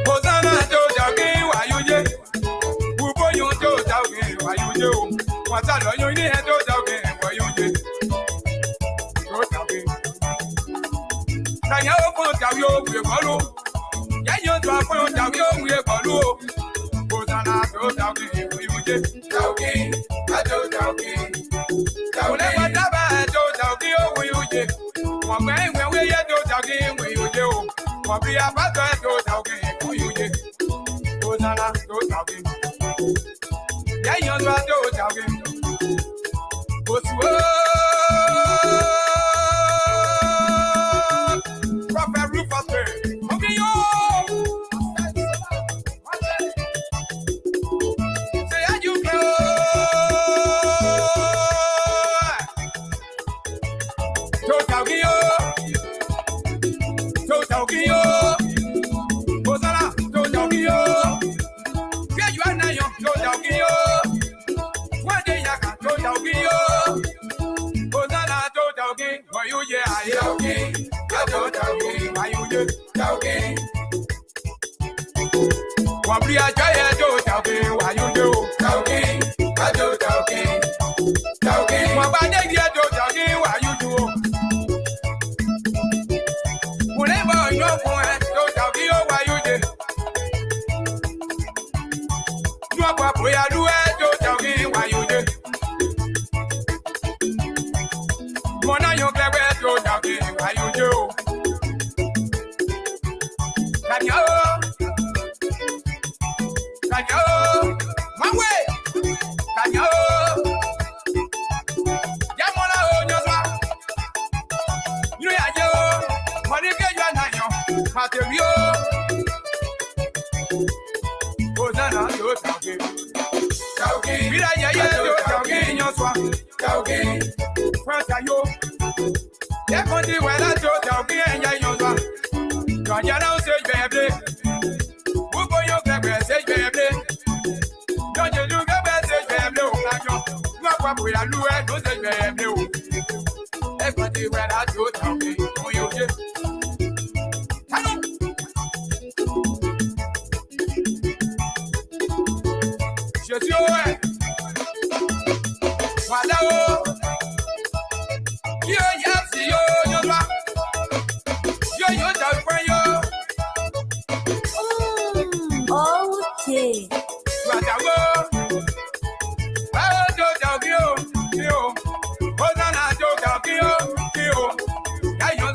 Hosanna to talking, why you just? Who boy you to talking, why you do? What's that? You need to talking, why you just? To talking. Can you open Tavio with a follow? Yeah, you to open Tavio with a follow. Hosanna to talking, why you just? Talking, I do talking. Don't ever never to talking, why you just? When we are to talking, why you do? What we are about to talking, why you just? Hosanna to talking. Yeah, you to talking. Prophet Rufus, okay, yo. Say, are you Tokyo, Hosanna, Tokyo. Yeah, you are now, Tokyo. One day, Tokyo. Hosanna, Tokyo. Why you, yeah, okay. Why you, okay. One day, Tokyo. Why you do? Okay. One day, Tokyo. Why you do? Whenever you point, Tokyo, why you did? You are what we are doing, Tokyo, why you did? Mona, you clever, Tokyo, why you do? Can you? One way? Can you? Yamona, you know, money get you now, material. Hosanna, you talking. Talking. Mira, yeah, you talking, your swap. Talking. First, you. Yeah, country where I talking, and you swap. Don't you know, say, baby. Who for your clever, say, baby. Don't you look at that, say, baby. Not what we are doing, don't say, baby. Yeah, country where I talking. Je suis voilà yo si yo doa yo yo Okay. Voilà yo Hosanna Tokyo ya yo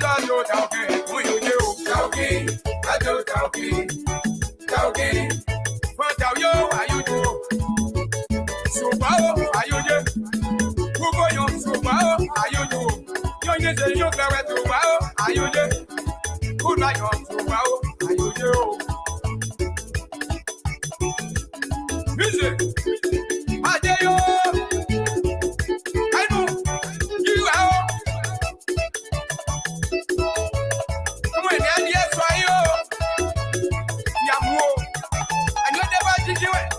Tokyo are you do? Subao are you do? Kubo yo subao are you do? Yo you say you clever subao are you do? Good like yo subao are you do? Music. Adeyo. I know you are. Come on, yes, why you? Yamu. I know never did you it.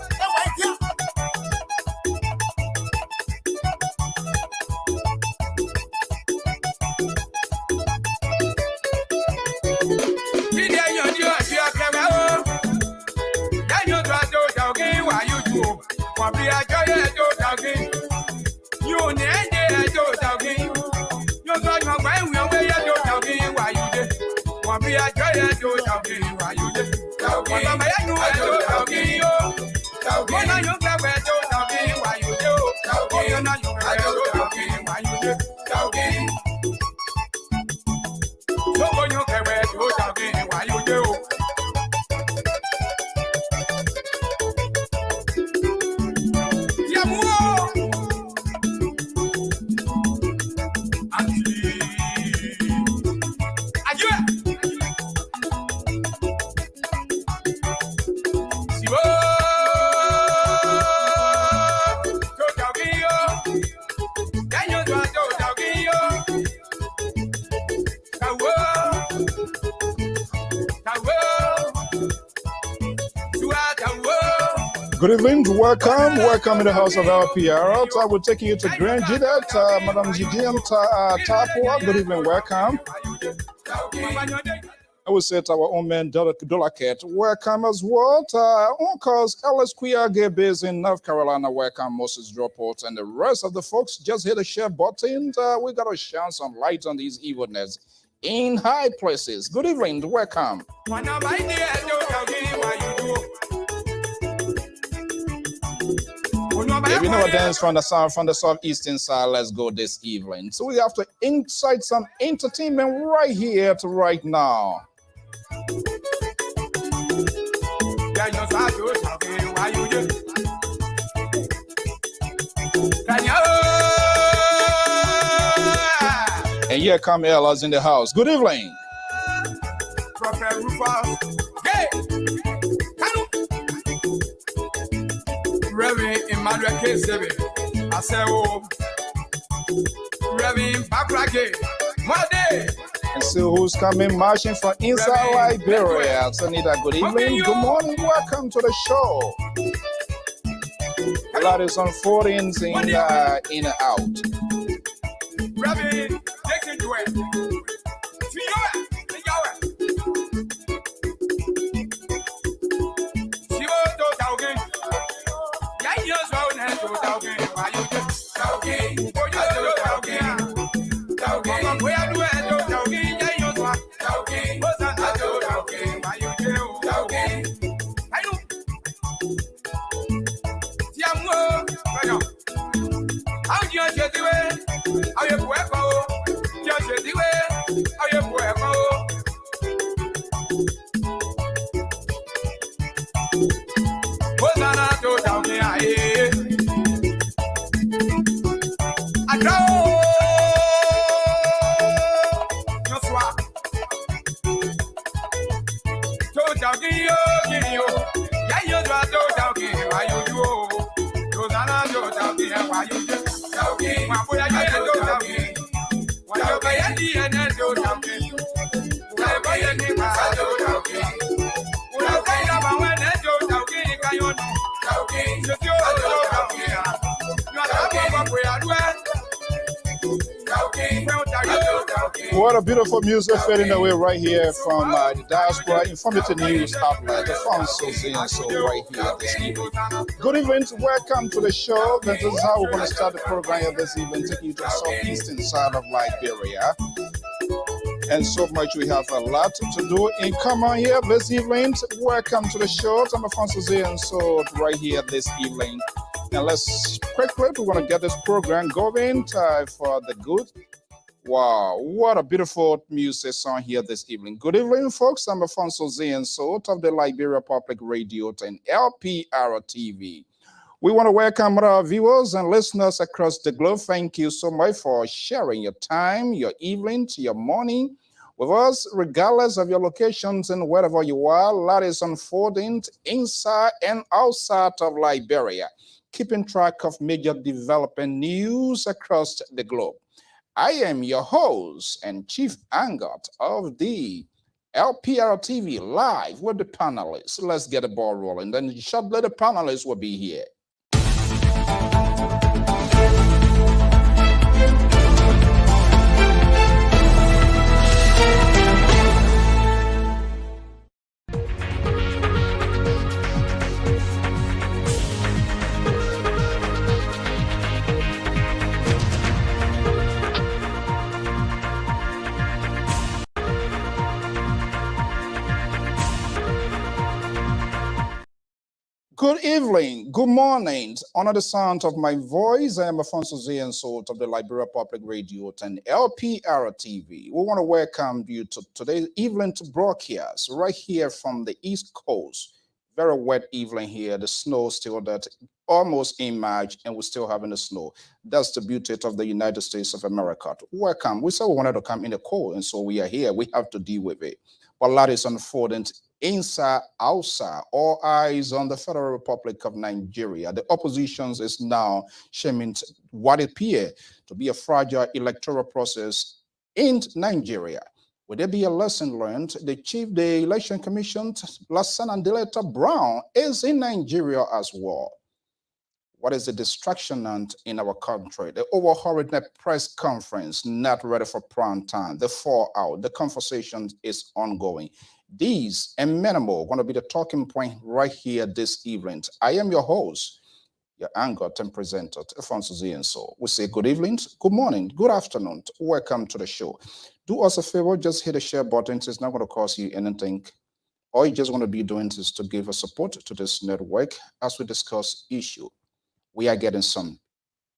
Good evening, welcome in the house of LPR. I will take you to Grand Jidat, Madam Zidian Tapua. Good evening, welcome. I will say to our own man, Dolaket, welcome as well. Uncles Ellis Kuyage based in North Carolina, welcome Moses Droport, and the rest of the folks. Just hit the share button. We got to shine some light on these evilness in high places. Good evening, welcome. If you know a dance from the southeastern side, let's go this evening. So we have to incite some entertainment right here to right now. And here come Ella's in the house. Good evening. Reverend Emmanuel K7, I say, oh, Reverend Bakrake, what day? And so who's coming marching from inside Liberia? Sonita, good evening, good morning, welcome to the show. A lot is unfolding in and out. Reverend Jackson Joy, What a beautiful music fading away right here from the diaspora informative news outlet, the Fonso so right here this evening. Good evening, welcome to the show. This is how we're going to start the program here this evening, taking you to the southeastern side of Liberia. And so much we have a lot to do in common here this evening. Welcome to the show. I'm Fonso and so right here this evening. And let's quickly, we're going to get this program going for the good. Wow, what a beautiful music song here this evening. Good evening, folks. I'm Afonso Zain, so of the Liberia Public Radio and LPR-TV. We want to welcome our viewers and listeners across the globe. Thank you so much for sharing your time, your evening, your morning with us, regardless of your locations and wherever you are. A lot is unfolding inside and outside of Liberia, keeping track of major development news across the globe. I am your host and chief anchor of the LPR-TV live with the panelists. Let's get the ball rolling. Then shortly the panelists will be here. Good evening, good morning. Honor the sound of my voice. I am Afonso Zain Salt of the Liberia Public Radio and LPR-TV. We want to welcome you to today's evening broadcast right here from the East Coast. Very wet evening here. The snow still that almost in March, and we're still having the snow. That's the beauty of the United States of America. Welcome. We said we wanted to come in the cold, and so we are here. We have to deal with it. But a lot is unfolding inside, outside, all eyes on the Federal Republic of Nigeria. The opposition is now shaming what appears to be a fragile electoral process in Nigeria. Would there be a lesson learned? The Election Commission, Lassana Deleta Brown, is in Nigeria as well. What is the distraction in our country? The overhurried press conference, not ready for prime time, the fallout, the conversation is ongoing. These and many more are going to be the talking point right here this evening. I am your host, your anchor and presenter, Alfonso Zienso. We say good evening, good morning, good afternoon. Welcome to the show. Do us a favor, just hit the share button. It's not going to cost you anything. All you just want to be doing is to give a support to this network as we discuss issue. We are getting some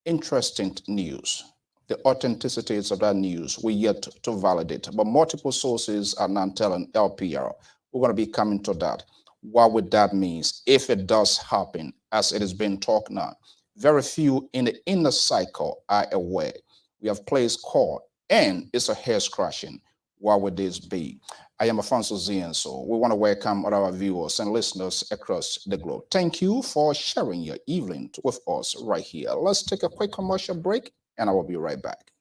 interesting news. The authenticities of that news we yet to validate, but multiple sources are now telling LPR. We're going to be coming to that. What would that mean if it does happen, as it is being talked now? Very few in the inner cycle are aware. We have placed call, and it's a hair scratching. What would this be? I am Alfonso Zienso. We want to welcome all our viewers and listeners across the globe. Thank you for sharing your evening with us right here. Let's take a quick commercial break, and I will be right back.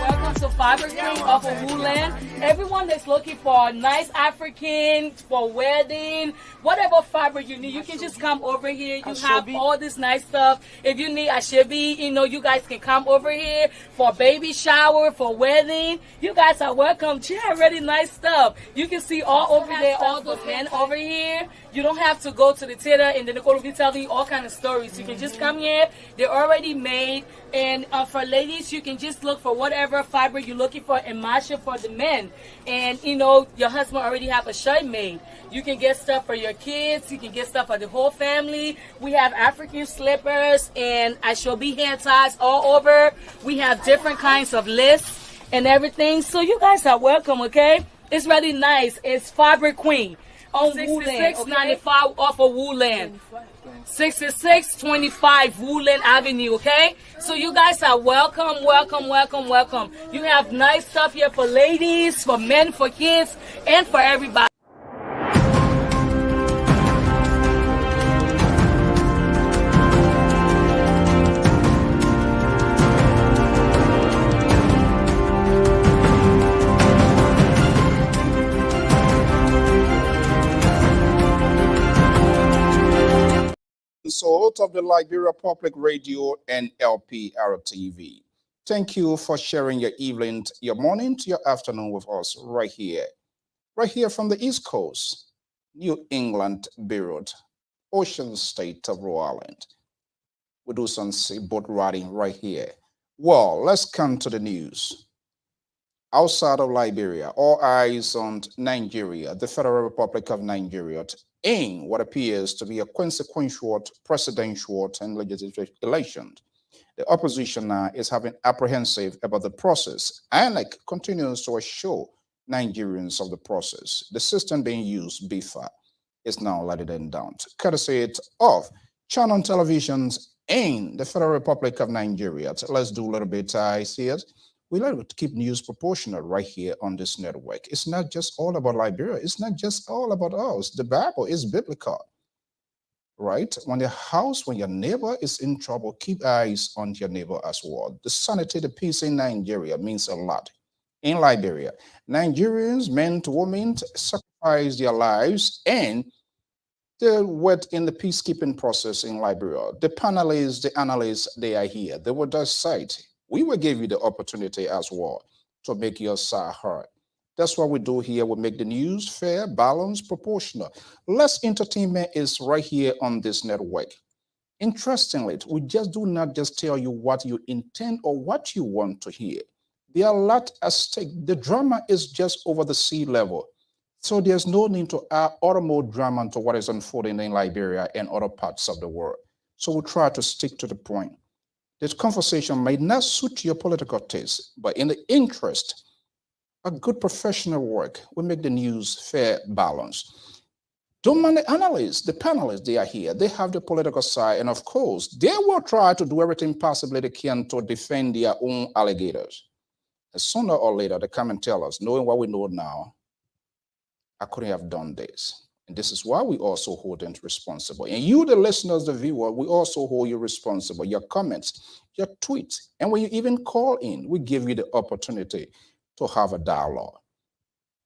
Welcome to Fiber King off of Woodland. Everyone that's looking for nice African for wedding, whatever fiber you need, you can just come over here. You have all this nice stuff. If you need ashebi, you guys can come over here for baby shower, for wedding. You guys are welcome. She have really nice stuff. You can see all over there, all those men over here. You don't have to go to the theater and then they're going to be telling you all kind of stories. You can just come here. They're already made. And for ladies, you can just look for whatever fiber you're looking for and match it for the men. And, your husband already have a shirt made. You can get stuff for your kids. You can get stuff for the whole family. We have African slippers and ashobi hair ties all over. We have different kinds of lists and everything. So you guys are welcome, okay? It's really nice. It's Fiber Queen. On 6695 off of Woodland. 6625 Woodland Avenue, okay? So you guys are welcome, welcome, welcome, welcome. You have nice stuff here for ladies, for men, for kids, and for everybody. So, out of the Liberia Public Radio and LPR-TV. Thank you for sharing your evening, your morning to your afternoon with us right here from the East Coast, New England, Beirut, Ocean State of Rhode Island. We do some boat riding right here. Well, let's come to the news. Outside of Liberia, all eyes on Nigeria, the Federal Republic of Nigeria, in what appears to be a consequential presidential and legislative election. The opposition now is having apprehensive about the process and continues to assure Nigerians of the process. The system being used, BIFA, is now letting down. Courtesy of channel televisions in the Federal Republic of Nigeria. So let's do a little bit, I see it. We like to keep news proportional right here on this network. It's not just all about Liberia. It's not just all about us. The Bible is biblical, right? When your neighbor is in trouble, keep eyes on your neighbor as well. The sanity, the peace in Nigeria means a lot. In Liberia, Nigerians, men to women, sacrifice their lives and they work in the peacekeeping process in Liberia. The panelists, the analysts, they are here. They will decide. We will give you the opportunity as well to make your side heard. That's what we do here. We make the news fair, balanced, proportional. Less entertainment is right here on this network. Interestingly, we just do not just tell you what you intend or what you want to hear. There are a lot at stake. The drama is just over the sea level. So there's no need to add other more drama to what is unfolding in Liberia and other parts of the world. So we'll try to stick to the point. This conversation may not suit your political taste, but in the interest of good professional work, we make the news fair, balanced. The analysts, the panelists, they are here. They have the political side, and of course, they will try to do everything possibly they can to defend their own alligators. And sooner or later, they come and tell us, knowing what we know now, I couldn't have done this. And this is why we also hold them responsible. And you, the listeners, the viewer, we also hold you responsible. Your comments, your tweets, and when you even call in, we give you the opportunity to have a dialogue,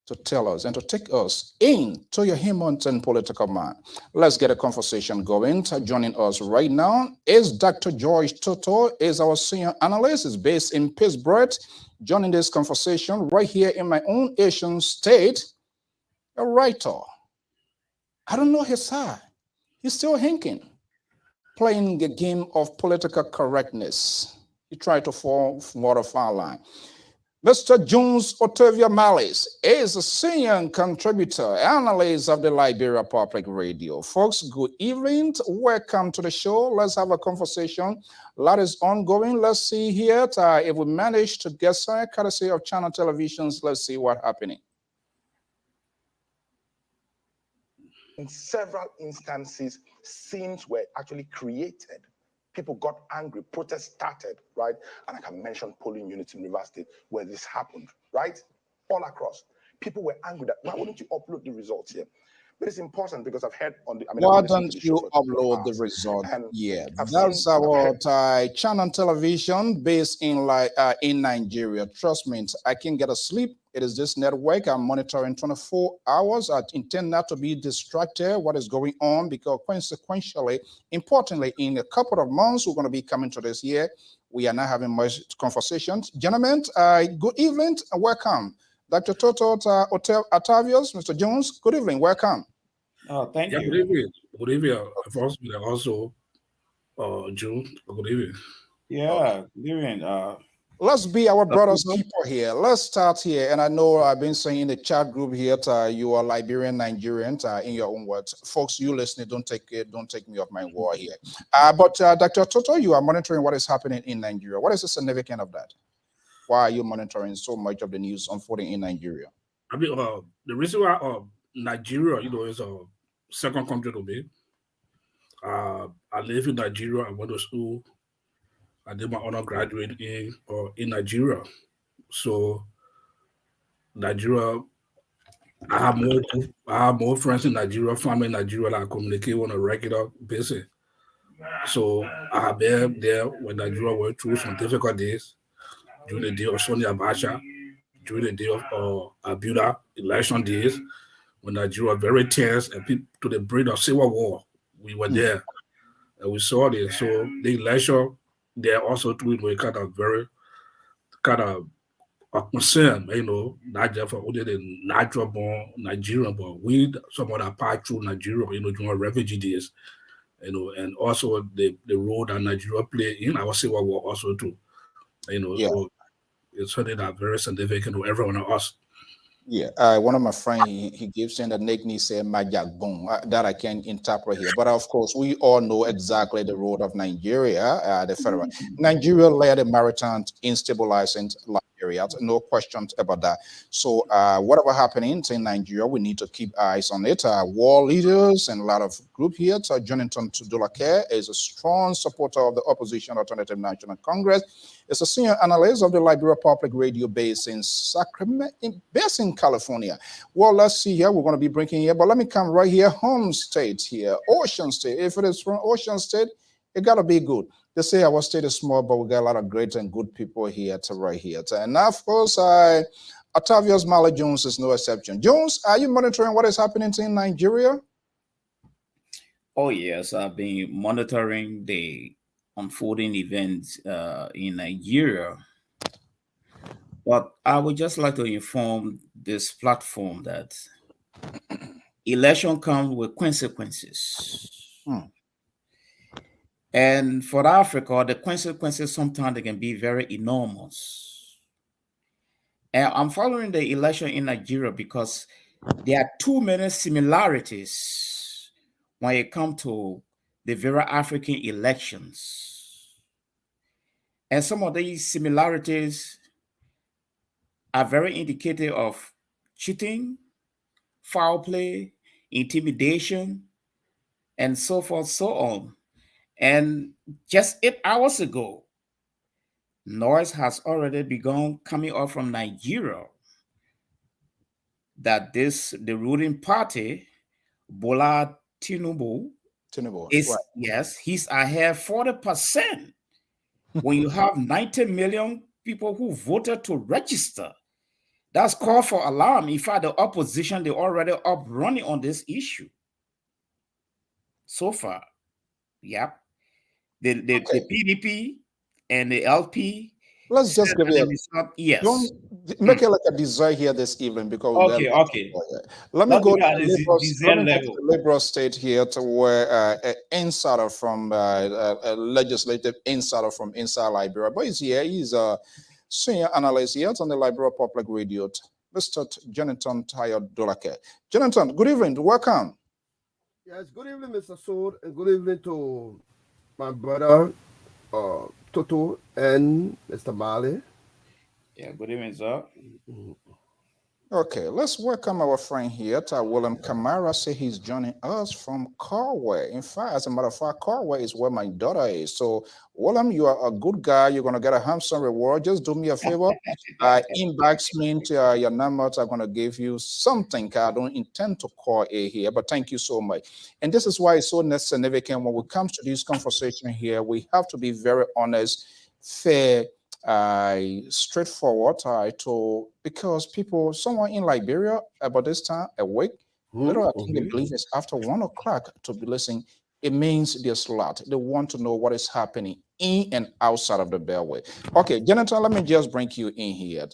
to tell us and to take us into your human and political mind. Let's get a conversation going. Joining us right now is Dr. George Toto, is our senior analyst, is based in Pittsburgh. Joining this conversation right here in my own Asian state, a writer. I don't know his side. He's still hinking, playing the game of political correctness. He tried to fall water fine line. Mr. Jones Otavia Malice is a senior contributor, analyst of the Liberia Public Radio. Folks, good evening. Welcome to the show. Let's have a conversation. A lot is ongoing. Let's see here if we manage to get some courtesy of channel televisions. Let's see what's happening. In several instances, scenes were actually created. People got angry, protests started, right? And I can mention polling units in Rivers State where this happened, right? All across. People were angry that, why wouldn't you upload the results here? But it's important because I've heard on the... Why don't you upload the result? Yeah, that's our channel television based in Nigeria. Trust me, I can get a sleep. It is this network. I'm monitoring 24 hours. I intend not to be distracted what is going on because consequentially, importantly, in a couple of months, we're going to be coming to this year. We are not having much conversations. Gentlemen, good evening and welcome. Dr. Toto Atavios, Mr. Jones, good evening, welcome. Thank you. Good evening. Good evening. Also, June, good evening. Yeah, good evening. Let's be our brother's keeper here. Let's start here. And I know I've been saying in the chat group here, you are Liberian, Nigerian, in your own words. Folks, you listening, don't take me off my word here. But Dr. Toto, you are monitoring what is happening in Nigeria. What is the significance of that? Why are you monitoring so much of the news unfolding in Nigeria? I mean, the reason why Nigeria, is a second country to me. I live in Nigeria. I went to school. I did my undergraduate in Nigeria. So Nigeria, I have more friends in Nigeria, family in Nigeria that I communicate on a regular basis. So I have been there when Nigeria went through some difficult days. During the day of Sonny Abacha, during the day of Abuja election days, when Nigeria was very tense and people to the brink of civil war, we were there and we saw this. So the election there also too, kind of a concern, not just for only the natural born Nigerian, but we someone that passed through Nigeria, during refugee days, and also the role that Nigeria played in our civil war also too, So it's something that very significant to everyone of us. Yeah, one of my friends, he gives in the nickname say Majak Boom, that I can interpret here. But of course, we all know exactly the role of Nigeria, the federal. Nigeria led the maritime instabilizing Liberia, no questions about that. So whatever happening in Nigeria, we need to keep eyes on it. War leaders and a lot of group here. So Jonathan Tudulake is a strong supporter of the opposition Alternative National Congress. It's a senior analyst of the Liberia Public Radio based in Sacramento, based in California. Well, let's see here. We're going to be bringing here, but let me come right here. Home state here, Ocean State. If it is from Ocean State, it got to be good. They say our state is small, but we got a lot of great and good people here right here. And now, of course, Atavios Mali Jones is no exception. Jones, are you monitoring what is happening in Nigeria? Oh, yes. I've been monitoring the unfolding events in Nigeria. But I would just like to inform this platform that election comes with consequences. And for Africa, the consequences sometimes they can be very enormous. And I'm following the election in Nigeria because there are too many similarities when it comes to the very African elections. And some of these similarities are very indicative of cheating, foul play, intimidation, and so forth, so on. And just 8 hours ago, noise has already begun coming up from Nigeria that the ruling party, Bola Tinubu, is, right. yes, he's ahead 40%. When you have 90 million people who voted to register, that's call for alarm. In fact, the opposition, they're already up running on this issue. So far, yeah. The PDP and the LP. Let's just give you yes. Don't make it like a desire here this evening because okay. Let me go to the Liberal state here to where an insider from a legislative insider from inside Liberia, but he's here. He's a senior analyst here on the Liberia Public Radio, Mr. Jonathan Tayo Dolake. Jonathan, good evening. Welcome. Yes, good evening, Mr. Sword, and good evening to my brother Toto and Mr. Mali. Yeah, good evening, sir. Okay, let's welcome our friend here, William Kamara. Say he's joining us from Carway. In fact, as a matter of fact, Carway is where my daughter is. So, William, you are a good guy. You're going to get a handsome reward. Just do me a favor. Inbox me to your numbers. I'm going to give you something. I don't intend to call here, but thank you so much. And this is why it's so significant when we come to this conversation here. We have to be very honest, fair, straightforward because someone in Liberia about this time awake, I think they believe it's after 1 o'clock to be listening. It means there's a lot. They want to know what is happening in and outside of the Beltway. Okay, Jonathan, let me just bring you in here.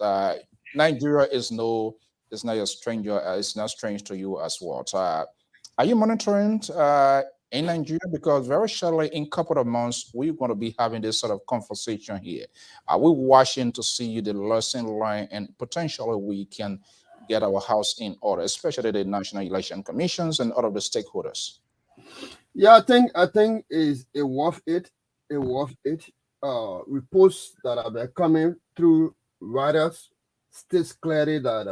Nigeria it's not a stranger. It's not strange to you as well. Are you monitoring in Nigeria? Because very shortly, in a couple of months, we're going to be having this sort of conversation here. Are we watching to see the lesson learned and potentially we can get our house in order, especially the National Election Commissions and all of the stakeholders? Yeah, I think is it worth it. It worth it. Reports that have been coming through writers states clearly that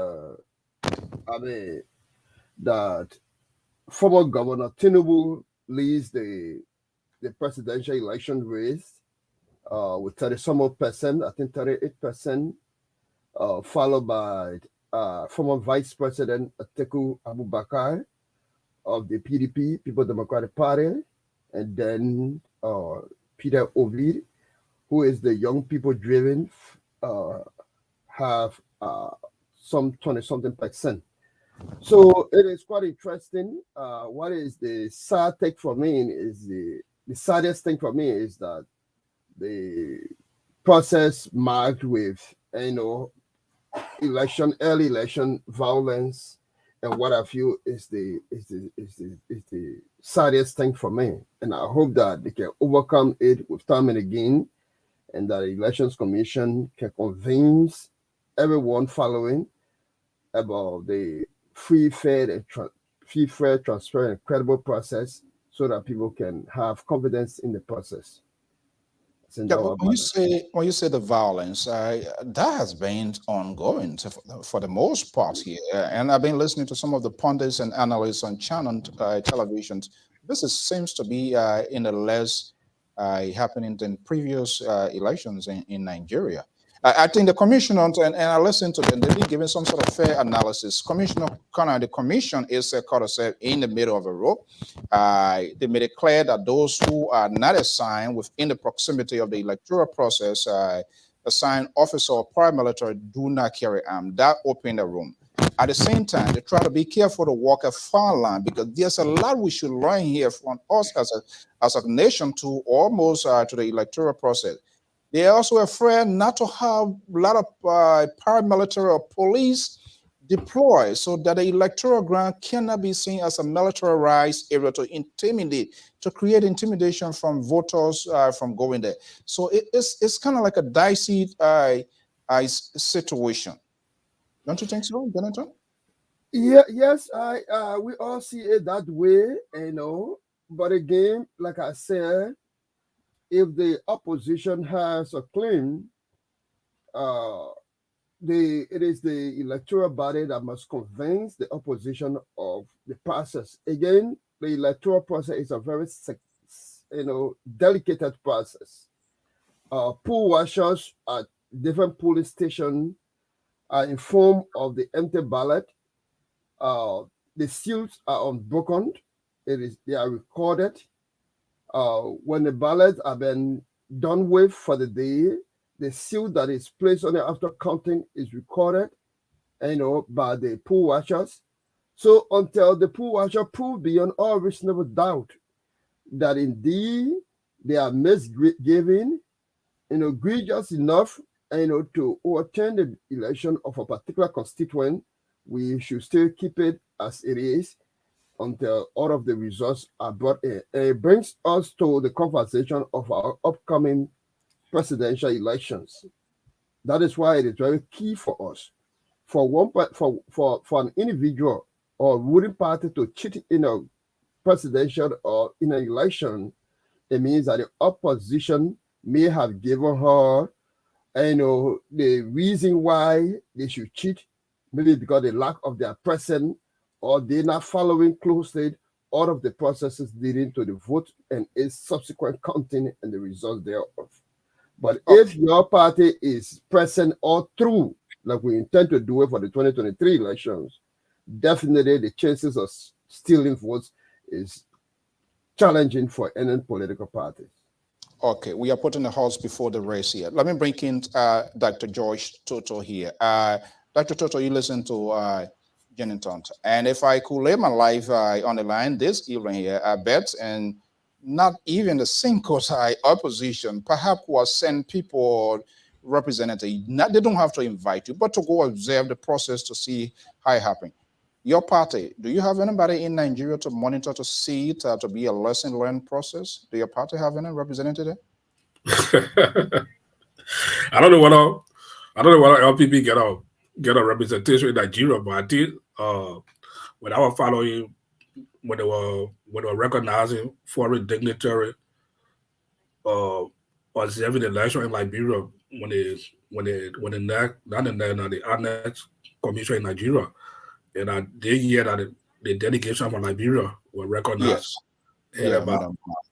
that former Governor Tinubu leads the presidential election race with 30-some%, I think 38%, followed by former Vice President Atiku Abubakar of the PDP, People Democratic Party, and then Peter Ovid, who is the young people driven, have some 20-something%. So it is quite interesting. What is the sad thing for me is the saddest thing for me is that the process marked with early election violence and what have you is the saddest thing for me. And I hope that they can overcome it with time and again, and that the Elections Commission can convince everyone following about the free, fair, transparent, and credible process, so that people can have confidence in the process. Yeah, when you say the violence, that has been ongoing for the most part here, and I've been listening to some of the pundits and analysts on channel televisions. This seems to be in a less happening than previous elections in Nigeria. I think the commissioner, and I listened to them, they've been giving some sort of fair analysis. Commissioner Connor, the commission is in the middle of a road. They made it clear that those who are not assigned within the proximity of the electoral process, assigned officer or paramilitary, do not carry arms. That opened the room. At the same time, they try to be careful to walk a fine line, because there's a lot we should learn here from us as a nation to almost to the electoral process. They are also afraid not to have a lot of paramilitary or police deployed, so that the electoral ground cannot be seen as a militarized area to create intimidation from voters from going there. So it's kind of like a dicey situation. Don't you think so, Jonathan? Yeah, yes, we all see it that way, But again, like I said, if the opposition has a claim, it is the electoral body that must convince the opposition of the process. Again, the electoral process is a very delicate process. Poll watchers at different polling stations are informed of the empty ballot. The seals are unbroken. They are recorded. When the ballots have been done with for the day, the seal that is placed on it after counting is recorded, by the poll watchers. So until the poll watcher prove beyond all reasonable doubt that indeed they are misgiving, egregious enough, to overturn the election of a particular constituent, we should still keep it as it is until all of the results are brought in. It brings us to the conversation of our upcoming presidential elections. That is why it is very key for us, for an individual or ruling party to cheat in a presidential or in an election. It means that the opposition may have given her, the reason why they should cheat, maybe because the lack of their presence, or they're not following closely all of the processes leading to the vote and its subsequent counting and the results thereof. But if your party is present all through, like we intend to do it for the 2023 elections, definitely the chances of stealing votes is challenging for any political party. Okay, we are putting the horse before the race here. Let me bring in Dr. George Toto here. Dr. Toto, you listen to Jennington. And if I could lay my life on the line this evening here, I bet, and not even the single side opposition, perhaps was send people, representatives, they don't have to invite you, but to go observe the process to see how it happened. Your party, do you have anybody in Nigeria to monitor, to see it, to be a lesson learned process? Do your party have any representative there? I don't know whether LPP get a representation in Nigeria, but I did when I was following when they were recognizing foreign dignitary observing the election in Liberia when the Annex Commission in Nigeria. And I did hear that the delegation from Liberia were recognized. Yes.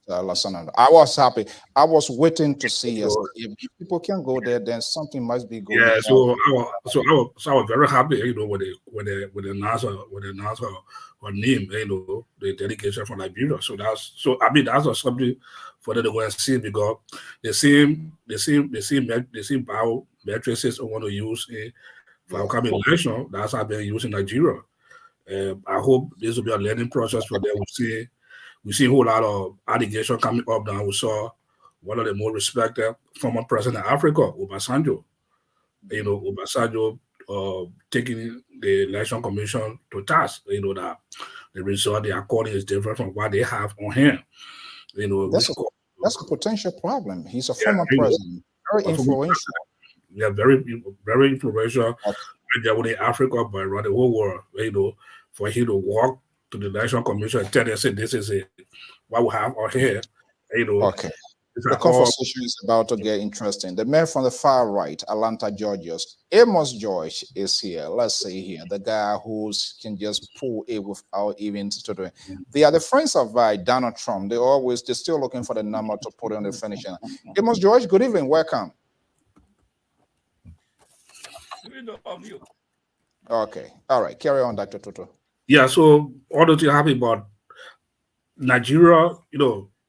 I was happy. I was waiting to see if people can go there, then something must be going. Yeah, so I was very happy, when they announced her name, the delegation from Liberia. So that's a subject for them to go and see, because the same biometrics I want to use for upcoming election, that's how they're using Nigeria. I hope this will be a learning process for them. We see a whole lot of allegations coming up now. We saw one of the more respected former president of Africa, Obasanjo. Obasanjo taking the election commission to task. That the result they are calling is different from what they have on hand. That's a potential problem. He's a former president, very influential. Yeah, very, very influential. Not only Africa, but around the whole world. For him to walk to the National Commission and tell them, say, this is what we have on here. Okay. The conversation is about to get interesting. The man from the far right, Atlanta, Georgia, Amos George is here. Let's say here, the guy who can just pull it without even to They are the friends of Donald Trump. They're still looking for the number to put on the finishing. Amos George, good evening. Welcome. Okay. All right. Carry on, Dr. Toto. Yeah, so all that you're happy about Nigeria,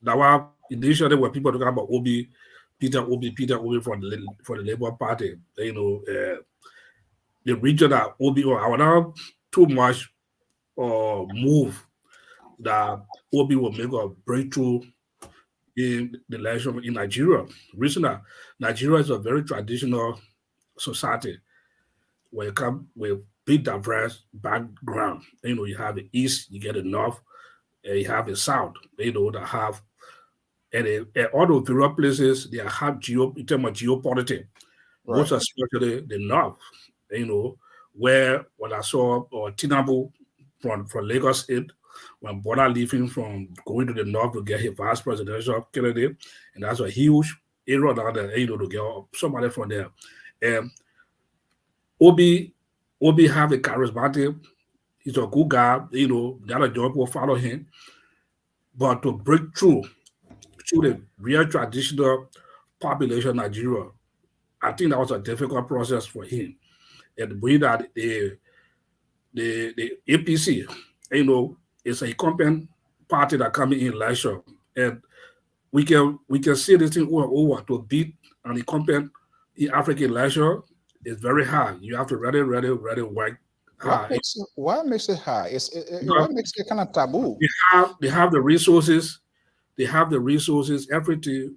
that was initially when people talking about Peter Obi for the Labour Party. The region that Obi, I was not too much move that Obi will make a breakthrough in the election in Nigeria. Reason that Nigeria is a very traditional society where you come with big diverse background. You have the East, you get the North, and you have the South, that have, and all those various places, they have in terms of geopolitics, right. Most especially the North, where when I saw Tinubu from Lagos State, when Bola leaving from going to the North to get his vice presidential candidate, and that's a huge area down there, to get somebody from there. And Obi have a charismatic, he's a good guy, the other job will follow him. But to break through the real traditional population of Nigeria, I think that was a difficult process for him. And we that the APC, is a incumbent party that coming in election. And we can see this thing over to beat an incumbent in African election is very hard. You have to really work hard. What makes it hard? What makes it kind of taboo? They have the resources. They have the resources, everything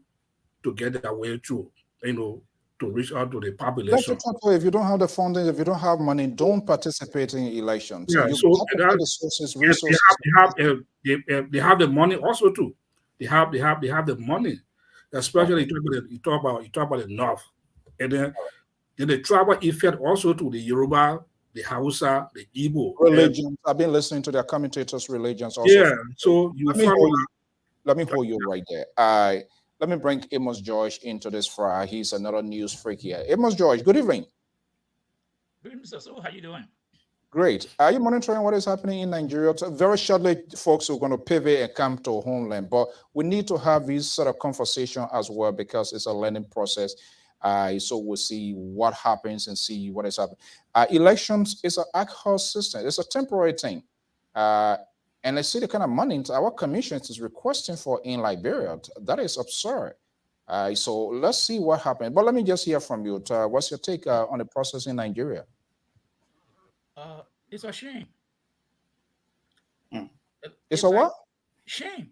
to get their way through, to reach out to the population. If you don't have the funding, if you don't have money, don't participate in elections. Yeah, so they have the money also too. They have the money, especially you talk about the North, and then the tribal effect also to the Yoruba, the Hausa, the Igbo religions. I've been listening to their commentators' religions also. Yeah, so let me hold you right there. Let me bring Amos George into this fray. He's another news freak here. Amos George, good evening. Good evening, Mr. So. How you doing? Great. Are you monitoring what is happening in Nigeria? Very shortly, folks are going to pivot and come to homeland, but we need to have this sort of conversation as well because it's a learning process. So we'll see what happens and see what is happening. Elections is an ad hoc system. It's a temporary thing. And let's see the kind of money our commission is requesting for in Liberia. That is absurd. So let's see what happens. But let me just hear from you. What's your take on the process in Nigeria? It's a shame. It's a what? Shame.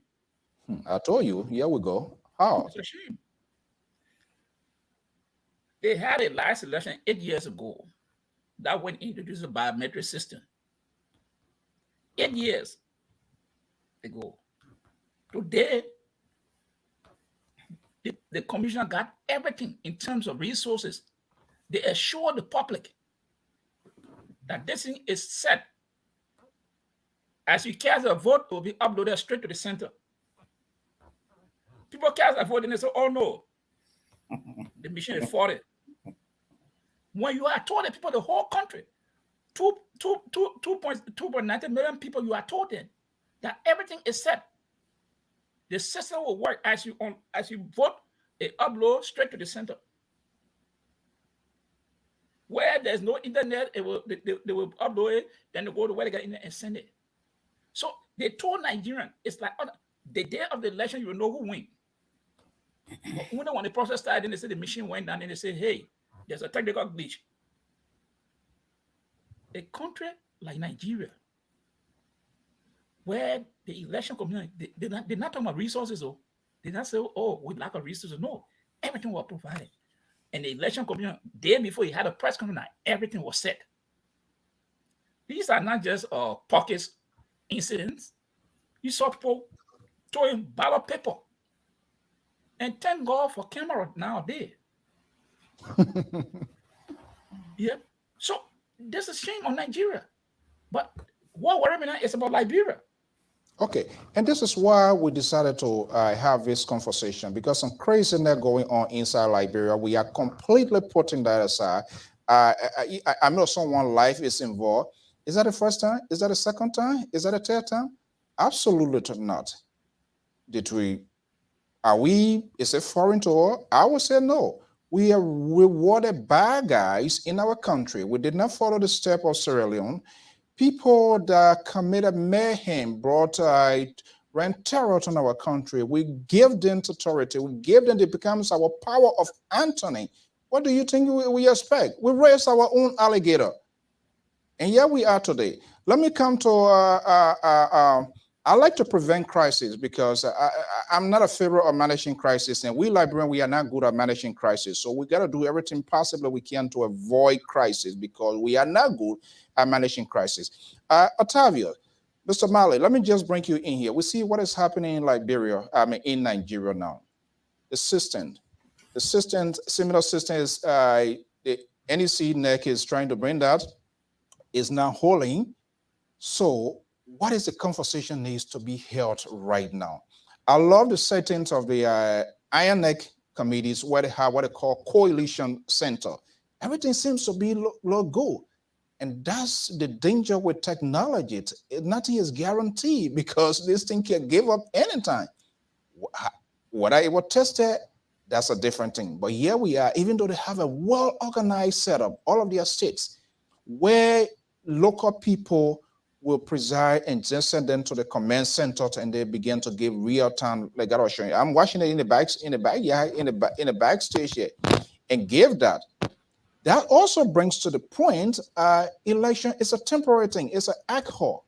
I told you. Here we go. How? It's a shame. They had a last election 8 years ago that went introduced a biometric system. 8 years ago. Today, the commissioner got everything in terms of resources. They assure the public that this thing is set. As you cast a vote, it will be uploaded straight to the center. People cast a vote and they say, oh no, the machine is faulty. When you are told that people, the whole country, 2.90 million people, you are told that everything is set. The system will work as you vote, it upload straight to the center. Where there's no internet, they will upload it, then they go to where they get internet and send it. So they told Nigerians, it's like the day of the election, you will know who wins. When the process started, then they said the machine went down and they said, hey, there's a technical glitch. A country like Nigeria, where the election community, they're not talking about resources, though. They not say, oh, we lack of resources. No, everything was provided. And the election commission, day before he had a press conference, everything was set. These are not just pockets incidents. You saw people throwing ballot paper. And thank God for camera nowadays. Yeah. So there's a shame on Nigeria. But what worries me now is about Liberia. Okay, and this is why we decided to have this conversation, because some craziness going on inside Liberia. We are completely putting that aside. I know someone's life is involved. Is that the first time? Is that the second time? Is that the third time? Absolutely not. Is it foreign to all? I would say no. We are rewarded bad guys in our country. We did not follow the step of Sierra Leone. People that committed mayhem, ran terror on our country. We give them authority. We give them, it becomes our power of Anthony. What do you think we expect? We raise our own alligator. And here we are today. Let me come to, I like to prevent crisis because I'm not a favor of managing crisis. And we Liberians, we are not good at managing crisis. So we got to do everything possible we can to avoid crisis because we are not good at managing crisis. Octavio, Mr. Mali, let me just bring you in here. We see what is happening in Liberia, in Nigeria now. The similar system is the NEC NEC is trying to bring that, is now holding. So what is the conversation needs to be held right now? I love the settings of the INEC committees where they have what they call coalition center. Everything seems to be look good. And that's the danger with technology. Nothing is guaranteed because this thing can give up anytime. Whether it was tested, that's a different thing. But here we are, even though they have a well-organized setup, all of their states, where local people will preside and just send them to the command center, and they begin to give real-time, like I was showing you. I'm watching it in the backstage here, and give that. That also brings to the point, election is a temporary thing. It's an ad hoc.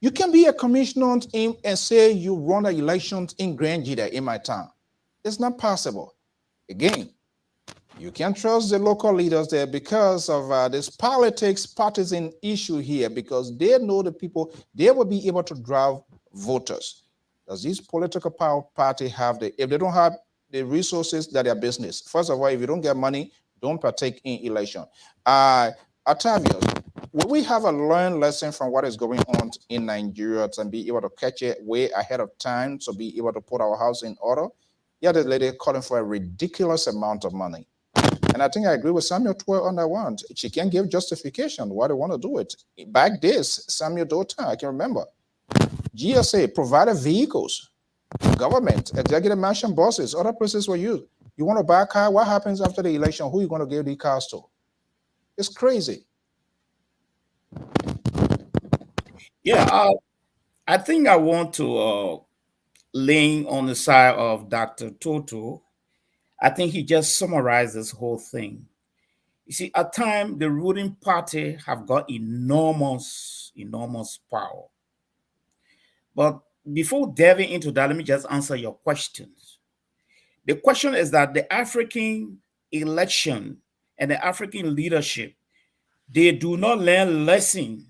You can be a commissioner and say you run the elections in Grand Jida in my town. It's not possible. Again, you can't trust the local leaders there because of this partisan issue here, because they know the people, they will be able to drive voters. Does this political party have if they don't have the resources, that are business. First of all, if you don't get money, don't partake in election. Octavius, will we have a learned lesson from what is going on in Nigeria to be able to catch it way ahead of time to be able to put our house in order? Yeah, the lady calling for a ridiculous amount of money. And I think I agree with Samuel 12 on that one. She can give justification why they want to do it. Back this, Samuel Dota, I can remember. GSA provided vehicles, government, executive mansion buses, other places were used. You want to buy a car? What happens after the election? Who are you going to give the cars to? It's crazy. Yeah, I think I want to lean on the side of Dr. Toto. I think he just summarized this whole thing. You see, at times, the ruling party have got enormous power. But before delving into that, let me just answer your questions. The question is that the African election and the African leadership, they do not learn lesson.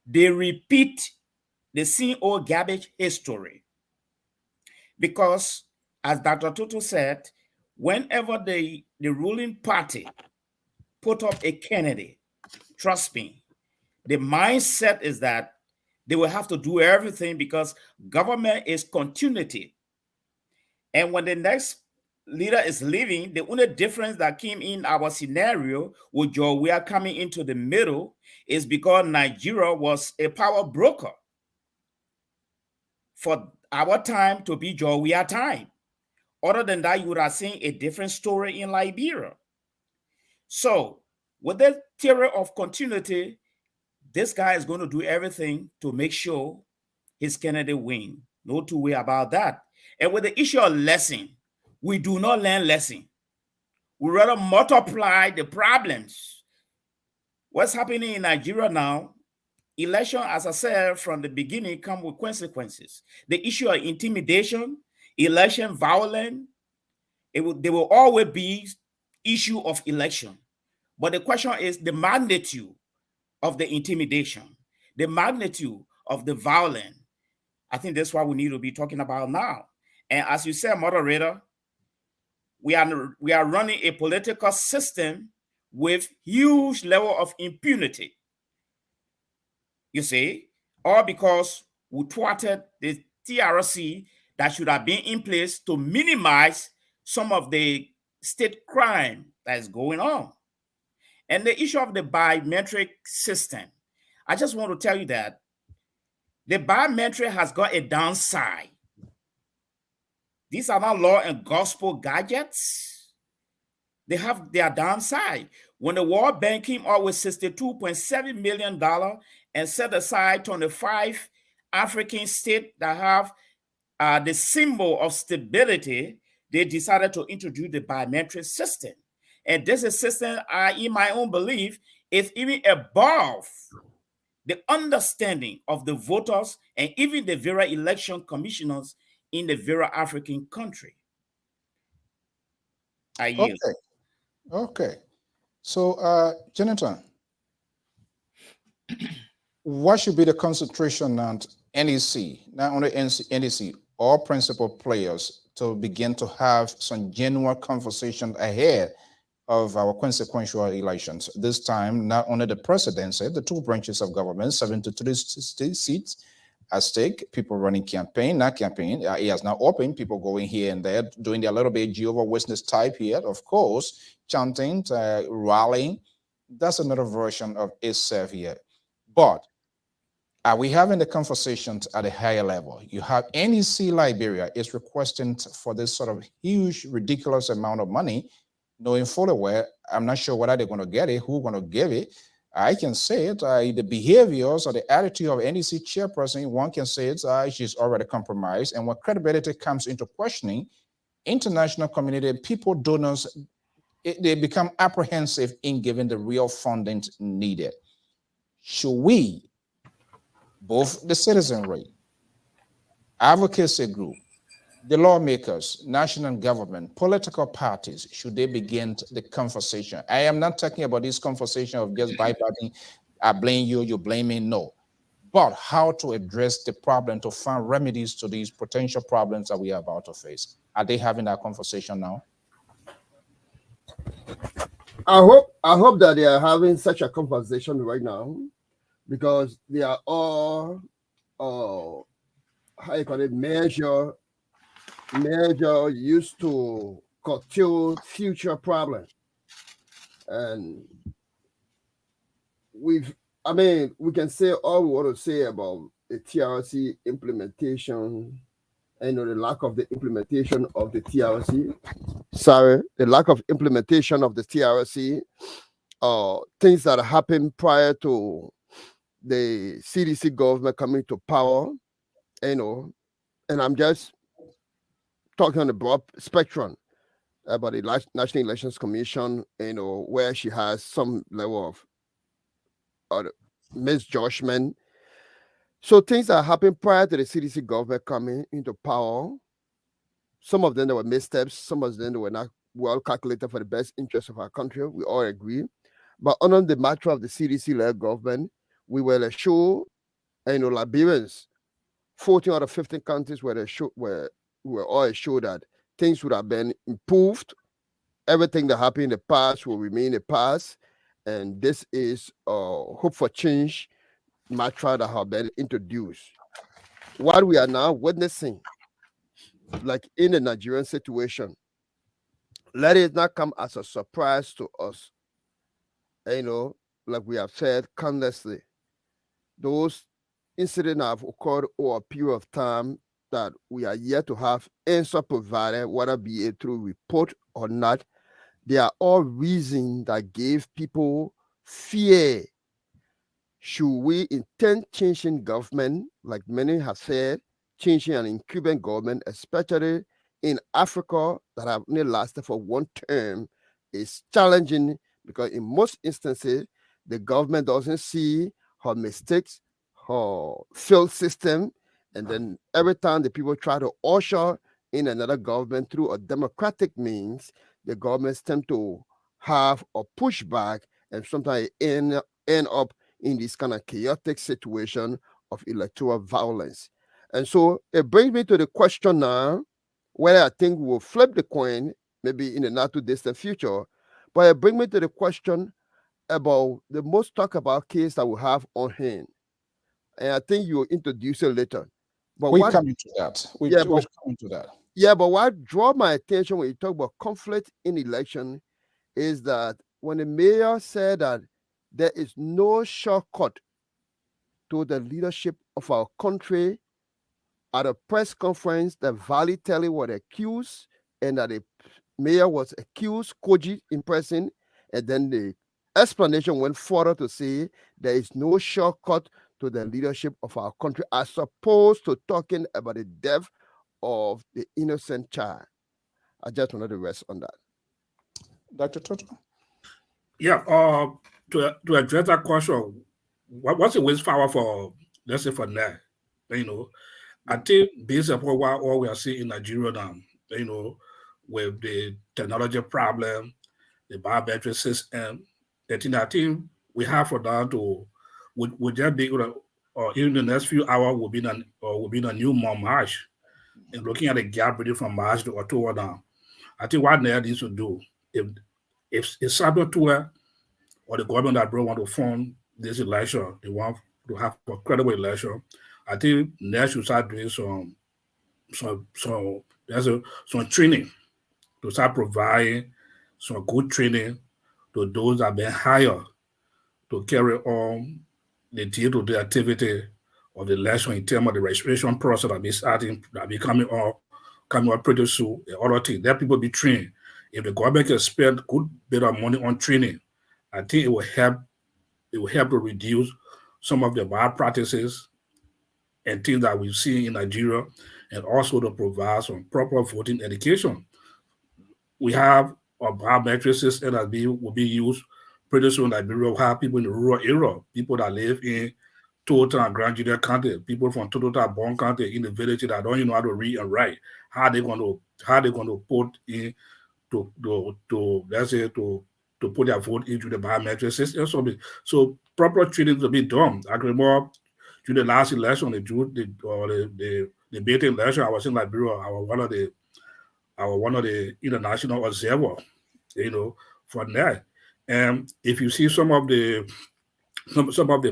They repeat the same old garbage history. Because, as Dr. Tutu said, whenever the ruling party put up a candidate, trust me, the mindset is that they will have to do everything because government is continuity. And when the next leader is leaving, the only difference that came in our scenario with Georgia coming into the middle is because Nigeria was a power broker for our time to be Georgia time. Other than that, you would have seen a different story in Liberia. So with the theory of continuity, this guy is going to do everything to make sure his candidate win. No two way about that. And with the issue of lesson, we do not learn lesson. We rather multiply the problems. What's happening in Nigeria now, election, as I said from the beginning, come with consequences. The issue of intimidation, election violence, there will always be issue of election. But the question is the magnitude of the intimidation, the magnitude of the violence. I think that's what we need to be talking about now. And as you said, moderator, we are running a political system with huge level of impunity. You see, all because we thwarted the TRC that should have been in place to minimize some of the state crime that is going on. And the issue of the biometric system, I just want to tell you that the biometric has got a downside. These are not law and gospel gadgets. They have their downside. When the World Bank came out with $62.7 million and set aside 25 African states that have the symbol of stability, they decided to introduce the biometric system. And this is system, in my own belief, is even above the understanding of the voters and even the various election commissioners in the various African country. I yield. Okay. So, Jonathan, what should be the concentration on NEC, not only NEC, all principal players to begin to have some genuine conversation ahead of our consequential elections? This time, not only the presidency, the two branches of government, 73 seats, at stake. People running campaign, not campaign. He has now opened. People going here and there, doing their little bit Jehovah Witness type here. Of course, chanting, rallying. That's another version of itself here. But are we having the conversations at a higher level? You have NEC Liberia is requesting for this sort of huge, ridiculous amount of money, knowing fully well, I'm not sure whether they're going to get it, who's going to give it. I can say it, the behaviors or the attitude of NEC chairperson, one can say it, she's already compromised. And when credibility comes into questioning, international community, people, donors, they become apprehensive in giving the real funding needed. Should we, both the citizenry, advocacy group, the lawmakers, national government, political parties, should they begin the conversation? I am not talking about this conversation of just bypassing, I blame you, you blame me, no. But how to address the problem, to find remedies to these potential problems that we are about to face. Are they having that conversation now? I hope that they are having such a conversation right now, because they are all how you call it, measure used to curtail future problems. And we can say all we want to say about the TRC implementation, and the lack of the implementation of the TRC. The lack of implementation of the TRC, things that happened prior to the CDC government coming to power, and I'm just talking on the broad spectrum about the National Elections Commission, where she has some level of misjudgment. So things that happened prior to the CDC government coming into power, some of them there were missteps, some of them were not well calculated for the best interest of our country. We all agree. But under the matter of the CDC-led government, we were assured, Liberians, 14 out of 15 countries were all assured that things would have been improved. Everything that happened in the past will remain in the past. And this is hope for change mantra that have been introduced. What we are now witnessing, like in the Nigerian situation, let it not come as a surprise to us. Like we have said countlessly, those incidents have occurred over a period of time that we are yet to have answer provided, whether be it through report or not. They are all reasons that gave people fear. Should we intend changing government, like many have said, changing an incumbent government, especially in Africa, that have only lasted for one term, is challenging, because in most instances, the government doesn't see her mistakes, her failed system, and then every time the people try to usher in another government through a democratic means, the governments tend to have a pushback, and sometimes end up in this kind of chaotic situation of electoral violence. And so it brings me to the question now, whether I think we will flip the coin, maybe in the not too distant future, but it brings me to the question about the most talked about case that we have on hand. And I think you will introduce it later. But we're coming to that. We're coming to that. Yeah, but what draw my attention when you talk about conflict in election is that when the mayor said that there is no shortcut to the leadership of our country, at a press conference, the Valley Telly was accused, and that the mayor was accused, Koji in person, and then the explanation went further to say there is no shortcut to the leadership of our country, as opposed to talking about the death of the innocent child. I just wanted to rest on that. Dr. Toto? Yeah, to address that question, what's the way forward for, let's say, for now? I think based upon what all we are seeing in Nigeria now, with the technology problem, the biometric system, I think we have for that to would just be, or in the next few hours will be a new March, and looking at the gap really from March to October now. I think what they needs to do, if Saboteur or the government that want to fund this election, they want to have a credible election, I think NET should start doing some training to start providing some good training to those that have been hired to carry on the day-to-day activity of the election in terms of the registration process that be coming up pretty soon. The other thing, let people be trained. If the government can spend a good bit of money on training, I think it will help to reduce some of the bad practices and things that we see in Nigeria, and also to provide some proper voting education. We have a biometric system that will be used pretty soon. Liberia will have people in the rural area, people that live in Total and Grand Junior County, people from Total and Bon County in the village that don't even know how to read and write. How they going to put in to let's say to put their vote into the biometric system. So proper training to be done. I remember during the last election, the debating election, I was in Liberia. I was one of the international observers, for that. And if you see some of the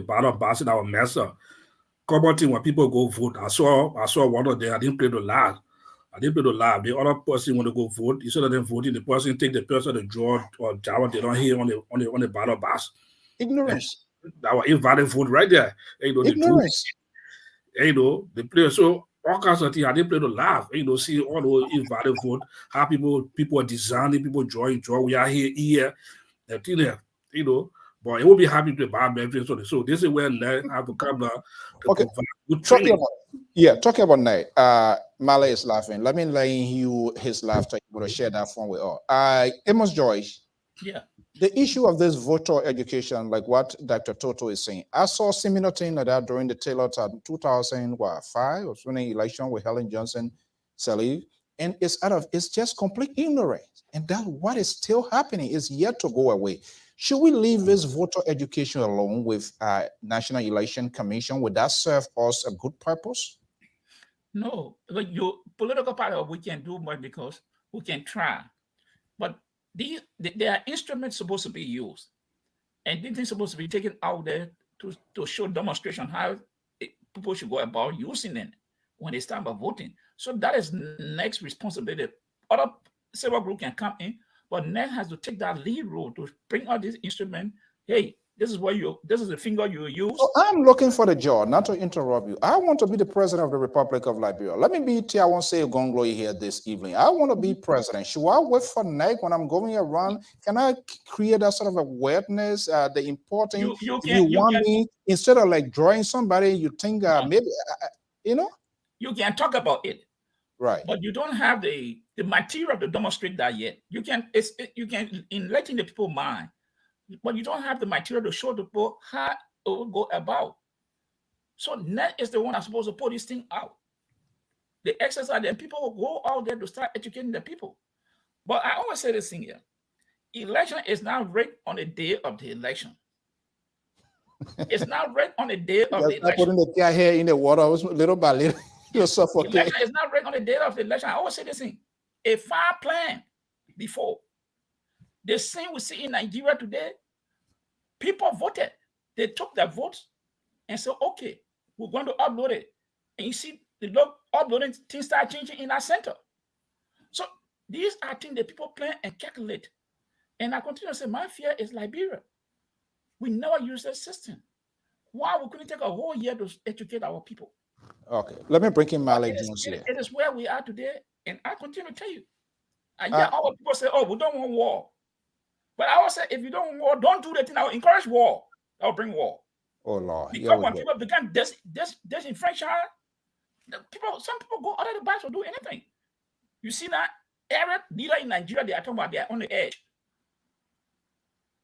ballot boxes in our mesa, common thing when people go vote, I saw one of them. I didn't play the last. The other person want to go vote. Instead of them voting, the person take the person to draw or java they don't hear on the ballot box. Ignorance. That was invalid vote right there. Ignorance. The player. So all kinds of things. I didn't play to laugh. See all the invalid vote. How people are designing, people draw. We are here, and but it will be happy to buy everything. So this is where I have to come down to Okay. provide good training. Talking about night. Male is laughing. Let me lay you his laughter. You want to share that fun with all. Amos Joyce. Yeah. The issue of this voter education, like what Dr. Toto is saying, I saw similar thing like that during the Taylor 2005 or 20 election with Helen Johnson Sirleaf, and it's just complete ignorance, and that what is still happening is yet to go away. Should we leave this voter education alone with National Election Commission? Would that serve us a good purpose? No, like your political party, we can do more because we can try, but there are instruments supposed to be used, and these things supposed to be taken out there to show demonstration how people should go about using it when it's time about voting. So that is next responsibility. Other several groups can come in, but next has to take that lead role to bring out this instrument. Hey, this is the finger you use. So I'm looking for the job, not to interrupt you. I want to be the president of the Republic of Liberia. Let me be Tiawonse Ogongloye here this evening. I want to be president. Should I wait for NEC when I'm going around? Can I create that sort of awareness? The important, you want me, instead of like drawing somebody, you think maybe, You can talk about it. Right. But you don't have the material to demonstrate that yet. You can in letting the people mind, but you don't have the material to show the people how it will go about. So NET is the one that's supposed to put this thing out. The exercise, and people will go out there to start educating the people. But I always say this thing here. Election is not rigged on the day of the election. It's not rigged on the day of the election. Putting the guy here in the water little by little. You're suffocating. Election is not rigged on the day of the election. I always say this thing. A far plan before. The same we see in Nigeria today, people voted. They took their votes and said, okay, we're going to upload it. And you see the uploading things start changing in our center. So these are things that people plan and calculate. And I continue to say, my fear is Liberia. We never use that system. Why we couldn't take a whole year to educate our people? Okay, let me bring in Malik Jones here. It is where we are today, and I continue to tell you. And all people say, oh, we don't want war. But I always say, if you don't want war, don't do that thing. I will encourage war. I will bring war. Oh, Lord. Because when people become disenfranchised, some people go out of the box or do anything. You see that every leader in Nigeria, they are talking about they are on the edge.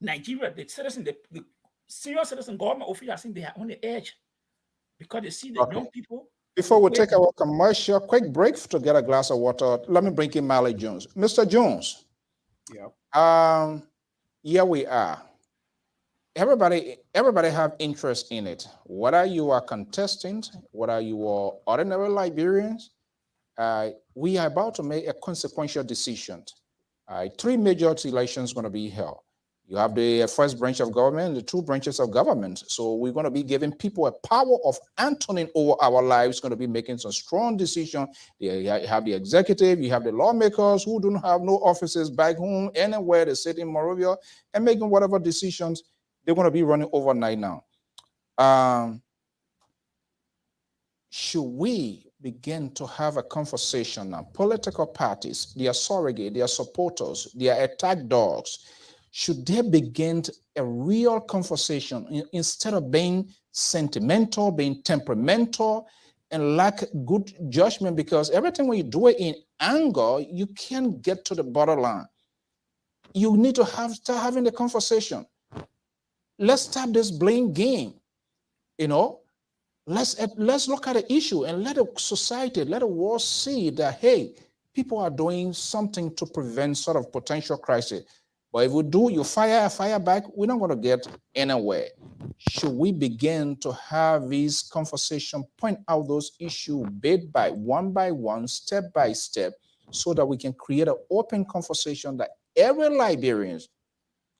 Nigeria, the citizen, the senior citizen government officials, I think they are on the edge because they see the young people. Before we take our commercial quick break to get a glass of water, let me bring in Malik Jones. Mr. Jones. Yeah. Here we are. Everybody have interest in it. Whether you are contestant, whether you are ordinary Liberians, we are about to make a consequential decision. 3 major elections going to be held. You have the first branch of government, the two branches of government. So we're going to be giving people a power of antoning over our lives, going to be making some strong decisions. You have the executive, you have the lawmakers who don't have no offices back home, anywhere. They sit in Monrovia and making whatever decisions they're going to be running overnight now. Should we begin to have a conversation now? Political parties, their surrogate, their supporters, their attack dogs, should they begin a real conversation instead of being sentimental, being temperamental, and lack good judgment? Because everything when you do it in anger, you can't get to the bottom line. You need to start having the conversation. Let's stop this blame game. You know, let's look at the issue and let the society, let the world see that, hey, people are doing something to prevent sort of potential crisis. But if we do, you fire back, we're not going to get anywhere. Should we begin to have these conversations, point out those issues bit by one, step by step, so that we can create an open conversation that every Liberian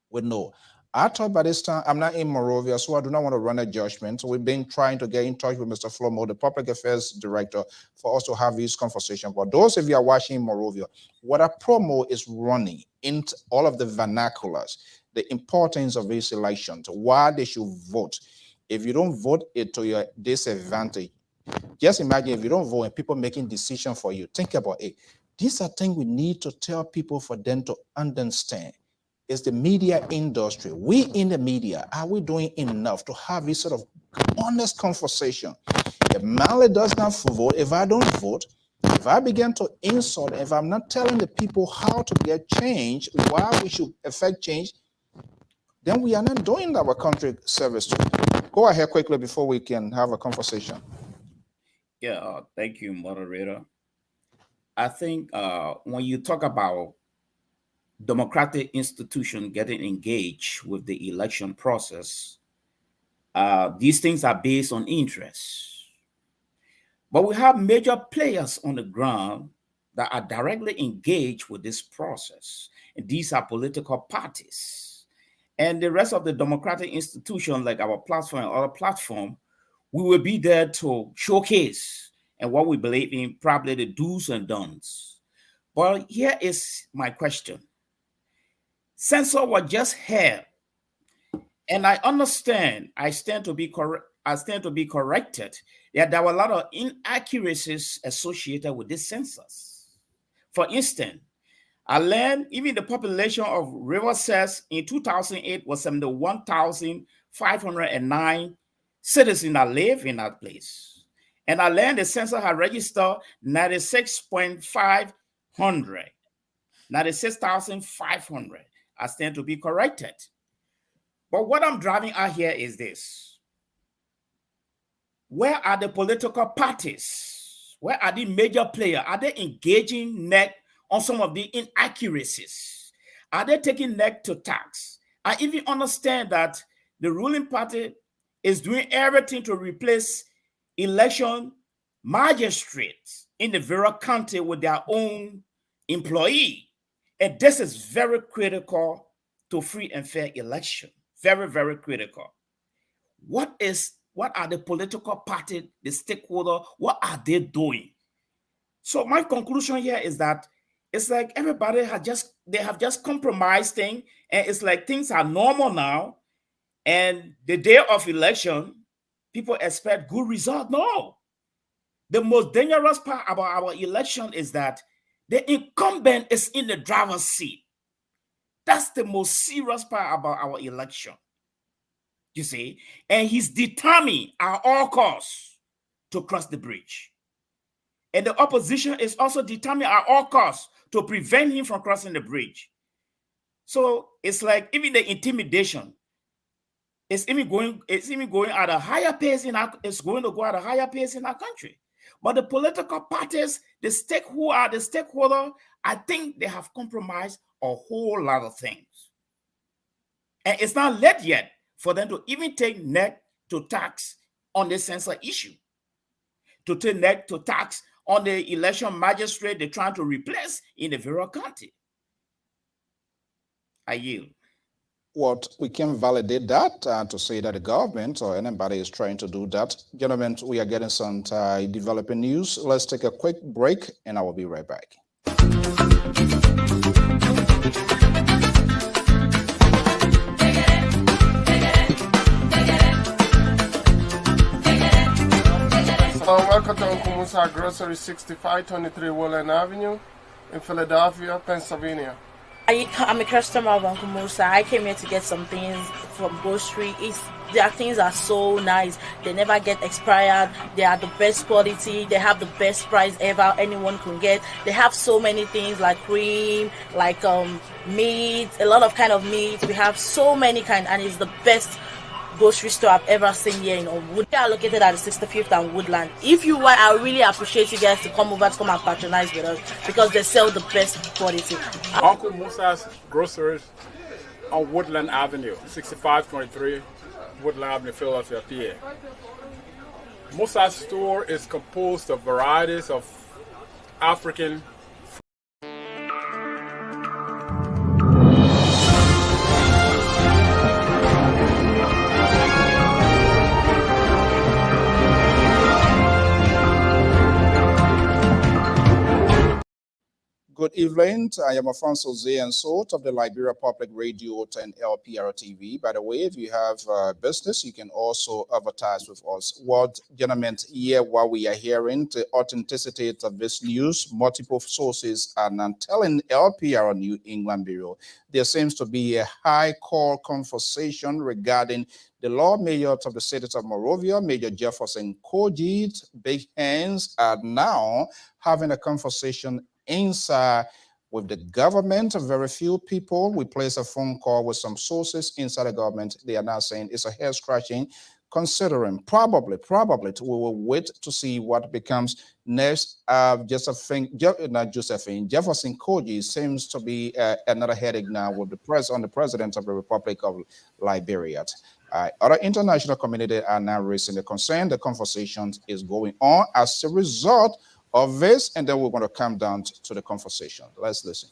would know? I thought by this time, I'm not in Monrovia, so I do not want to run a judgment. So we've been trying to get in touch with Mr. Flomo, the Public Affairs Director, for us to have this conversation. But those of you are watching in Monrovia, what our promo is running into all of the vernaculars, the importance of these elections, why they should vote. If you don't vote, it to your disadvantage. Just imagine if you don't vote and people making decisions for you. Think about it. These are things we need to tell people for them to understand. It's the media industry. We in the media, are we doing enough to have this sort of honest conversation? If Mali does not vote, if I don't vote, if I begin to insult, if I'm not telling the people how to get change, why we should affect change, then we are not doing our country service to. Go ahead quickly before we can have a conversation. Yeah, thank you, moderator. I think when you talk about democratic institution getting engaged with the election process, these things are based on interests. But we have major players on the ground that are directly engaged with this process. And these are political parties. And the rest of the democratic institution, like our platform and other platform, we will be there to showcase and what we believe in, probably the do's and don'ts. But here is my question. Censor was just held, and I understand. I stand to be corrected. That there were a lot of inaccuracies associated with this census. For instance, I learned even the population of River Cess in 2008 was 71,509 citizens that live in that place, and I learned the census had registered 96,500. I stand to be corrected. But what I'm driving at here is this. Where are the political parties? Where are the major players? Are they engaging neck on some of the inaccuracies? Are they taking neck to tax? I even understand that the ruling party is doing everything to replace election magistrates in the Vera County with their own employee. And this is very critical to free and fair election. Very, very critical. What are the political party, the stakeholder, what are they doing? So my conclusion here is that it's like everybody have just compromised things, and it's like things are normal now. And the day of election, people expect good result. No. The most dangerous part about our election is that the incumbent is in the driver's seat. That's the most serious part about our election. You see? And he's determined at all costs to cross the bridge. And the opposition is also determined at all costs to prevent him from crossing the bridge. So it's like even the intimidation, it's even going at a higher pace it's going to go at a higher pace in our country. But the political parties, the stakeholder, I think they have compromised a whole lot of things. And it's not late yet for them to even take neck to tax on the censor issue, to take neck to tax on the election magistrate they're trying to replace in the Vera County. I yield. what we can validate that to say that the government or anybody is trying to do that. Gentlemen, we are getting some developing news. Let's take a quick break and I will be right back. Welcome to Uncle Musa Grocery, 6523 Woodland Avenue in Philadelphia, Pennsylvania. I'm a customer of Uncle Musa. I came here to get some things from grocery. Their things are so nice. They never get expired. They are the best quality. They have the best price ever anyone can get. They have so many things like cream, like meat, a lot of kind of meat. We have so many kind, and it's the best grocery store I've ever seen here in Wood. They are located at the 65th and Woodland. If you want, I really appreciate you guys to come over to come and patronize with us because they sell the best quality. Uncle Musa's Groceries on Woodland Avenue, 6523 Woodland Avenue, Philadelphia, PA. Musa's store is composed of varieties of African Good evening. I am Afonso Zeansot of the Liberia Public Radio and LPR-TV. By the way, if you have business, you can also advertise with us. What, gentlemen, here what we are hearing, the authenticity of this news, multiple sources are now telling LPR New England Bureau there seems to be a high-call conversation regarding the Lord Mayor of the city of Monrovia, Major Jefferson Kojit. Big hands are now having a conversation inside with the government. Very few people. We place a phone call with some sources inside the government. They are now saying it's a hair scratching, considering probably we will wait to see what becomes next. Jefferson Koji seems to be another headache now with the president of the Republic of Liberia. Other international community are now raising the concern. The conversation is going on as a result of this, and then we're going to come down to the conversation. Let's listen.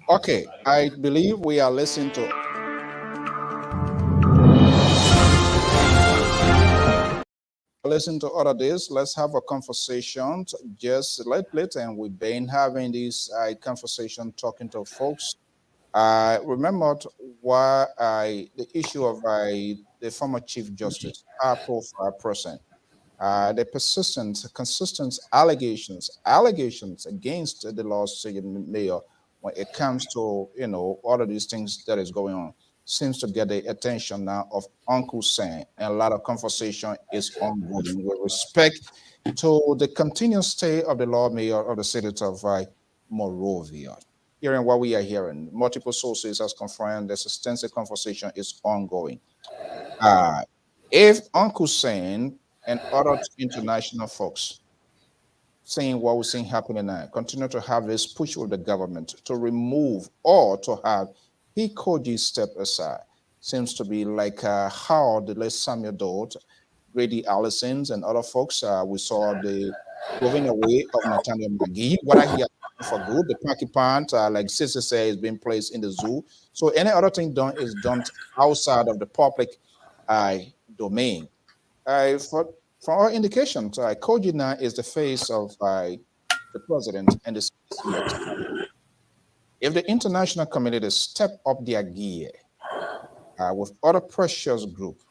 Okay, I believe we are listening to other days. Let's have a conversation just lately, and we've been having this conversation talking to folks. I remembered why the issue of the former Chief Justice, high-profile person, the consistent allegations against the Los Angeles mayor when it comes to all of these things that is going on, seems to get the attention now of Uncle Sam, and a lot of conversation is ongoing with respect to the continuous stay of the Lord Mayor of the city of Monrovia. Hearing what we are hearing, multiple sources has confirmed this extensive conversation is ongoing. If Uncle Sam and other international folks seeing what we're seeing happening now, continue to have this push with the government to remove or to have Koji step aside, seems to be like how the late Samuel Dodd, Grady Allison's, and other folks, we saw the moving away of Nathaniel McGee. What I hear for good, the porcupine, like Sister says, is being placed in the zoo. So any other thing done is done outside of the public domain. For our indications, Koji now is the face of the president and the CSEX. If the international community step up their gear with other precious group,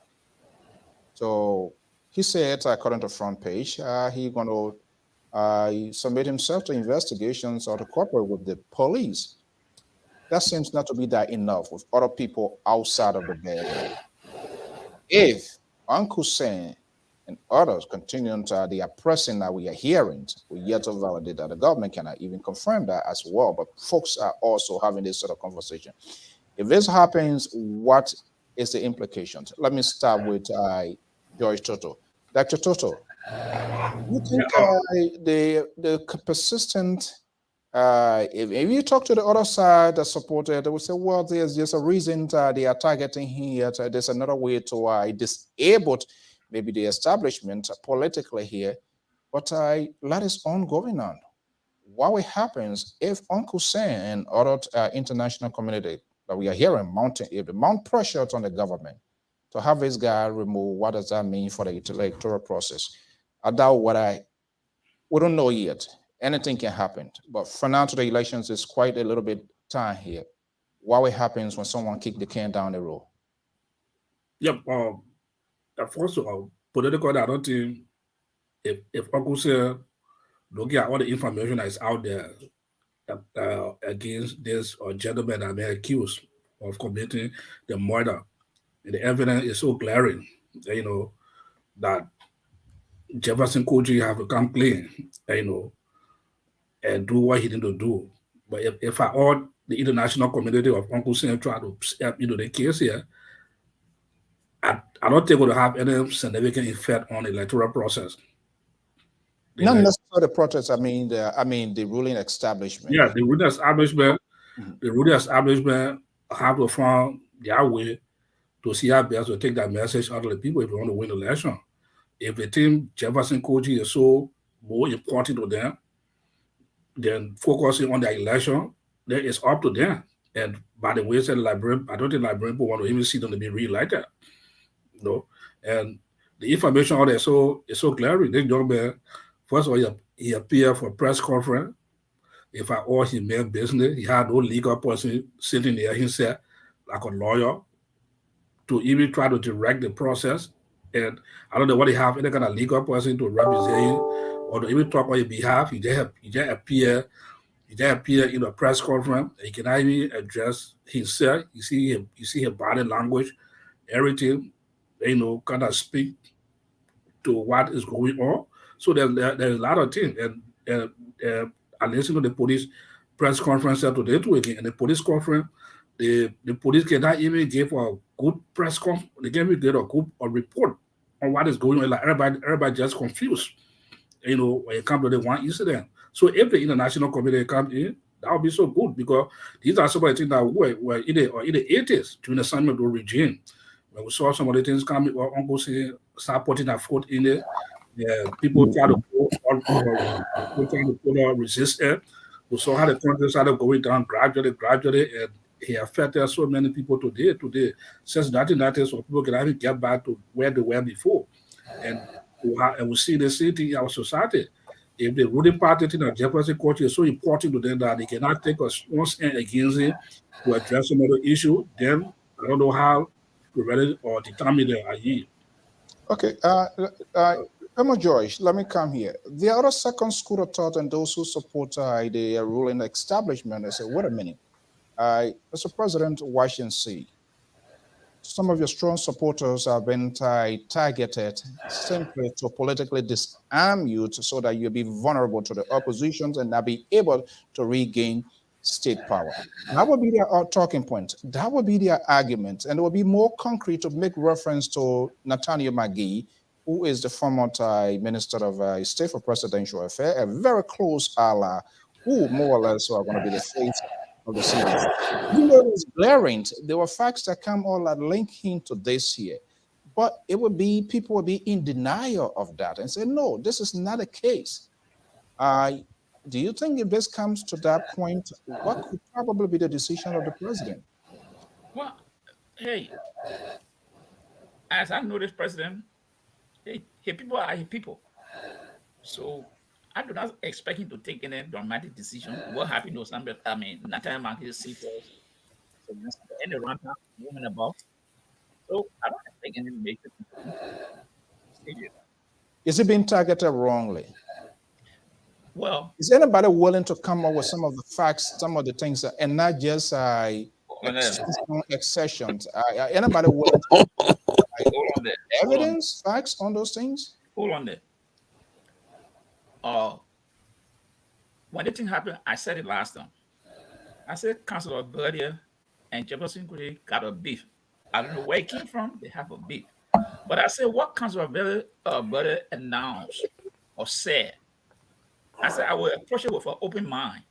so he said, according to front page, he going to submit himself to investigations or to cooperate with the police. That seems not to be that enough with other people outside of the bedroom. If Uncle Sam and others continue to the oppressing that we are hearing, we yet to validate that. The government cannot even confirm that as well, but folks are also having this sort of conversation. If this happens, what is the implications? Let me start with George Toto. Dr. Toto, you think the persistent, if you talk to the other side that supported, they will say, well, there's just a reason they are targeting here. There's another way to disable maybe the establishment politically here, but that is ongoing on. What happens if Uncle Sam and other international community that we are hearing mounting, if they mount pressure on the government to have this guy removed, what does that mean for the electoral process? I doubt we don't know yet. Anything can happen, but for now to the elections is quite a little bit time here. What happens when someone kick the can down the road? Yep. First of all, political, I don't think if Uncle Sam look at all the information that is out there against this gentleman that been accused of committing the murder, and the evidence is so glaring, that Jefferson Koji have to come clean, and do what he need to do. But if all the international community of Uncle Sam try to step into the case here, I don't think it will have any significant effect on the electoral process. Not necessarily the protest. I mean the ruling establishment. Yeah, the ruling establishment. The ruling establishment have to find their way to see how best to take that message out of the people if they want to win the election. If they think Jefferson Koji is so more important to them, then focusing on the election, then it's up to them. And by the way, said Liberian, I don't think Liberian people want to even see them to be re-elected. And the information out there is so glaring. This young man, first of all, he appeared for a press conference. If I all his main business, he had no legal person sitting there himself like a lawyer to even try to direct the process. And I don't know what he have any kind of legal person to represent him or to even talk on his behalf. He just appear in a press conference. He cannot even address himself. You see his body language, everything, kind of speak to what is going on. So there's a lot of things. And I listened to the police press conference today too again. And the police conference, the police cannot even give a good press conference. They can't even get a good report on what is going on. Like everybody just confused, when it comes to the one incident. So if the international community comes in, that would be so good, because these are some of the things that were in the 80s during the Samuel Doe regime. When we saw some of the things coming, or Uncle start putting their foot in it, people try to resist it. We saw how the country started going down gradually, and it affected so many people today. Since 1990s, so people can even get back to where they were before. And we see the same thing in our society. If the ruling party in the Jefferson County is so important to them that they cannot take a strong stand against it to address some other issue, then I don't know how to ready or determine the IE. Okay, Emma Joyce, let me come here. The other second school of thought and those who support the ruling establishment, they say, wait a minute, Mr. President, watch and see. Some of your strong supporters have been targeted simply to politically disarm you so that you'll be vulnerable to the oppositions and not be able to regain state power. That would be their talking point. That would be their argument. And it would be more concrete to make reference to Nathaniel McGee, who is the former Minister of State for Presidential Affairs, a very close ally, who more or less are going to be the face of the series. You know, it's glaring. There were facts that come all that link him to this here. But it would be, people would be in denial of that and say, no, this is not a case. Do you think if this comes to that point, what could probably be the decision of the president? Well, hey, as I know this president, hey, people are people. So I do not expect him to take any dramatic decision. What happened was, Nathaniel Marcus seaters, so any run moving about. So I don't expect any major decision. Is it being targeted wrongly? Well, is anybody willing to come up with some of the facts, some of the things, and not just exceptions? Anybody willing to evidence, facts on those things? Hold on there. When the thing happened, I said it last time. I said Councilor Liberia and Jefferson Kuri got a beef. I don't know where it came from. They have a beef. But I said, what Councilor Liberia announced or said, I said, I will approach it with an open mind.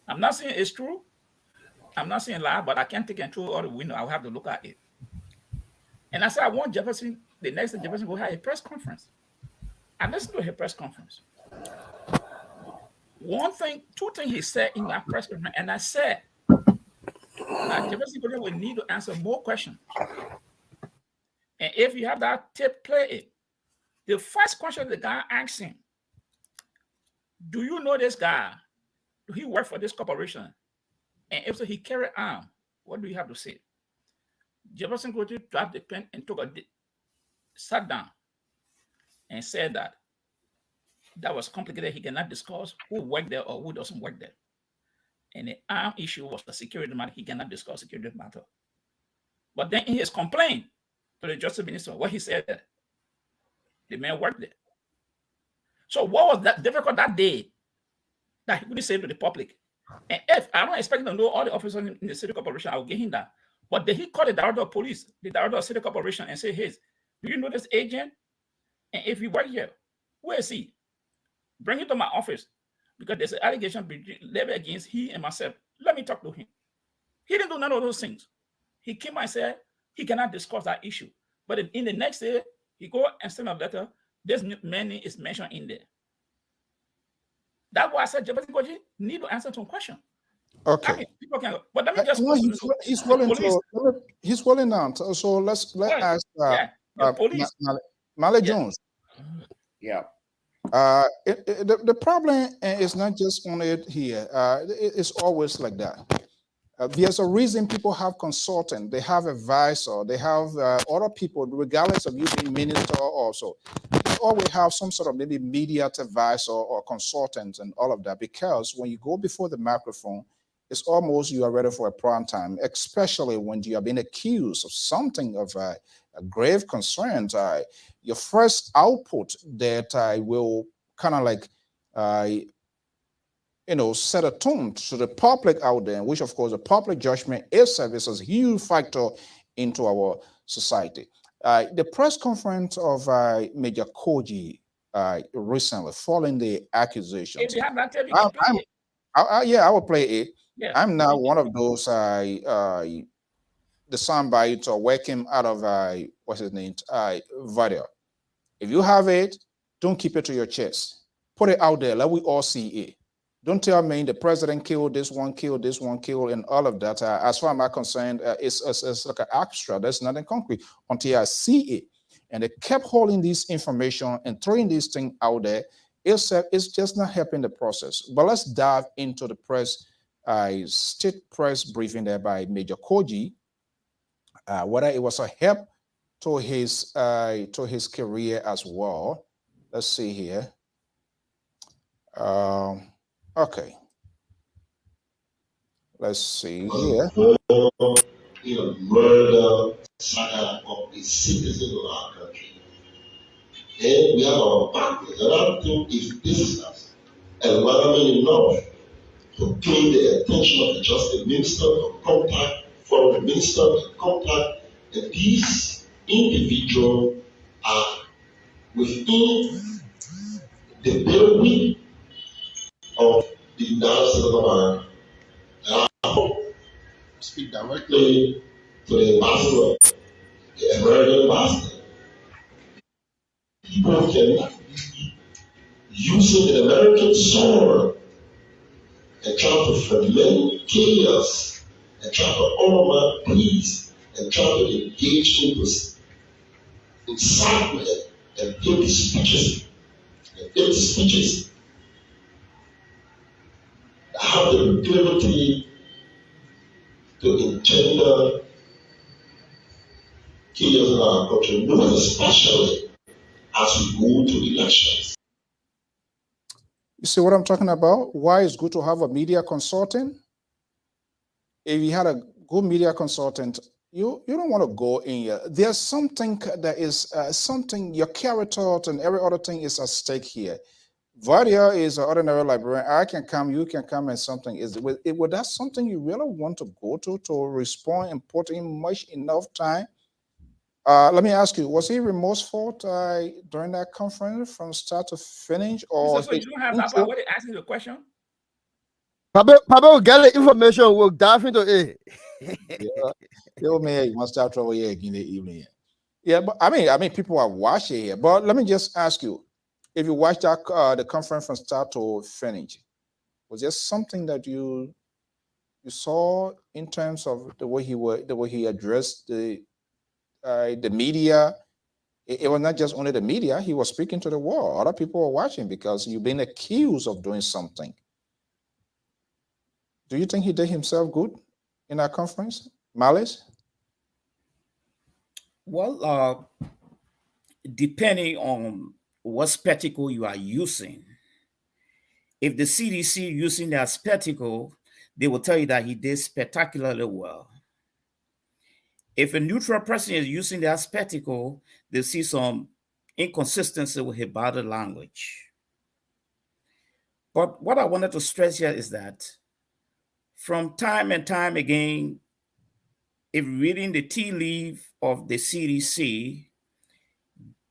I'm not saying it's true. I'm not saying lie, but I can't take it through all the window. I'll have to look at it. And I said, I want Jefferson, the next day Jefferson will have a press conference. I listened to her press conference. Two things he said in that press conference, and I said that Jefferson will need to answer more questions. And if you have that tape, play it. The first question the guy asked him, do you know this guy? Do he work for this corporation? And if so, he carry arm. What do you have to say? Jefferson dropped the pen and sat down and said that was complicated. He cannot discuss who worked there or who doesn't work there. And the arm issue was the security matter. He cannot discuss security matter. But then in his complaint to the Justice Minister, what he said that the man worked there. So what was that difficult that day that he couldn't say to the public? And if I don't expect him to know all the officers in the city corporation, I will give him that. But did he call the director of police, the director of city corporation, and say, hey, do you know this agent? And if he work here, where is he? Bring him to my office because there's an allegation leveled against he and myself. Let me talk to him. He didn't do none of those things. He came and said he cannot discuss that issue. But in the next day, he go and send a letter. This man is mentioned in there. That's why I said Jefferson Koji need to answer some question. Okay. I mean, people can, but let me just. He's willing now. So let's ask Male Jones. Yeah. The problem is not just on it here. It's always like that. There's a reason people have consultant, they have advisor, they have other people, regardless of you being minister also. They always have some sort of maybe media advisor or consultant and all of that, because when you go before the microphone, it's almost you are ready for a prime time, especially when you are being accused of something of a grave concern. Your first output that will kind of like set a tone to the public out there, which of course the public judgment itself is a huge factor into our society. The press conference of Major Koji recently, following the accusations. If you have that tape, you can play it. I will play it. Yeah. I'm now one of those the soundbite or working out of what's his name, video. If you have it, don't keep it to your chest. Put it out there. Let we all see it. Don't tell me the president killed this one, and all of that. As far as I'm concerned, it's like an abstract. There's nothing concrete until I see it. And they kept holding this information and throwing this thing out there. It's just not helping the process. But let's dive into the press, state press briefing there by Major Koji. Whether it was a help to his career as well. Let's see here. Okay. Let's see here. Murder saga of a citizen of our country. And we have our backers. And I think if this is environment enough to gain the attention of the Justice Minister, of contact, Foreign Minister, of contact, that these individuals are within the bailiwick of the United States of America. And I hope speak directly to the ambassador, the American ambassador. People cannot be using the American sword and trying to ferment chaos and trying to undermine peace and trying to engage into incitement and empty speeches proclivity to engender chaos in our country, most especially as we go to elections. You see what I'm talking about? Why it's good to have a media consultant? If you had a good media consultant, you don't want to go in here. There's something that is something, your character and every other thing is at stake here. Vadia is an ordinary librarian. I can come, you can come, and something is would that something you really want to go to respond and put in much enough time? Let me ask you, was he remorseful during that conference from start to finish? Or So you don't have that part where they asking the question? Papa will get the information, we'll dive into it. You must start trouble here in the evening. Yeah, but I mean, people are watching here. But let me just ask you, if you watched that the conference from start to finish, was there something that you saw in terms of the way he addressed the media? It was not just only the media; he was speaking to the world. Other people were watching because you've been accused of doing something. Do you think he did himself good in that conference, Malice? Well, depending on what spectacle you are using, if the CDC using that spectacle, they will tell you that he did spectacularly well. If a neutral person is using that spectacle, they see some inconsistency with his body language. But what I wanted to stress here is that from time and time again, if reading the tea leaf of the CDC,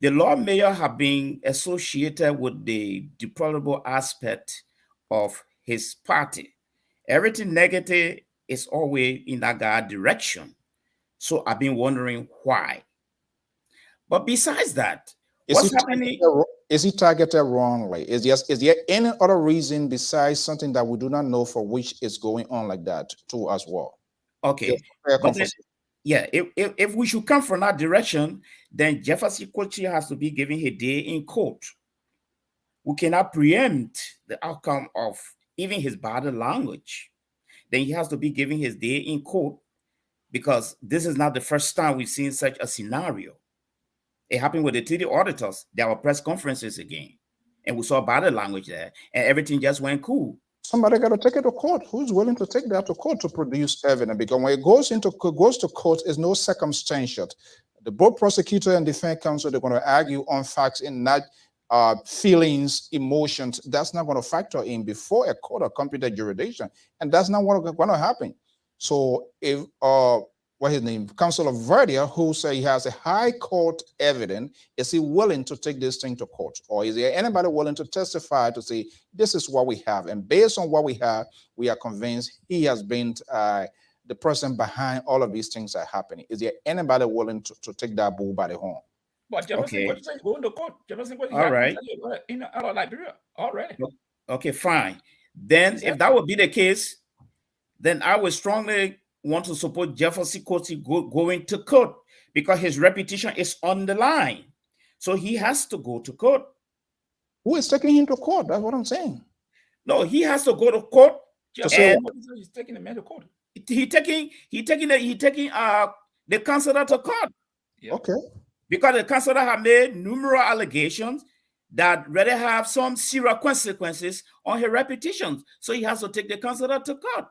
the lawmaker have been associated with the deplorable aspect of his party. Everything negative is always in that direction. So I've been wondering why. But besides that, what's happening? Is he targeted wrongly? Is there any other reason besides something that we do not know for which is going on like that too as well? Okay. But then, yeah, if we should come from that direction, then Jefferson Kochi has to be given a day in court. We cannot preempt the outcome of even his body language. Then he has to be given his day in court, because this is not the first time we've seen such a scenario. It happened with the TD auditors. There were press conferences again, and we saw body language there, and everything just went cool. Somebody got to take it to court. Who's willing to take that to court to produce evidence? Because when it goes to court, it's no circumstantial. The both prosecutor and defense counsel, they're going to argue on facts and not feelings, emotions. That's not going to factor in before a court or competent jurisdiction, and that's not what's going to happen. So if what's his name, Councilor Verdia, who say he has a high court evidence, is he willing to take this thing to court? Or is there anybody willing to testify to say, this is what we have? And based on what we have, we are convinced he has been the person behind all of these things that are happening. Is there anybody willing to take that bull by the horn? But Jefferson, what you say? Go into court. Jefferson, what you all right. In Liberia already. Okay, fine. Then if that would be the case, then I would strongly want to support Jefferson Kochi going to court, because his reputation is on the line. So he has to go to court. Who is taking him to court? That's what I'm saying. No, he has to go to court. And he's taking the man to court. He taking the counselor to court. Yeah. Okay. Because the counselor have made numerous allegations that really have some serious consequences on her reputation. So he has to take the counselor to court.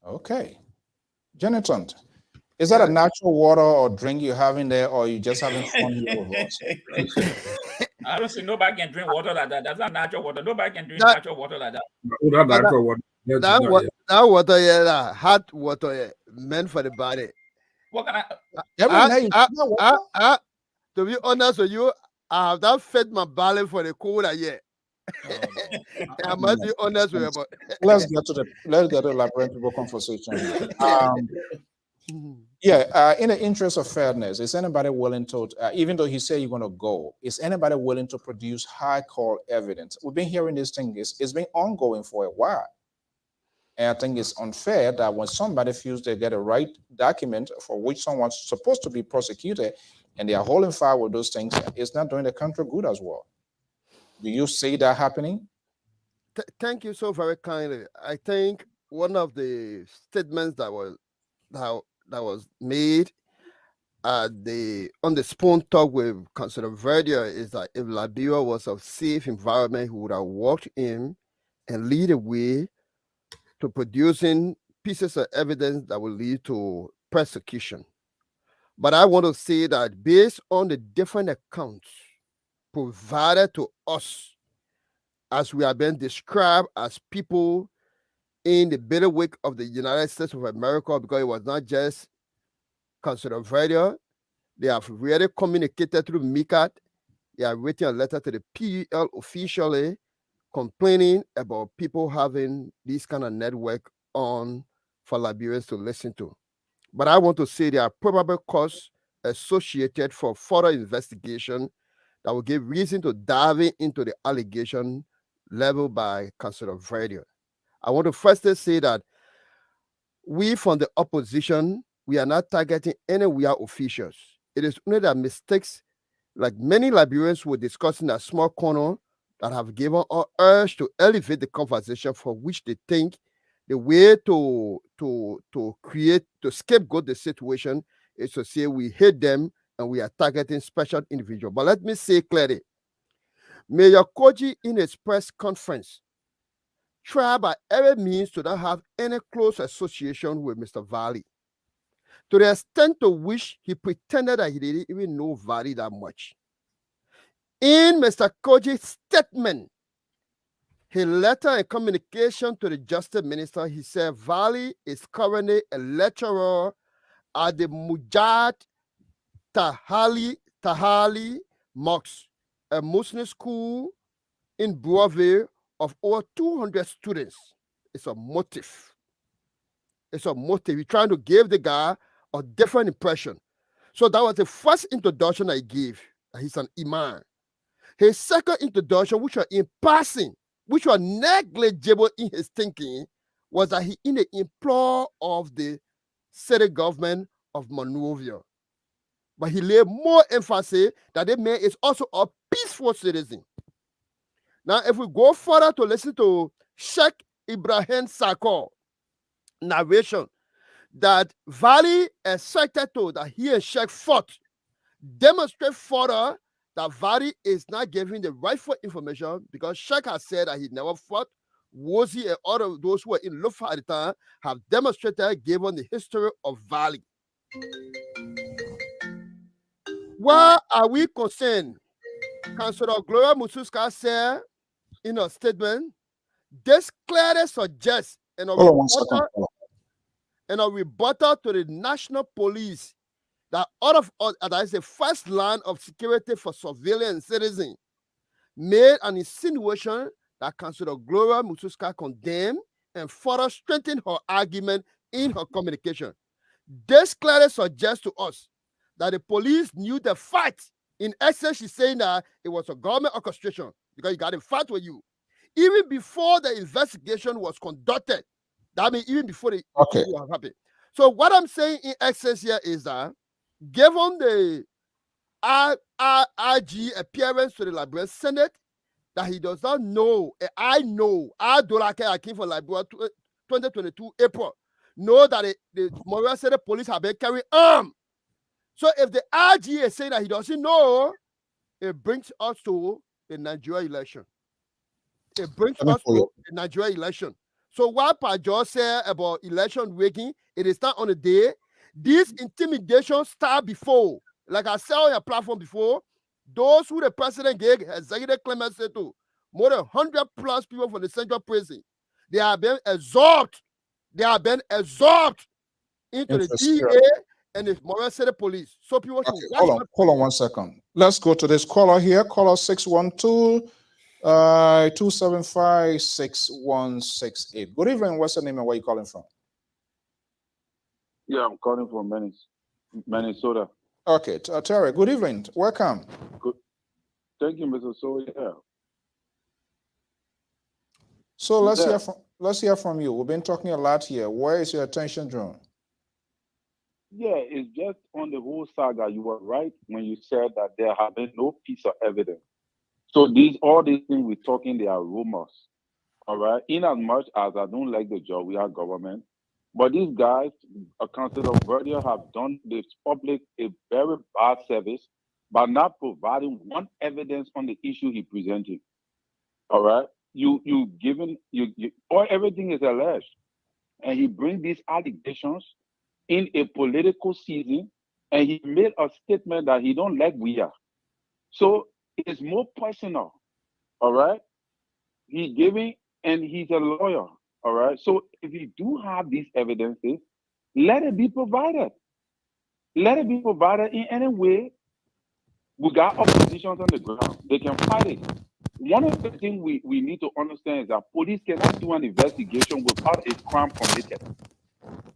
Okay. Jonathan, is that a natural water or drink you have in there, or you just having fun here with us? I don't see nobody can drink water like that. That's not natural water. Nobody can drink natural water like that. That water, yeah, hot water, yeah, meant for the body. What can I? To be honest with you, I have not fed my belly for the cold yet. I must be honest with you. But let's get to the Liberian people conversation. In the interest of fairness, is anybody willing to, even though he said you're going to go, is anybody willing to produce high court evidence? We've been hearing this thing, it's been ongoing for a while. And I think it's unfair that when somebody feels they get a right document for which someone's supposed to be prosecuted, and they are holding fire with those things, it's not doing the country good as well. Do you see that happening? thank you so very kindly. I think one of the statements that was made at the on the spoon talk with Councillor Verdier is that if Liberia was a safe environment, he would have walked in and lead the way to producing pieces of evidence that will lead to persecution. But I want to say that based on the different accounts provided to us, as we have been described as people in the bailiwick of the United States of America, because it was not just Councillor Verdier, they have really communicated through MICAT. They have written a letter to the PUL officially complaining about people having this kind of network on for Liberians to listen to. But I want to say there are probable costs associated for further investigation that will give reason to diving into the allegation leveled by Councillor Verdier. I want to firstly say that we from the opposition, we are not targeting any WIA officials. It is only that mistakes, like many Liberians were discussing a small corner, that have given our urge to elevate the conversation for which they think the way to scapegoat the situation is to say we hate them and we are targeting special individuals. But let me say clearly, Mayor Koji in his press conference tried by every means to not have any close association with Mr. Valley, to the extent to which he pretended that he didn't even know Valley that much. In Mr. Koji's statement, his letter and communication to the Justice Minister, he said Valley is currently a lecturer at the Mujad Tahali Mosque, a Muslim school in Boaville of over 200 students. It's a motive. It's a motive. He's trying to give the guy a different impression. So that was the first introduction I gave. He's an imam. His second introduction, which was in passing, which was negligible in his thinking, was that he in the employ of the city government of Monrovia. But he laid more emphasis that the man is also a peaceful citizen. Now, if we go further to listen to Sheikh Ibrahim Sakor narration, that Valley excited to that he and Sheikh fought, demonstrate further that Valley is not giving the rightful information, because Sheikh has said that he never fought. Wozi and all of those who were in Lufa at the time have demonstrated, given the history of Valley. Why are we concerned? Councillor Gloria Mususka said in a statement, this clearly suggests in a rebuttal to the national police that out of us, that is the first line of security for civilian citizens, made an insinuation that Councillor Gloria Mususka condemned and further strengthened her argument in her communication. This clearly suggests to us that the police knew the fact. In essence, she's saying that it was a government orchestration because you got a fight with you. Even before the investigation was conducted, that means even before the issue happened. So what I'm saying in essence here is that given the RG appearance to the Liberian Senate, that he does not know, I came from Liberia 2022 April, know that the Montreal State Police have been carrying arms. So if the RG is saying that he doesn't know, it brings us to the Nigeria election. It brings us to the Nigeria election. So what Pajo said about election rigging, it is not on the day. This intimidation started before. Like I said on your platform before, those who the president gave executive clemency to, more than 100 plus people from the central prison, they have been absorbed. They have been absorbed into the DA and the Montreal City Police. So people should hold on 1 second. Let's go to this caller here. Caller 612-275-6168. Good evening. What's your name and where are you calling from? Yeah, I'm calling from Minnesota. Okay, Terry, good evening. Welcome. Good. Thank you, Mr. Sawyer. So let's hear from you. We've been talking a lot here. Where is your attention drawn? Yeah, it's just on the whole saga. You were right when you said that there have been no piece of evidence. So all these things we're talking, they are rumors. All right. In as much as I don't like the job we are government, but these guys, Councillor Verdier, have done this public a very bad service by not providing one evidence on the issue he presented. All right. You given or everything is alleged. And he brings these allegations in a political season, and he made a statement that he don't like we are. So it's more personal. All right. He's giving, and he's a lawyer. All right. So if you do have these evidences, let it be provided. Let it be provided in any way. We got oppositions on the ground. They can fight it. One of the things we need to understand is that police cannot do an investigation without a crime committed.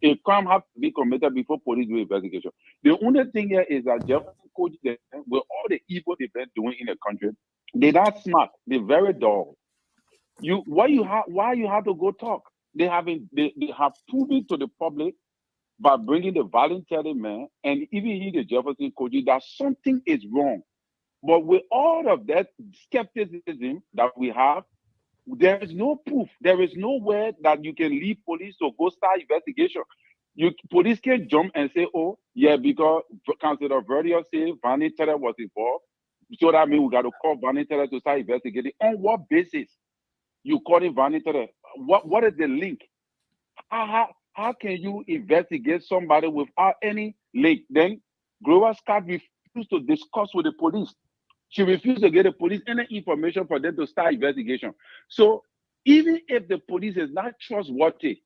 A crime has to be committed before police do investigation. The only thing here is that Jefferson Coach, with all the evil they've been doing in the country, they're not smart. They're very dull. Why you have to go talk? They have proven to the public by bringing the voluntary man and even he, the Jefferson Coach, that something is wrong. But with all of that skepticism that we have, there is no proof. There is nowhere that you can leave police to go start investigation. Police can jump and say, oh, yeah, because Councillor Verdier said Vanny Teller was involved. So that means we got to call Vanny Teller to start investigating. On what basis you calling Vanny Teller? What is the link? How can you investigate somebody without any link? Then Gloria Scott refused to discuss with the police. She refused to get the police any information for them to start investigation. So even if the police is not trustworthy,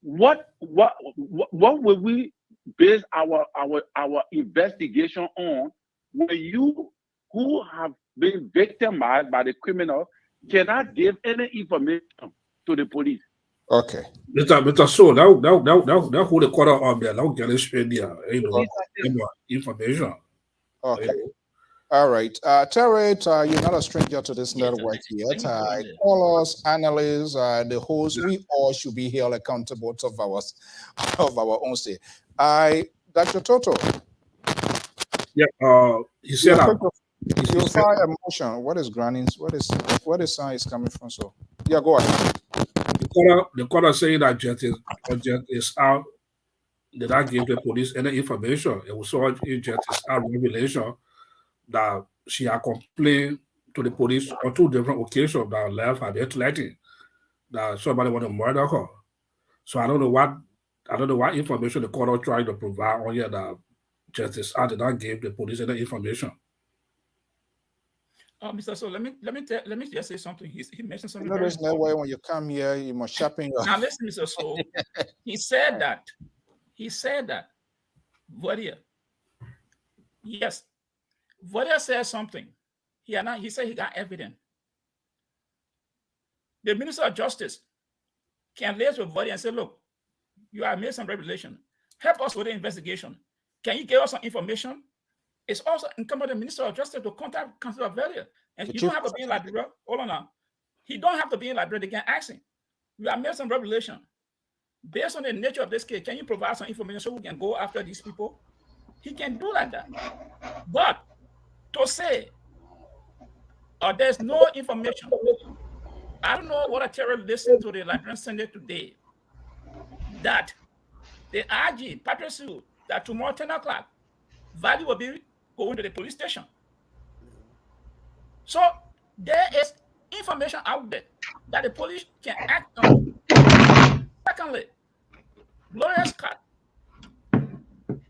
what will we base our investigation on when you who have been victimized by the criminal cannot give any information to the police? Okay. Mr. So that who the quarter on there, now get information. Okay. All right. Terry, you're not a stranger to this network yet. Callers, analysts, the hosts, we all should be held accountable of our own state. Dr. Toto. Yeah, he said you fire a motion. What is granting? What is sign coming from? So yeah, go ahead. The quarter saying that Jet is out, did not give the police any information. It was so Jet is out revelation that she had complained to the police on 2 different occasions that left at 8:30 that somebody want to murder her. So I don't know what information the court trying to provide on here that Justice did not give the police any information. Mr. So let me just say something. He mentioned something. You know, there's no way when you come here you must sharpen your. Now listen, Mr. So he said that Verdier. Yes. Verdier said something. He said he got evidence. The Minister of Justice can liaise with Verdier and say, look, you have made some revelation. Help us with the investigation. Can you give us some information? It's also incumbent on the Minister of Justice to contact Councillor Verdier. And you don't have to be in Liberia. Hold on now. He don't have to be in Liberia. They can ask him. You have made some revelation. Based on the nature of this case, can you provide some information so we can go after these people? He can do like that. But to say, there's no information. I don't know what a terror listened to the Liberian Senate today. That the IG, Patrick Sue, that tomorrow 10 o'clock, Valley will be going to the police station. So there is information out there that the police can act on. Secondly, Gloria Scott,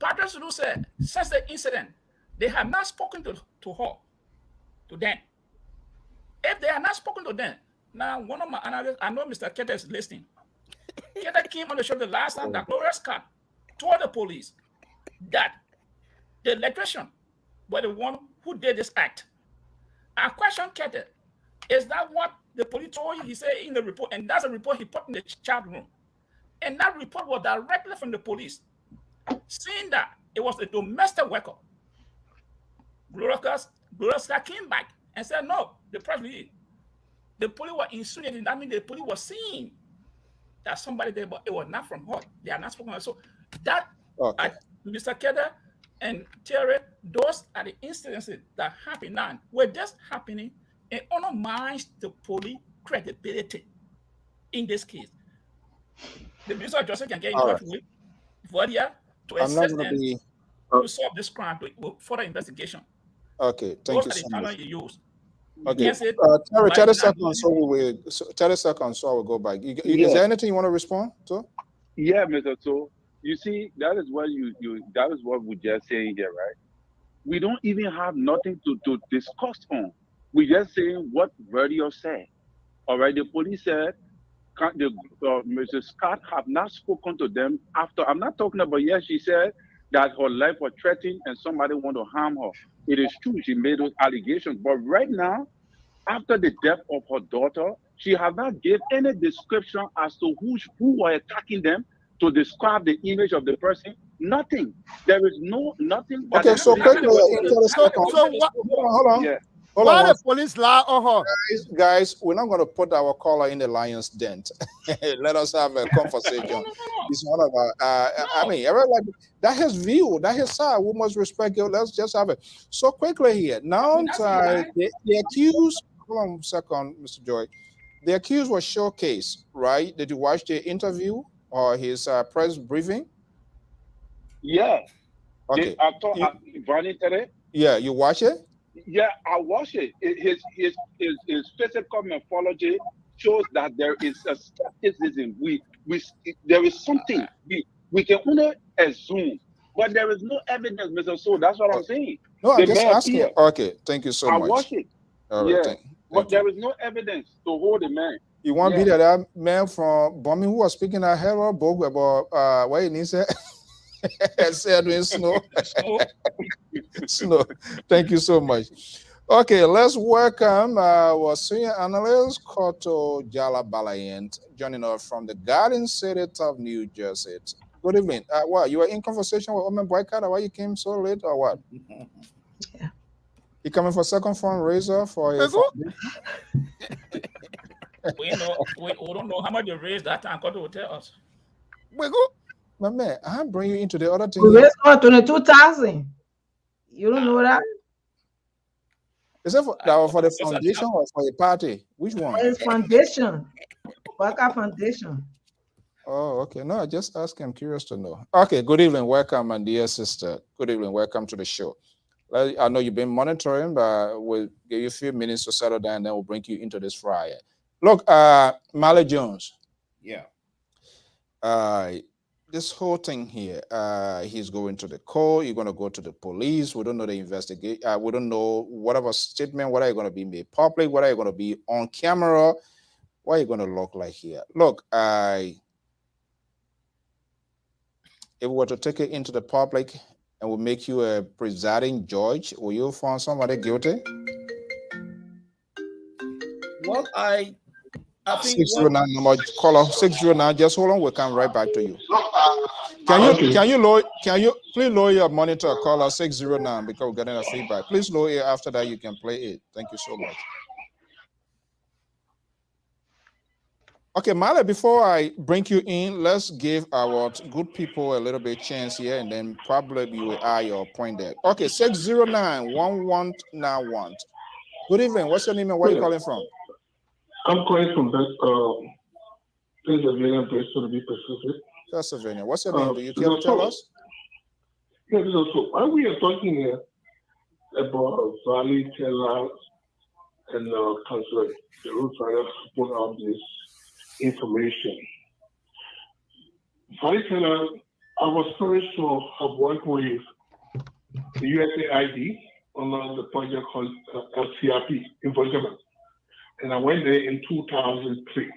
Patrick Sue said, since the incident, they have not spoken to her, to them. If they have not spoken to them, now one of my analysts, I know Mr. Kete is listening. Kete came on the show the last time that Gloria Scott told the police that the electrician were the one who did this act. I question Kete, is that what the police told you? He said in the report, and that's a report he put in the chat room. And that report was directly from the police, saying that it was a domestic worker. Gloria Scott came back and said, no, the police were insinuating. That means the police were seeing that somebody there, but it was not from her. They are not spoken. So that, Mr. Keder and Terry, those are the incidences that happen now. Were just happening, it undermines the police credibility. in this case. The Minister of Justice can get in All touch with Vodia to I'm not assist going to them be. to solve this crime with further investigation. Okay, thank Those you are the so channels much. you use. You Okay, can't say, 30 seconds, so we will. 30 seconds, so I will go back. Is there anything you want to respond to? Yeah, Mr. So you see, that is what that is what we're just saying here, right? We don't even have nothing to discuss on. We're just saying what radio said. All right, the police said Mrs. Scott have not spoken to them after. I'm not talking about, yes, she said that her life was threatened and somebody want to harm her. It is true, she made those allegations. But right now, after the death of her daughter, she has not given any description as to who were attacking them, to describe the image of the person. Nothing. There is nothing. Okay, so quickly, hold on. Yeah. Why the police lie on her? Guys, we're not going to put our caller in the lion's den. Let us have a conversation. It's one of our, I mean, like, that his view, that his side. We must respect it. Let's just have it. So quickly here. Now, the accused, hold on a second, Mr. Joy. The accused was showcased, right? Did you watch the interview or his press briefing? Yeah. Okay. I thought Vanity. Yeah, you watch it? Yeah, I watch it. His physical morphology shows that there is a skepticism. There is something we can only assume, but there is no evidence, Mr. So that's what I'm saying. No, I'm just asking. Okay, thank you so much. I watch it. All right, thank but there is no evidence to hold the man. You want to be that man from Bombing who was speaking at Herald Book about what he needs? Said in snow. Snow. Thank you so much. Okay, let's welcome our senior analyst, Koto Jala-Balayant, joining us from the Garden City of New Jersey. Good evening. What, you were in conversation with Omen Boycott, or why you came so late, or what? Yeah. You coming for second fundraiser for a we don't know how much you raised that time. Koto will tell us. My man, I'm bringing you into the other thing. We raised about 22,000. You don't know that? Is that for the foundation or for a party? Which one? It's foundation. Waka Foundation. Oh, okay. No, I just ask. I'm curious to know. Okay, good evening. Welcome, my dear sister. Good evening. Welcome to the show. I know you've been monitoring, but we'll give you a few minutes to settle down, and then we'll bring you into this Friday. Look, Marley Jones. Yeah. This whole thing here, he's going to the court, you're going to go to the police. We don't know the investigation. We don't know whatever statement, what are you going to be made public, what are you going to be on camera, what are you going to look like here? Look, if we were to take it into the public and we make you a presiding judge, will you find somebody guilty? Well, I think 609 number caller 609. Just hold on, we'll come right back to you. Can you please lower your monitor, caller 609, because we're getting a feedback. Please lower it. After that, you can play it. Thank you so much. Okay, Mala, before I bring you in, let's give our good people a little bit chance here, and then probably you will add your point there. Okay, 609-1191. Good evening. What's your name and where are you calling from? I'm calling from Pennsylvania, Bristol, to be specific. Pennsylvania. What's your name? Do you care to tell us? Yeah, this is so. Why we are talking here about Valley Taylor and Councilor Jerusalem put out this information. Valley Taylor, I was very sure have worked with the USAID on the project called LCRP Enforcement. And I went there in 2003.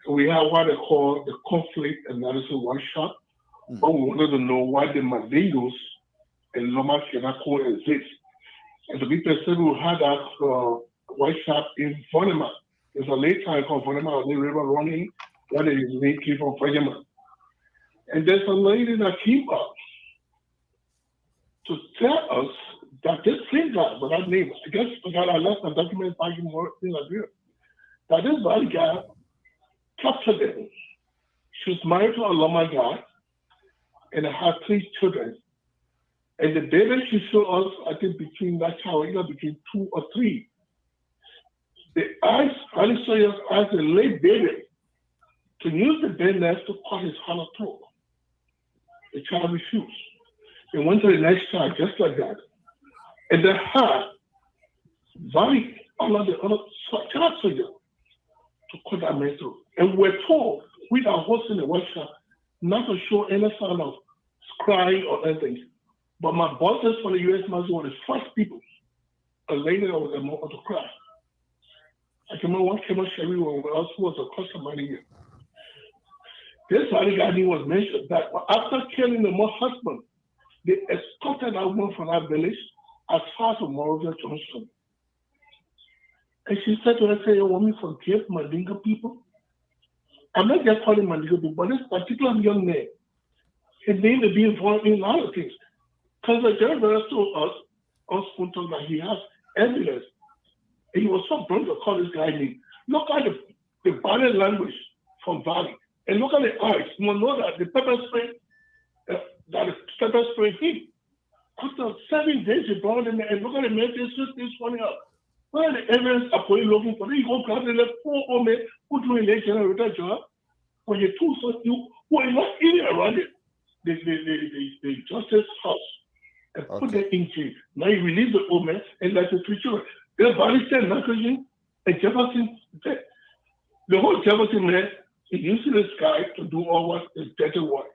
We had what they call the conflict analysis workshop. But we wanted to know why the Mandingos and Loma cannot coexist. And to be specific, we had that workshop in Vonema. It's a lake time called Vonema, the river running, that is native from Vonema. And there's a lady that came up to tell us that this same guy, but that name, I guess I left a document back in Liberia, that this bad guy captured them. She was married to a Loma guy and had 3 children. And the baby she showed us, I think between that child, between 2 or 3. The eyes, I saw us as a late baby to use the bed nest to cut his hollow throat. The child refused. They went to the next child just like that. And they had Valley under the other child soldier to cut that man through. And we're told, we are hosting the workshop, not to show any sign of crying or anything. But my bosses for the U.S. Marshal were the first people, a lady that was a moment to cry. I can remember one came on Sherry when we also was a customer here. This Valley guy was mentioned that after killing the more husband, they escorted that woman from that village as far as Morovia Junction. And she said to her, say, you want me to forgive Mandinka people? I'm not just calling Mandinka people, but this particular young man, his name to be involved in a lot of things. Because the judge told us that he has evidence. And he was so blunt to call this guy name. Look at the body language from Valley. And look at the eyes. You will know that the pepper spray hit. After 7 days, he brought him and look at the man, this funny up. Where the evidence are looking for? You go grab the poor old man who do a generator job. When you two so you who are not in around it, the justice house and put them in jail. Now you release the old man and let the 3 children. The body said nitrogen and Jefferson dead. The whole Jefferson man is using this guy to do all what is dirty work.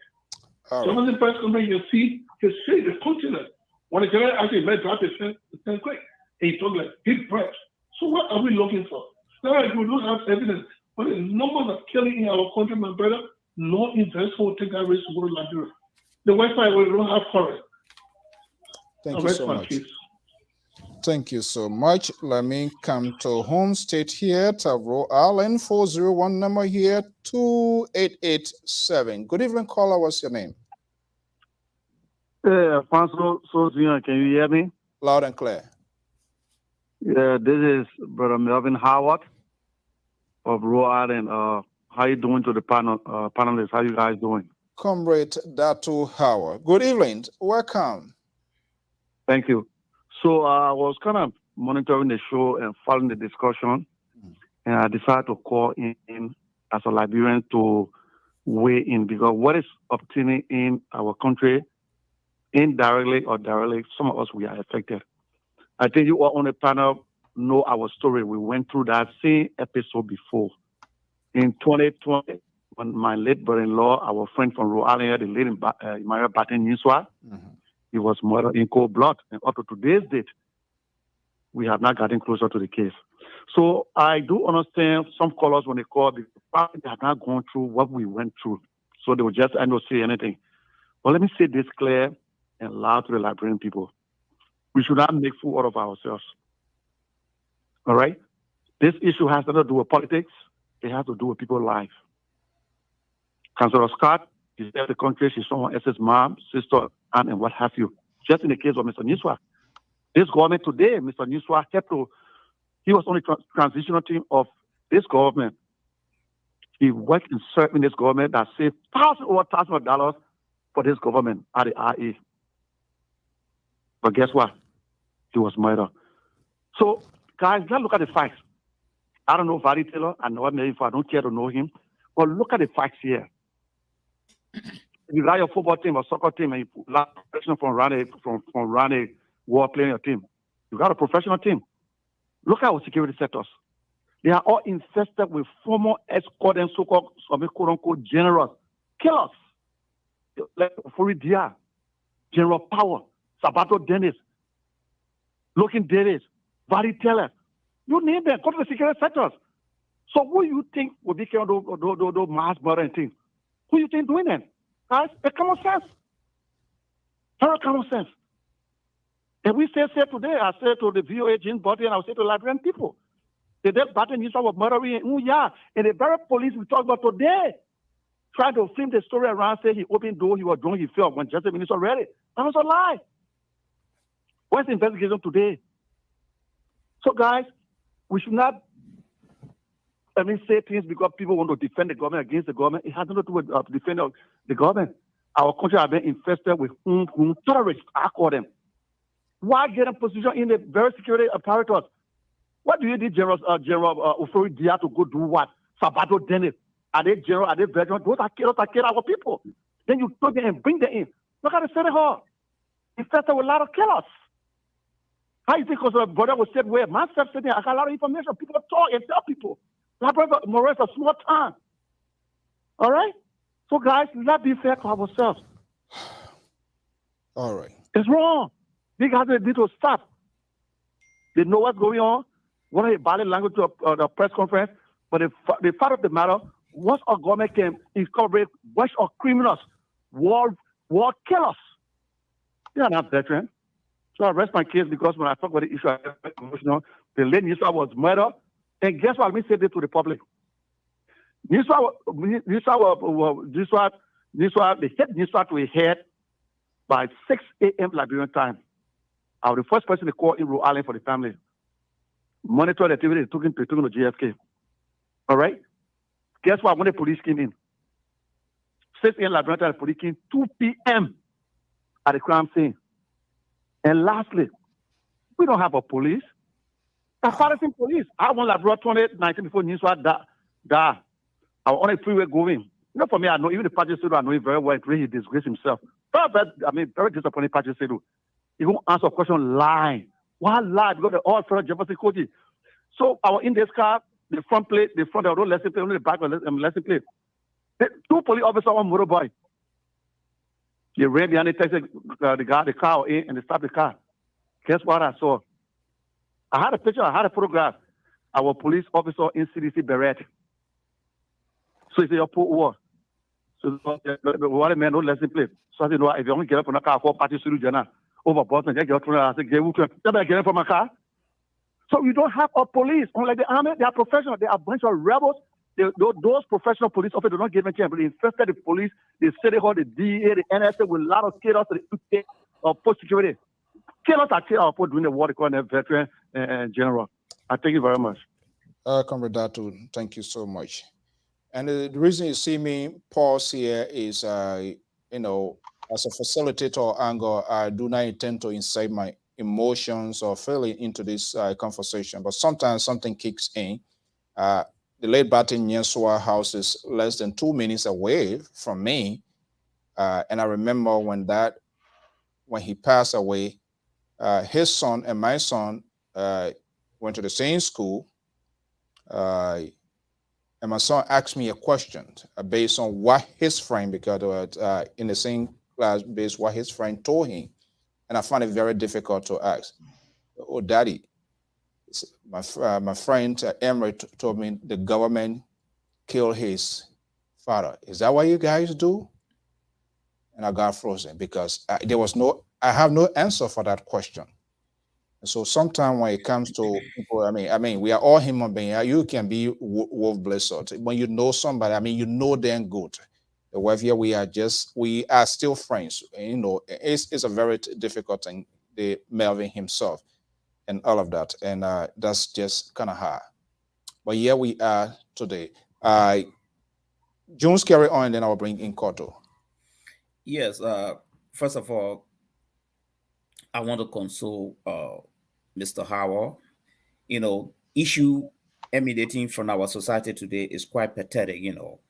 Jefferson press conference, you see his face, the continent. When the general actually met drop his pen quick. He talked like deep breath. So what are we looking for? Now, if we don't have evidence, but the numbers of killing in our country, my brother, no investment will take that risk to go to Liberia. The West Side will don't have forest. Thank you so much. Thank you so much. Let me come to home state here, Tavro Island, 401 number here, 2887. Good evening, caller. What's your name? Alfonso Sozina, can you hear me? Loud and clear. Yeah, this is Brother Melvin Howard of Rhode Island. How you doing to the panelists? How you guys doing? Comrade Datu Howard. Good evening. Welcome. Thank you. So I was kind of monitoring the show and following the discussion, and I decided to call in as a Liberian to weigh in because what is obtaining in our country, indirectly or directly, some of us, we are affected. I think you all on the panel know our story. We went through that same episode before. In 2020, when my late brother-in-law, our friend from Rhode Island, the late Emmanuel Batten Yinswa, he was murdered in cold blood. And up to today's date, we have not gotten closer to the case. So I do understand some callers when they call, they have not gone through what we went through. So they will just, I don't say anything. But let me say this clear and loud to the Liberian people. We should not make fool out of ourselves. All right? This issue has nothing to do with politics. It has to do with people's life. Councillor Scott, he left the country. She's someone else's mom, sister, aunt, and what have you. Just in the case of Mr. Niswa. This government today, Mr. Niswa, he was on the transitional team of this government. He worked and served in this government that saved thousands of dollars for this government at the RA. But guess what? He was murdered. So, guys, let's look at the facts. I don't know Valley Taylor. I know him if I don't care to know him. But look at the facts here. If you got your football team or soccer team and you lack professional from running war playing your team, you got a professional team. Look at our security sectors. They are all infested with former escort and so-called quote-unquote generals, killers, like Ofori Dia, General Power, Sabato Dennis, Lokin Davis, Valley Taylor. You name them, go to the security sectors. So who you think will be carrying those mass murder and things? Who you think doing that? Guys, it's common sense. Very common sense. And we say today, I say to the VOA Jean Body and I say to Liberian people, the death battle news of murdering and the very police we talk about today tried to flip the story around, say he opened door, he was drunk, he fell when Justice Minister read it. That was a lie. Where's the investigation today? So guys, we should not say things because people want to defend the government against the government. It has nothing to do with defending the government. Our country has been infested with terrorists, I call them. Why get a position in the very security apparatus? What do you need General Ofori Dia to go do what? Sabato Dennis. Are they general? Are they veterans? Those are killed our people. Then you take them and bring them in. Look at the city hall. Infested with a lot of killers. How you think because a brother was said where myself sitting there, I got a lot of information. People talk and tell people. Morris a small town. All right? So guys, let's be fair to ourselves. All right. It's wrong. These guys need to stop. They know what's going on. What are the body language to the press conference? But the fact of the matter, once our government can incorporate bunch of criminals, war killers, they are not veterans. So I rest my case because when I talk about the issue, I get emotional. The late Niswa was murdered. And guess what? Let me say this to the public. Niswa, they hit Niswa to his head by 6 a.m. Liberian time. I was the first person to call in Rhode Island for the family. Monitor the activity, they took him to JFK. All right? Guess what? When the police came in, 6 a.m. Liberian time, the police came 2 p.m. at the crime scene. And lastly, we don't have a police. That's partisan police. I want Labrador 2019 before Niswa died. I was on a freeway going. You know, for me, I know even the Patrick Sedu, I know him very well. He disgraced himself. Very disappointed Patrick Sedu. He won't answer a question lying. Why lie? Because they're all federal Jefferson coaches. So I was in this car, the front plate, the front of the lesson plate, only the back of the lesson plate. The 2 police officers on motorbike. They ran behind the taxi, the car in, and they stopped the car. Guess what I saw? I had a picture, I had a photograph. Our police officer in CDC beret. So it's your poor war. So what a man, no lesson plate. So I said, no, if you only get up on a car, for party to do over Boston, I said, get up from my car. So you don't have a police. Unlike the army, they are professional. They are a bunch of rebels. Those professional police officers do not give a chance. But they infested the police, the city hall, the DEA, the NSA with a lot of chaos to the UK of post security. Chaos are killed for doing the war they call a veteran and general. I thank you very much. Comrade Datu, thank you so much. And the reason you see me pause here is, you know, as a facilitator or anchor, I do not intend to incite my emotions or feeling into this conversation, but sometimes something kicks in. The late Batin Nyenswa house is less than 2 minutes away from me. And I remember when he passed away, his son and my son went to the same school. And my son asked me a question based on what his friend, because in the same class, based what his friend told him. And I found it very difficult to ask. Oh, Daddy, my friend Emery told me the government killed his father. Is that what you guys do? And I got frozen because I have no answer for that question. And so sometimes when it comes to people, I mean, we are all human beings. You can be wolf blizzard. When you know somebody, I mean, you know them good. Whether we are still friends. And, you know, it's a very difficult thing. The Melvin himself and all of that. And that's just kind of hard. But here we are today. Jones, carry on, and then I'll bring in Koto. Yes. First of all, I want to console Mr. Howard. You know, issue emanating from our society today is quite pathetic, you know.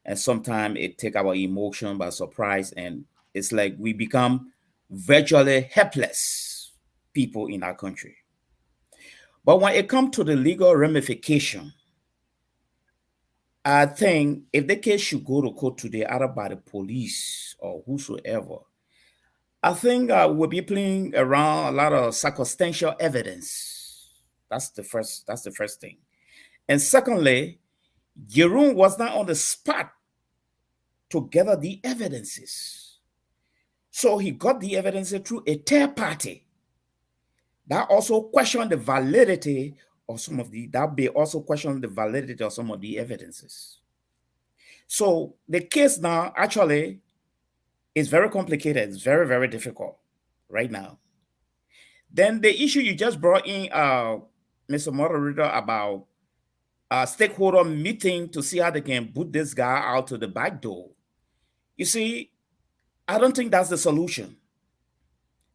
And sometimes it takes our emotion by surprise, and it's like we become virtually helpless people in our country. But when it comes to the legal ramification, I think if the case should go to court today, either by the police or whosoever, I think we'll be playing around a lot of circumstantial evidence. That's the first thing. And secondly, Jerome was not on the spot to gather the evidences. So he got the evidence through a third party. That also questioned the validity of some of the evidences. So the case now actually is very complicated. It's very, very difficult right now. Then the issue you just brought in, Mr. Moderator, about a stakeholder meeting to see how they can boot this guy out to the back door. You see, I don't think that's the solution.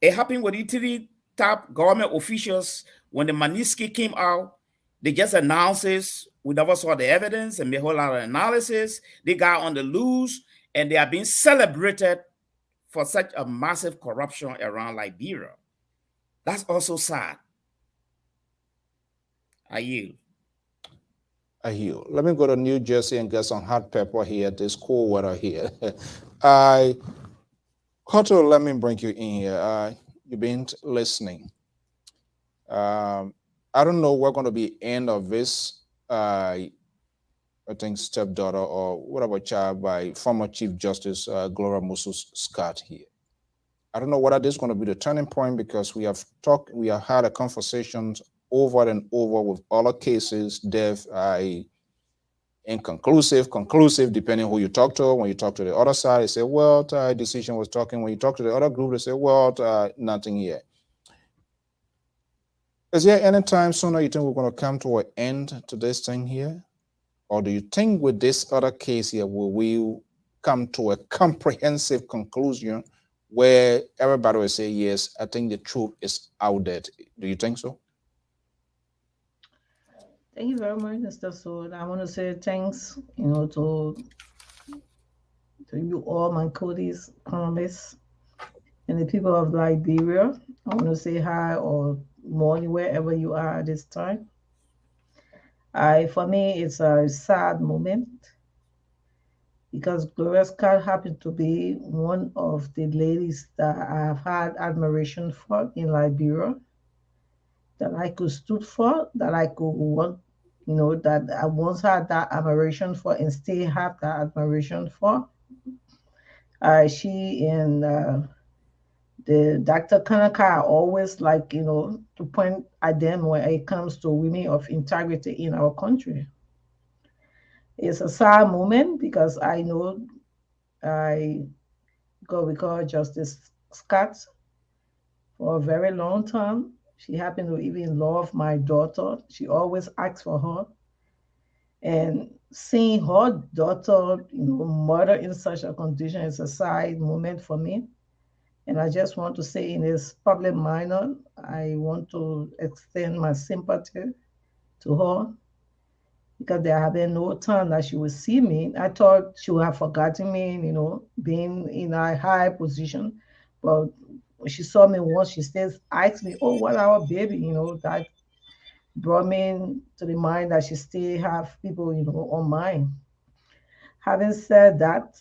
It happened with Italy top government officials when the Manisky came out. They just announced We never saw the evidence and made a whole lot of analysis. They got on the loose and they are being celebrated for such a massive corruption around Liberia. That's also sad. I yield. Let me go to New Jersey and get some hot pepper here. This cool weather here. Koto, let me bring you in here. You've been listening. I don't know what's going to be end of this. I think stepdaughter or whatever child by former Chief Justice Gloria Moses Scott here. I don't know whether this is going to be the turning point because we have had a conversations over and over with other cases, death, inconclusive, conclusive, depending who you talk to. When you talk to the other side, they say, well, decision was talking. When you talk to the other group, they say, well, nothing yet. Is there any time sooner you think we're going to come to an end to this thing here? Or do you think with this other case here, will we come to a comprehensive conclusion where everybody will say, yes, I think the truth is out there? Do you think so? Thank you very much, Mr. Sword. I want to say thanks, to you all, my colleagues, panelists, and the people of Liberia. I want to say hi or morning wherever you are at this time. For me, it's a sad moment because Gloria Scott happened to be one of the ladies that I've had admiration for in Liberia, that I could stood for, that I could want, that I once had that admiration for and still have that admiration for. She and the Dr. Kanaka always like, to point at them when it comes to women of integrity in our country. It's a sad moment because I know I go with Justice Scott for a very long time. She happened to even love my daughter. She always asks for her. And seeing her daughter, murder in such a condition is a sad moment for me. And I just want to say in this public manner, I want to extend my sympathy to her because there have been no time that she would see me. I thought she would have forgotten me, being in a high position. But when she saw me once, she says, asked me, oh, what our baby, that brought me to the mind that she still have people, on mind. Having said that,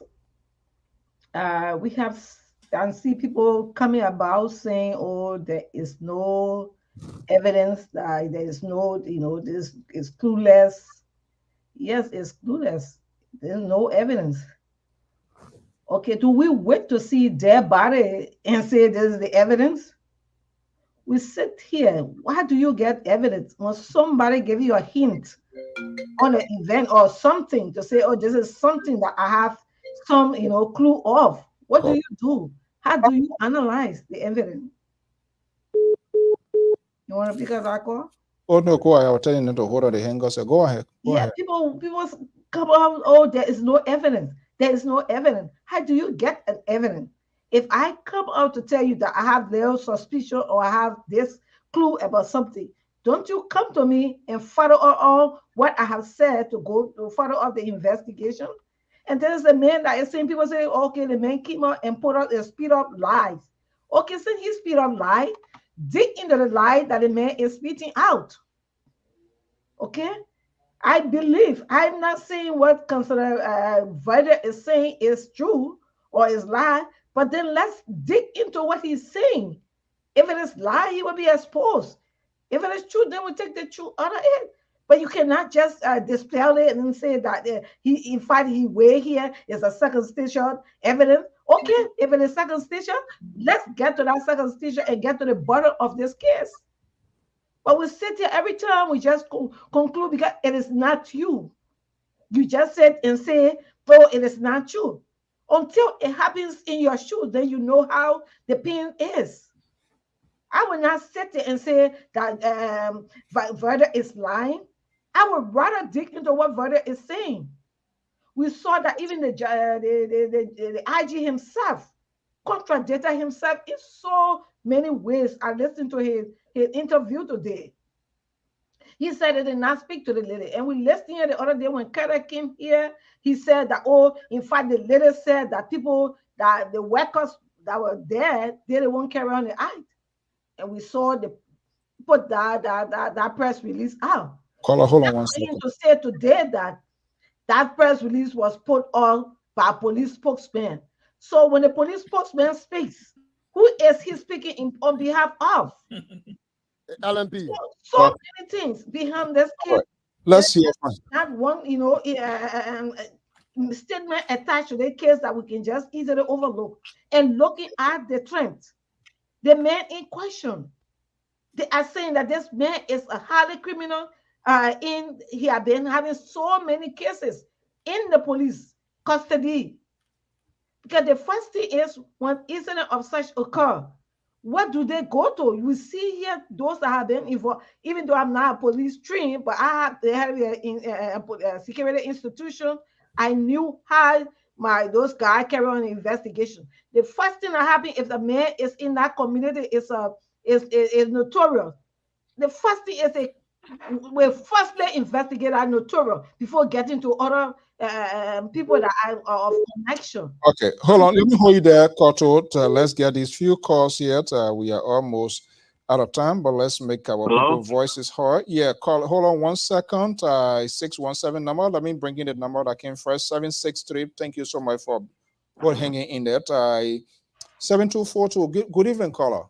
we have and see people coming about saying, oh, there is no evidence, that there is no, this is clueless. Yes, it's clueless. There's no evidence. Okay, do we wait to see their body and say this is the evidence? We sit here. Why do you get evidence? When somebody give you a hint on an event or something to say, oh, this is something that I have some, clue of. What do you do? How do you analyze the evidence? You want to pick up that call? Oh, no, go ahead. I was telling you to hold on the hanger. So go ahead. Go ahead. People come out, oh, there is no evidence. There is no evidence. How do you get an evidence? If I come out to tell you that I have little suspicion or I have this clue about something, don't you come to me and follow on what I have said to go to follow up the investigation? And there's a man that is saying, people say, okay, the man came out and put out a speed up lies. Okay, since he speed up lie, dig into the lie that the man is spitting out. Okay? I believe, I'm not saying what Councilor Vida is saying is true or is lie, but then let's dig into what he's saying. If it is lie, he will be exposed. If it is true, then we take the truth out of it. But you cannot just display it and say that he in fact he way here is a second station evidence. Okay, if it is second station, let's get to that second station and get to the bottom of this case. But we sit here every time we just conclude because it is not you. You just sit and say, oh, it is not you. Until it happens in your shoes, then you know how the pain is. I will not sit there and say that Verda is lying. I would rather dig into what Verda is saying. We saw that even the IG himself contradicted himself in so many ways. I listened to his interview today. He said he did not speak to the lady. And we listened here the other day when Carter came here. He said that, oh, in fact, the lady said that people, that the workers that were there, they didn't want to carry on the act. And we saw the put that press release out. Caller, hold on one For him second. to say today that that press release was put on by a police spokesman. So when the police spokesman speaks, who is he speaking on behalf of? LMP. So many things behind this case. Right. Let's hear from Not one, statement attached to the case that we can just easily overlook. And looking at the trend, the man in question, they are saying that this man is a highly criminal. He had been having so many cases in the police custody. Because the first thing is when incident of such occur, what do they go to? You see here those that have been involved, even though I'm not a police trained, but I have a security institution. I knew how those guys carry on an investigation. The first thing that happens if the man is in that community is notorious. The first thing is we firstly investigate our notorious before getting to other people that are of connection. Okay, hold on. Let me hold you there, Koto. Let's get these few calls here. We are almost out of time, but let's make our people voices heard. Yeah, call. Hold on 1 second. 617 number. Let me bring in the number that came first. 763. Thank you so much for hanging in there. 7242. Good evening, caller.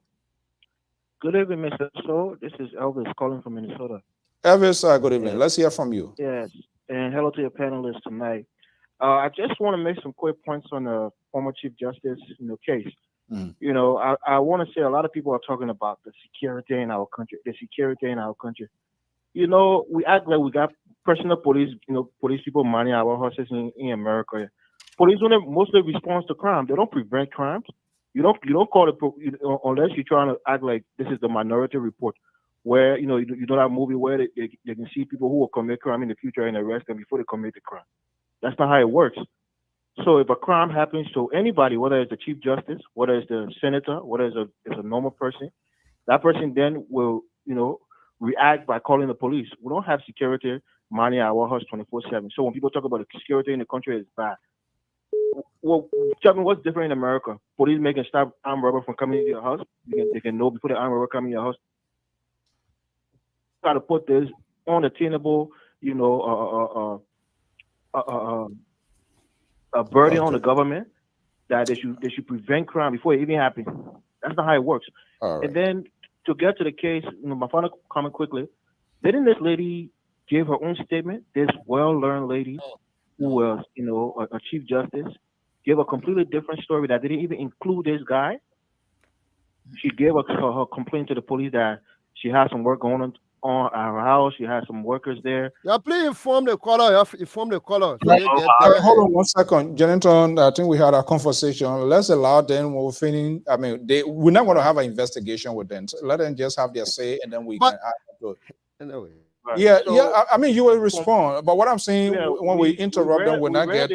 Good evening, Mr. So. This is Elvis calling from Minnesota. Elvis, good evening. Let's hear from you. Yes, and hello to your panelists tonight. I just want to make some quick points on the former Chief Justice case. You know, I want to say a lot of people are talking about the security in our country. You know, we act like we got personal police, police people manning our horses in America. Police don't mostly respond to crime. They don't prevent crimes. You don't call it unless you're trying to act like this is the Minority Report, where you know that movie where they can see people who will commit crime in the future and arrest them before they commit the crime. That's not how it works. So if a crime happens to anybody, whether it's the Chief Justice, whether it's the senator, whether it's a normal person, that person then will react by calling the police. We don't have security manning our house 24/7. So when people talk about the security in the country is bad, well, tell me what's different in America? Police making stop armed robber from coming into your house. They can know before the armed robber come in your house. Try to put this unattainable, a burden on the government that they should prevent crime before it even happens. That's not how it works. Right. And then to get to the case, my final comment quickly. Didn't this lady give her own statement? This well-learned lady who was, a Chief Justice, gave a completely different story that didn't even include this guy. She gave her complaint to the police that she had some work going on at her house. She had some workers there. Yeah, please inform the caller. Inform the caller. Hold on 1 second, Jenington. I think we had a conversation. Let's allow them when we're finished. I mean, we're not going to have an investigation with them. So let them just have their say, and then we can add to it. Anyway. Right. Yeah, So, yeah. I mean, you will respond, but what I'm saying, when we interrupt them, we'll not get.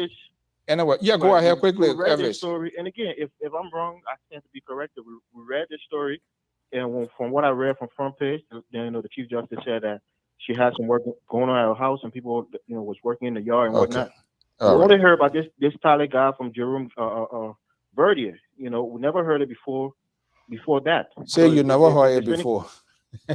Anyway, yeah, go ahead quickly. We read this story, and again, if I'm wrong, I stand to be corrected. We read this story, and from what I read from front page, the Chief Justice said that she had some work going on at her house, and people, was working in the yard and whatnot. We only heard about this Tyler guy from Jerome Verdier. We never heard it before that. Say you never heard it before.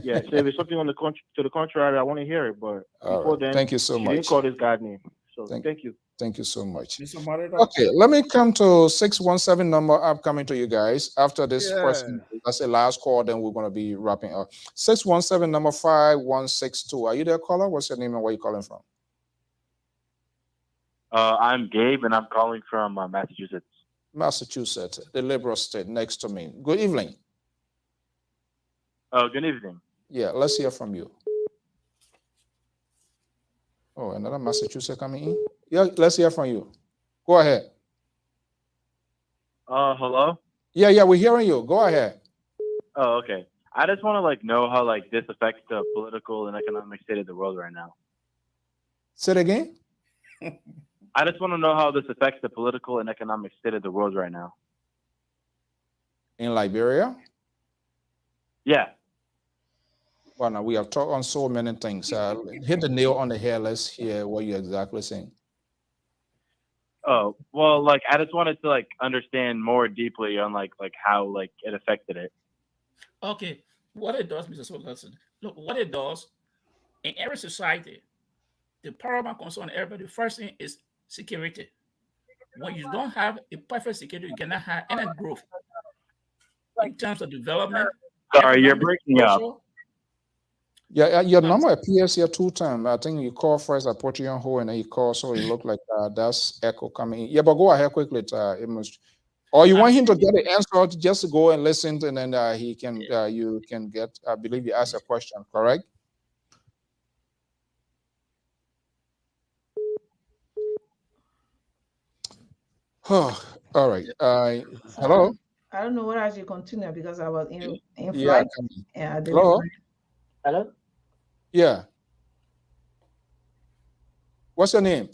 Yeah, so if it's something to the contrary, I want to hear it. But before then, thank you so much. She didn't call this guy name. So thank you. Thank you so much. Okay, let me come to 617 number. I'm coming to you guys after this question. That's the last call. Then we're going to be wrapping up. 617 number 5162. Are you there, caller? What's your name and where you calling from? I'm Gabe, and I'm calling from Massachusetts. Massachusetts, the liberal state next to me. Good evening. Good evening. Yeah, let's hear from you. Oh, another Massachusetts coming in? Yeah, let's hear from you. Go ahead. Hello? Yeah, we're hearing you. Go ahead. Oh, okay. I just want to know how this affects the political and economic state of the world right now. Say it again? I just want to know how this affects the political and economic state of the world right now. In Liberia? Yeah. Well, now we have talked on so many things. Hit the nail on the head. Let's hear what you're exactly saying. Oh, well, like I just wanted to like understand more deeply on like how like it affected it. Okay, what it does, Mr. Soderson, look, what it does in every society, the paramount concern of everybody, the first thing is security. When you don't have a perfect security, you cannot have any growth in terms of development. Sorry, you're breaking up. Yeah, your number appears here 2 times. I think you call first, I put you on hold, and then you call, so it look like that's echo coming in. Yeah, but go ahead quickly. Or you want him to get the answer, just to go and listen, and then he can, you can get, I believe you asked a question, correct? Oh, all right. Hello? I don't know what I should continue because I was in Yeah. flight. And I didn't Hello? find- Hello? Yeah. What's your name?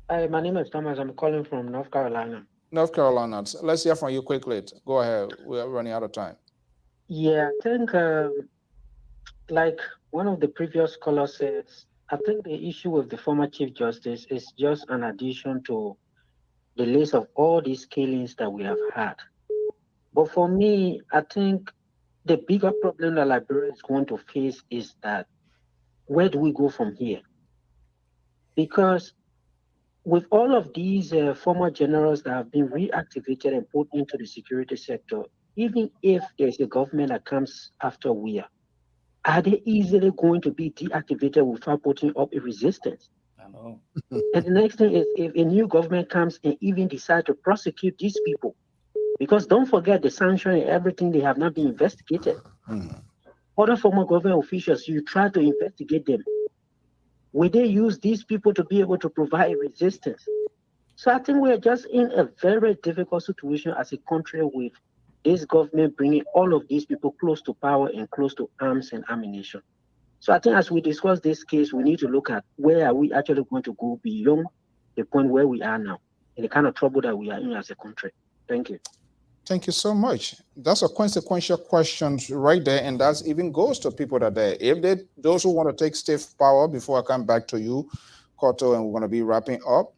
Hi, my name is Thomas. I'm calling from North Carolina. North Carolina. Let's hear from you quickly. Go ahead. We're running out of time. Yeah, I think like one of the previous callers said, I think the issue with the former Chief Justice is just an addition to the list of all these killings that we have had. But for me, I think the bigger problem that Liberia is going to face is that where do we go from here? Because with all of these former generals that have been reactivated and put into the security sector, even if there's a government that comes after we are they easily going to be deactivated without putting up a resistance? I know. And the next thing is if a new government comes and even decide to prosecute these people, because don't forget the sanction and everything, they have not been investigated. Other former government officials, you try to investigate them. Will they use these people to be able to provide resistance? So I think we are just in a very difficult situation as a country with this government bringing all of these people close to power and close to arms and ammunition. So I think as we discuss this case, we need to look at where are we actually going to go beyond the point where we are now and the kind of trouble that we are in as a country. Thank you. Thank you so much. That's a consequential question right there, and that even goes to people that are if those who want to take stiff power, before I come back to you, Koto, and we're going to be wrapping up.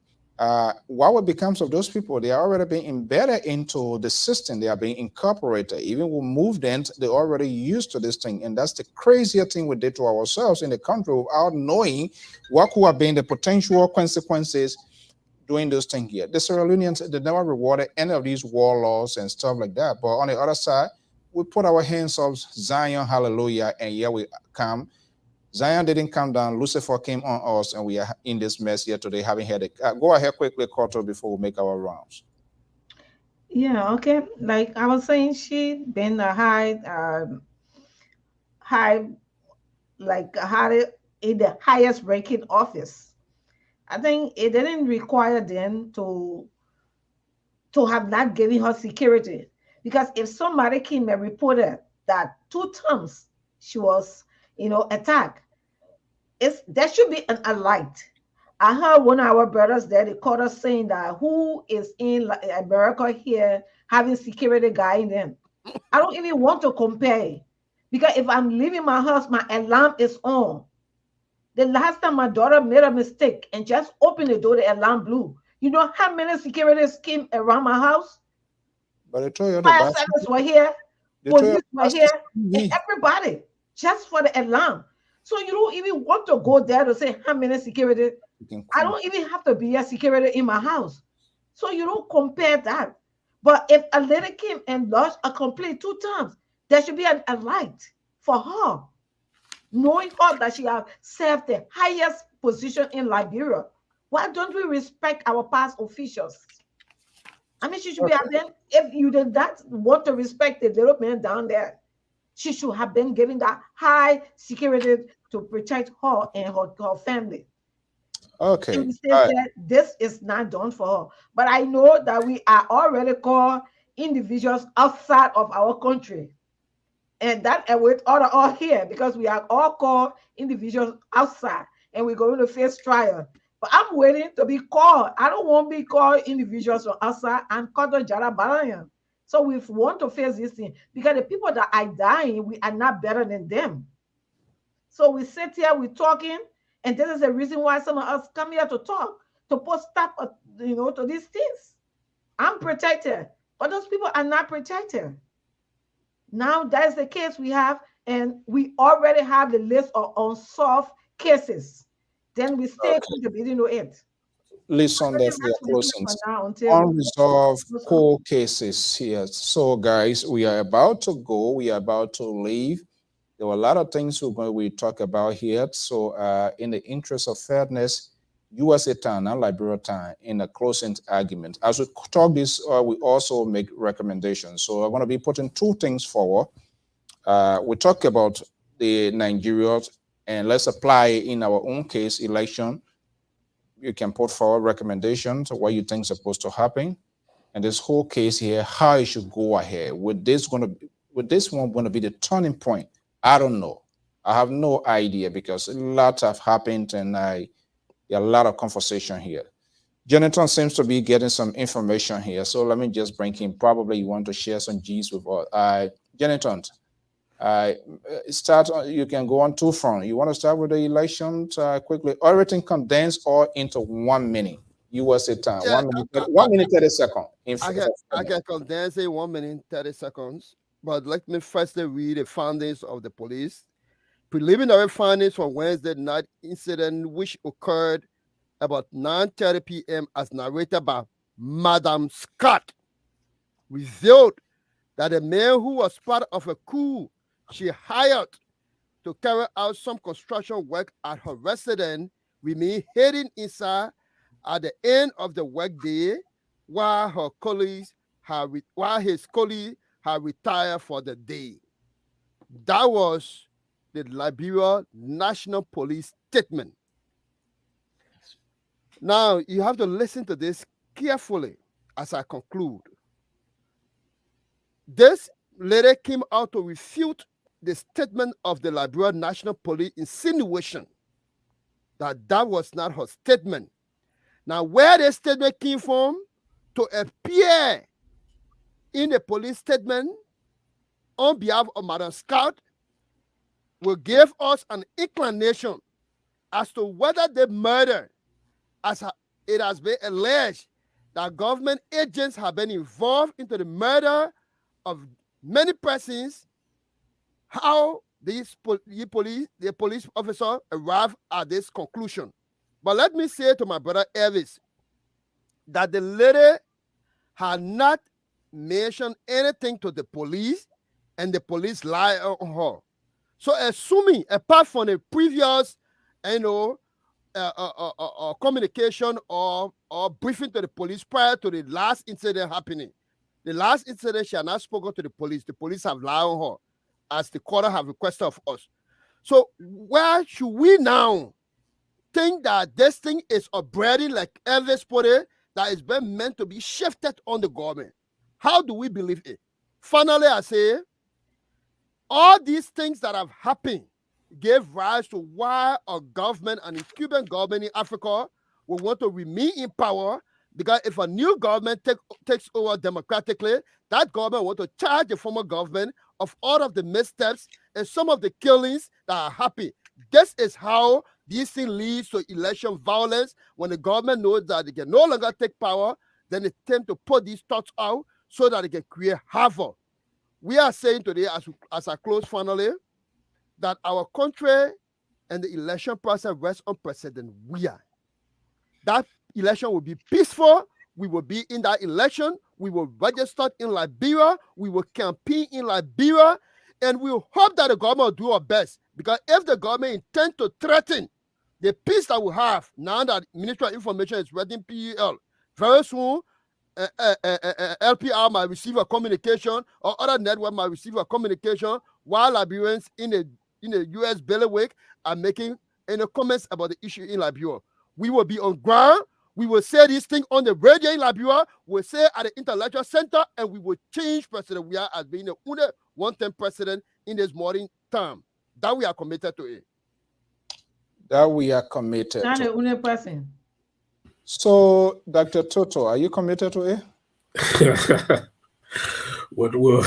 What becomes of those people? They are already being embedded into the system. They are being incorporated. Even with movement, they're already used to this thing, and that's the crazier thing we did to ourselves in the country without knowing what could have been the potential consequences doing those things here. The Sierra Leoneans, they never rewarded any of these warlords and stuff like that. But on the other side, we put our hands up, Zion, hallelujah, and here we come. Zion didn't come down, Lucifer came on us, and we are in this mess here today, having had it. Go ahead quickly, Koto, before we make our rounds. Yeah, okay. Like I was saying, she been a high in the highest ranking office. I think it didn't require them to have not given her security, because if somebody came and reported that 2 times she was, attacked, there should be an alert. I heard one of our brothers there, they called us saying that who is in America here having security guiding them. I don't even want to compare, because if I'm leaving my house, my alarm is on. The last time my daughter made a mistake and just opened the door, the alarm blew. You know how many securities came around my house? But I told you fire service were here, police were here, and everybody just for the alarm. So you don't even want to go there to say how many security. I don't even have to be a security in my house. So you don't compare that. But if a lady came and lodged a complaint 2 times, there should be a light for her, knowing her that she has served the highest position in Liberia. Why don't we respect our past officials? I mean, she should be then. If you did not want to respect the little man down there, she should have been given that high security to protect her and her family. Okay. And we say that this is not done for her. But I know that we are already called individuals outside of our country. And that with all here, because we are all called individuals outside and we're going to face trial. But I'm waiting to be called. I don't want to be called individuals from outside. I'm called Jara Balayan. So we want to face this thing because the people that are dying, we are not better than them. So we sit here, we're talking, and this is the reason why some of us come here to talk, to put stop, to these things. I'm protected, but those people are not protected. Now that's the case we have, and we already have the list of unsolved cases. Then we still keep debating on it. Listen, that's their closing. Unresolved cold cases here. So, guys, we are about to go. We are about to leave. There were a lot of things we talk about here. So, in the interest of fairness, USA time and Liberia time in a closing argument. As we talk this, we also make recommendations. So, I'm going to be putting two things forward. We talk about the Nigeria, and let's apply in our own case election. You can put forward recommendations of what you think is supposed to happen, and this whole case here, how it should go ahead. With this one going to be the turning point? I don't know. I have no idea because a lot have happened, and there are a lot of conversation here. Jonathan seems to be getting some information here, so let me just bring him. Probably you want to share some G's with us. Jonathan. You can go on two fronts. You want to start with the elections quickly? Everything condensed or into 1 minute. USA time. Yeah, 1 minute 30 seconds. I can condense it 1 minute 30 seconds. But let me firstly read the findings of the police. Preliminary findings from Wednesday night incident, which occurred about 9:30 p.m. as narrated by Madam Scott, revealed that a man who was part of a crew she hired to carry out some construction work at her residence remained hidden inside at the end of the workday while his colleagues had retired for the day. That was the Liberia National Police statement. Now, you have to listen to this carefully as I conclude. This later came out to refute the statement of the Liberia National Police insinuation that was not her statement. Now, where the statement came from to appear in the police statement on behalf of Madam Scott will give us an inclination as to whether the murder, as it has been alleged, that government agents have been involved into the murder of many persons, how the police officer arrived at this conclusion. But let me say to my brother Elvis that the lady had not mentioned anything to the police, and the police lied on her. So assuming, apart from the previous, communication or briefing to the police prior to the last incident happening, the last incident she had not spoken to the police. The police have lied on her, as the court have requested of us. So where should we now think that this thing is a burden, like Elvis put it, that is being meant to be shifted on the government? How do we believe it? Finally, I say, all these things that have happened gave rise to why a government, an incumbent government in Africa, will want to remain in power, because if a new government takes over democratically, that government want to charge the former government of all of the missteps and some of the killings that are happening. This is how this thing leads to election violence. When the government knows that they can no longer take power, then they tend to put these thoughts out so that they can create havoc. We are saying today, as I close finally, that our country and the election process rests on President Weah. That election will be peaceful. We will be in that election. We will register in Liberia. We will campaign in Liberia. And we hope that the government will do our best. Because if the government intends to threaten the peace that we have, now that Ministry of Information is reading PEL, very soon, LPR might receive a communication, or other network might receive a communication, while Liberians in the U.S. bailiwick are making any comments about the issue in Liberia. We will be on ground. We will say this thing on the radio in Liberia. We'll say at the Intellectual Center, and we will change President Weah as being the only one-term president in this modern term. That we are committed to it. That we are committed Not to. the only person. So, Dr. Toto, are you committed to it? What will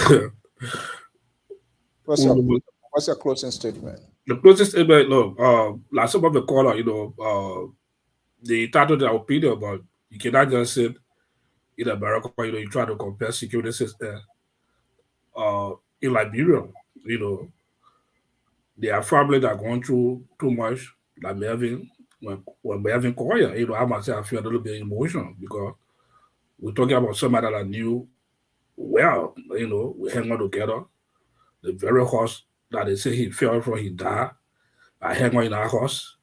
What's your closing statement? The closest statement, look, like some of the caller, they titled their opinion, but you cannot just sit in America, you try to compare security system in Liberia, they are family that are going through too much, like Melvin, when Melvin Koya, I must say I feel a little bit emotional because we're talking about somebody that I knew well, we hang out together. The very horse that they say he fell from, he died. I hang on in our house,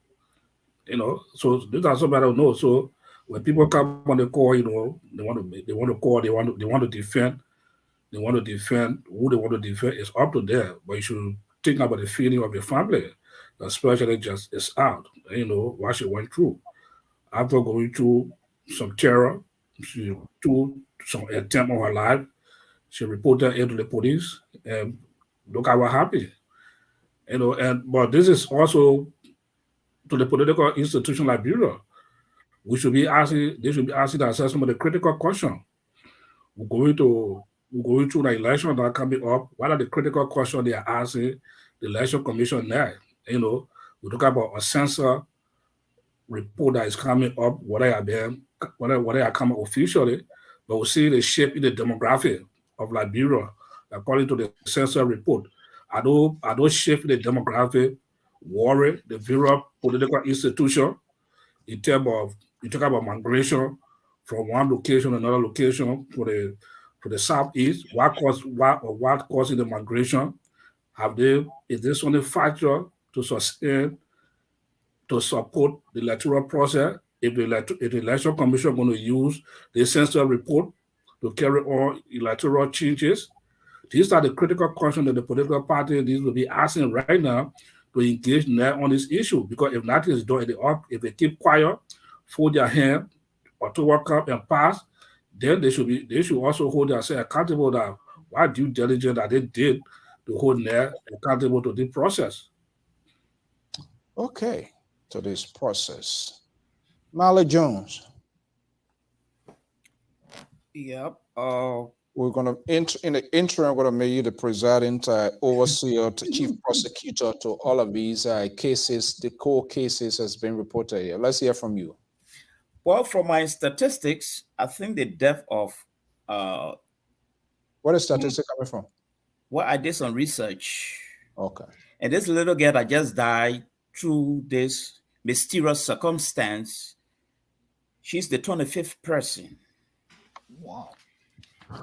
So these are somebody I know. So when people come on the call, they want to call, they want to defend who they want to defend. It's up to them, but you should think about the feeling of your family, especially just it's out. What she went through after going through some terror. She took some attempt on her life. She reported it to the police, and look at what happened. But this is also to the political institution like Bureau. They should be asking themselves some of the critical questions. We're going through the election that are coming up. What are the critical questions they are asking the election commission now? We talk about a censor report that is coming up, what they are coming officially, but we see the shape in the demographic of Liberia, according to the census report. Are those shape in the demographic worry the Bureau political institution in terms of you talk about migration from one location to another location to the southeast? What causing the migration? Is this only factor to sustain to support the electoral process? If the election commission going to use the census report to carry on electoral changes? These are the critical questions that the political party needs to be asking right now to engage now on this issue. Because if nothing is done, if they keep quiet, fold their hand, or to work up and pass, then they should also hold themselves accountable that what due diligence that they did to hold them accountable to the process. Okay, to this process. Marley Jones. Yep. We're going to, in the interim, I'm going to make you the presiding overseer, chief prosecutor to all of these cases. The core cases has been reported here. Let's hear from you. Well, from my statistics, I think the death of where is statistic coming from? Well, I did some research. Okay. And this little girl that just died through this mysterious circumstance, she's the 25th person. Wow.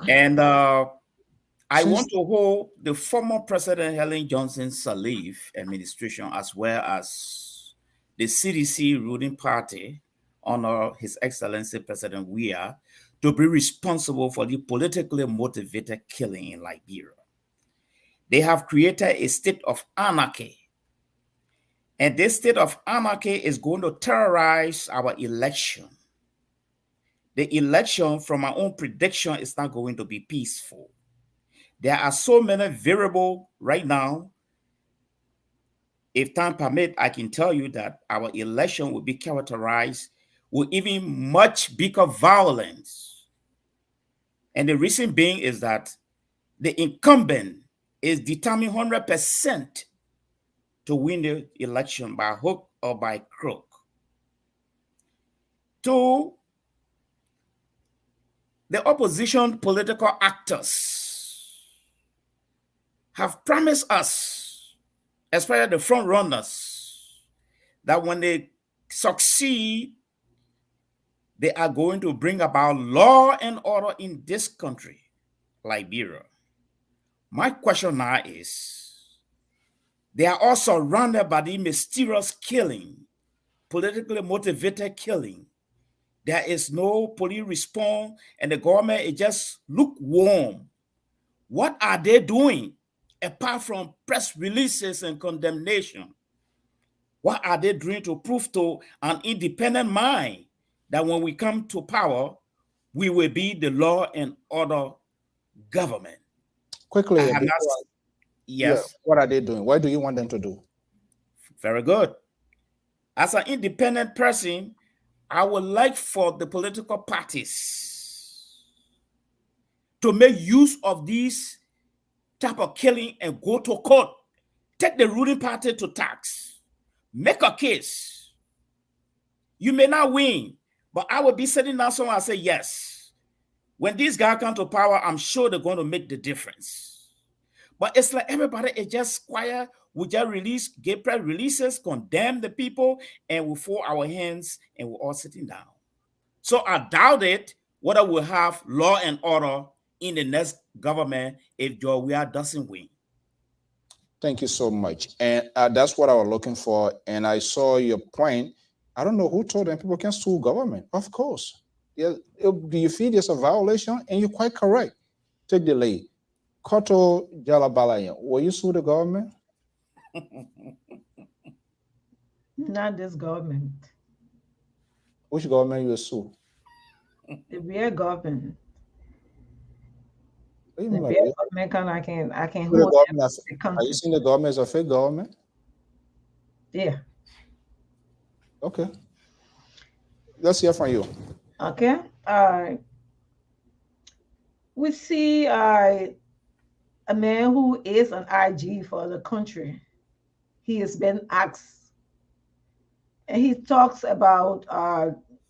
And I want to hold the former President Helen Johnson Sirleaf administration as well as the CDC ruling party under His Excellency President Weah to be responsible for the politically motivated killing in Liberia. They have created a state of anarchy. And this state of anarchy is going to terrorize our election. The election, from my own prediction, is not going to be peaceful. There are so many variables right now. If time permits, I can tell you that our election will be characterized with even much bigger violence. And the reason being is that the incumbent is determined 100% to win the election by hook or by crook. Two, the opposition political actors have promised us, especially the front runners, that when they succeed, they are going to bring about law and order in this country, Liberia. My question now is, they are also surrounded by the mysterious killing, politically motivated killing. There is no police response, and the government is just lukewarm. What are they doing apart from press releases and condemnation? What are they doing to prove to an independent mind that when we come to power, we will be the law and order government? Quickly, yes. Yeah, what are they doing? What do you want them to do? Very good. As an independent person, I would like for the political parties to make use of these type of killing and go to court take the ruling party to tax, make a case. You may not win, but I will be sitting down somewhere and say, yes, when these guys come to power, I'm sure they're going to make the difference. But it's like everybody is just quiet. We just release, get press releases, condemn the people, and we fold our hands and we're all sitting down. So I doubt it whether we'll have law and order in the next government if George Weah doesn't win. Thank you so much. And that's what I was looking for. And I saw your point. I don't know who told them people can sue government. Of course. Yeah, do you feel there's a violation? And you're quite correct. Take the lead. Koto Jalabalayan, will you sue the government? Not this government. Which government you will sue? The real government. The real government, I can hold them. Are you saying the government is a fake government? Yeah. Okay. Let's hear from you. Okay. We see a man who is an IG for the country. He has been asked, and he talks about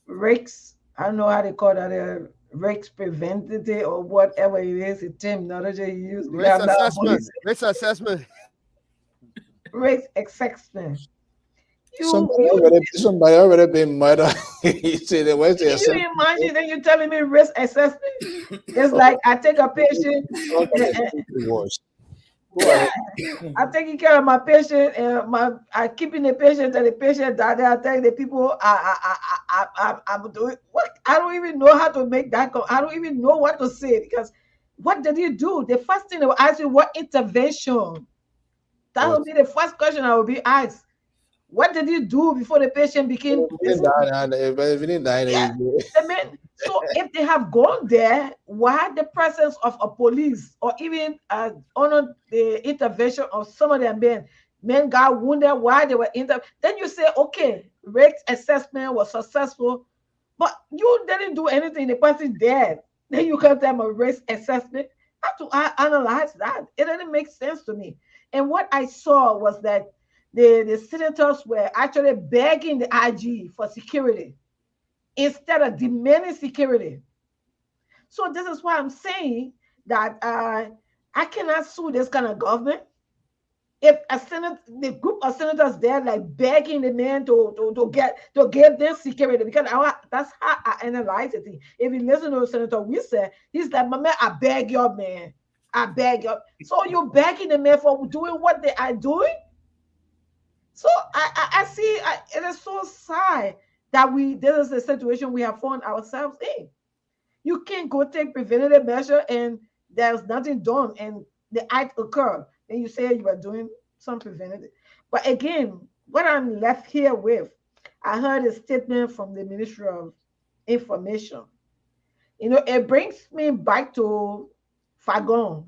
risks. I don't know how they call that, risk preventative or whatever it is. The terminology he used. Risk assessment. Risk assessment. Risk assessment. Somebody already been murdered. You say the West. Can you imagine that you're telling me risk assessment? It's like I take a patient. I'm taking care of my patient and I keeping the patient and the patient died. I tell the people I'm doing what I don't even know how to make that go. I don't even know what to say because what did you do? The first thing they will ask you, what intervention? That will be the first question I will be asked. What did you do before the patient became? So if they have gone there, why the presence of a police or even on the intervention of some of their men got wounded, why they were then you say, okay, risk assessment was successful, but you didn't do anything, the person dead. Then you can tell them a risk assessment. I have to analyze that. It didn't make sense to me. And what I saw was that the senators were actually begging the IG for security instead of demanding security. So this is why I'm saying that I cannot sue this kind of government. If the group of senators there like begging the man to give them security, because that's how I analyze it. If you listen to Senator Wilson, he's like, my man, I beg your man. I beg you. So you're begging the man for doing what they are doing? So I see it is so sad that this is the situation we have found ourselves in. You can't go take preventative measure and there's nothing done and the act occurred. And you say you are doing some preventative. But again, what I'm left here with, I heard a statement from the Ministry of Information. You know, it brings me back to Fagon.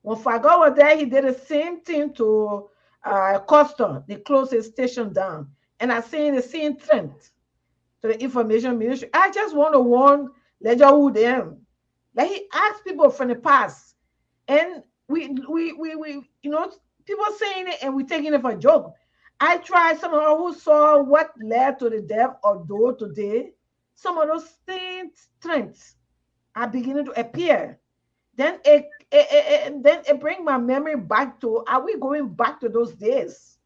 When Fagon was there, he did the same thing to Costa. They closed his station down. And I seen the same trend to the Information Ministry. I just want to warn Ledger who them. Like he asked people from the past. And we you know, people saying it and we taking it for a joke. I tried someone who saw what led to the death of Doe today. Some of those same trends are beginning to appear. Then it brings my memory back to, are we going back to those days?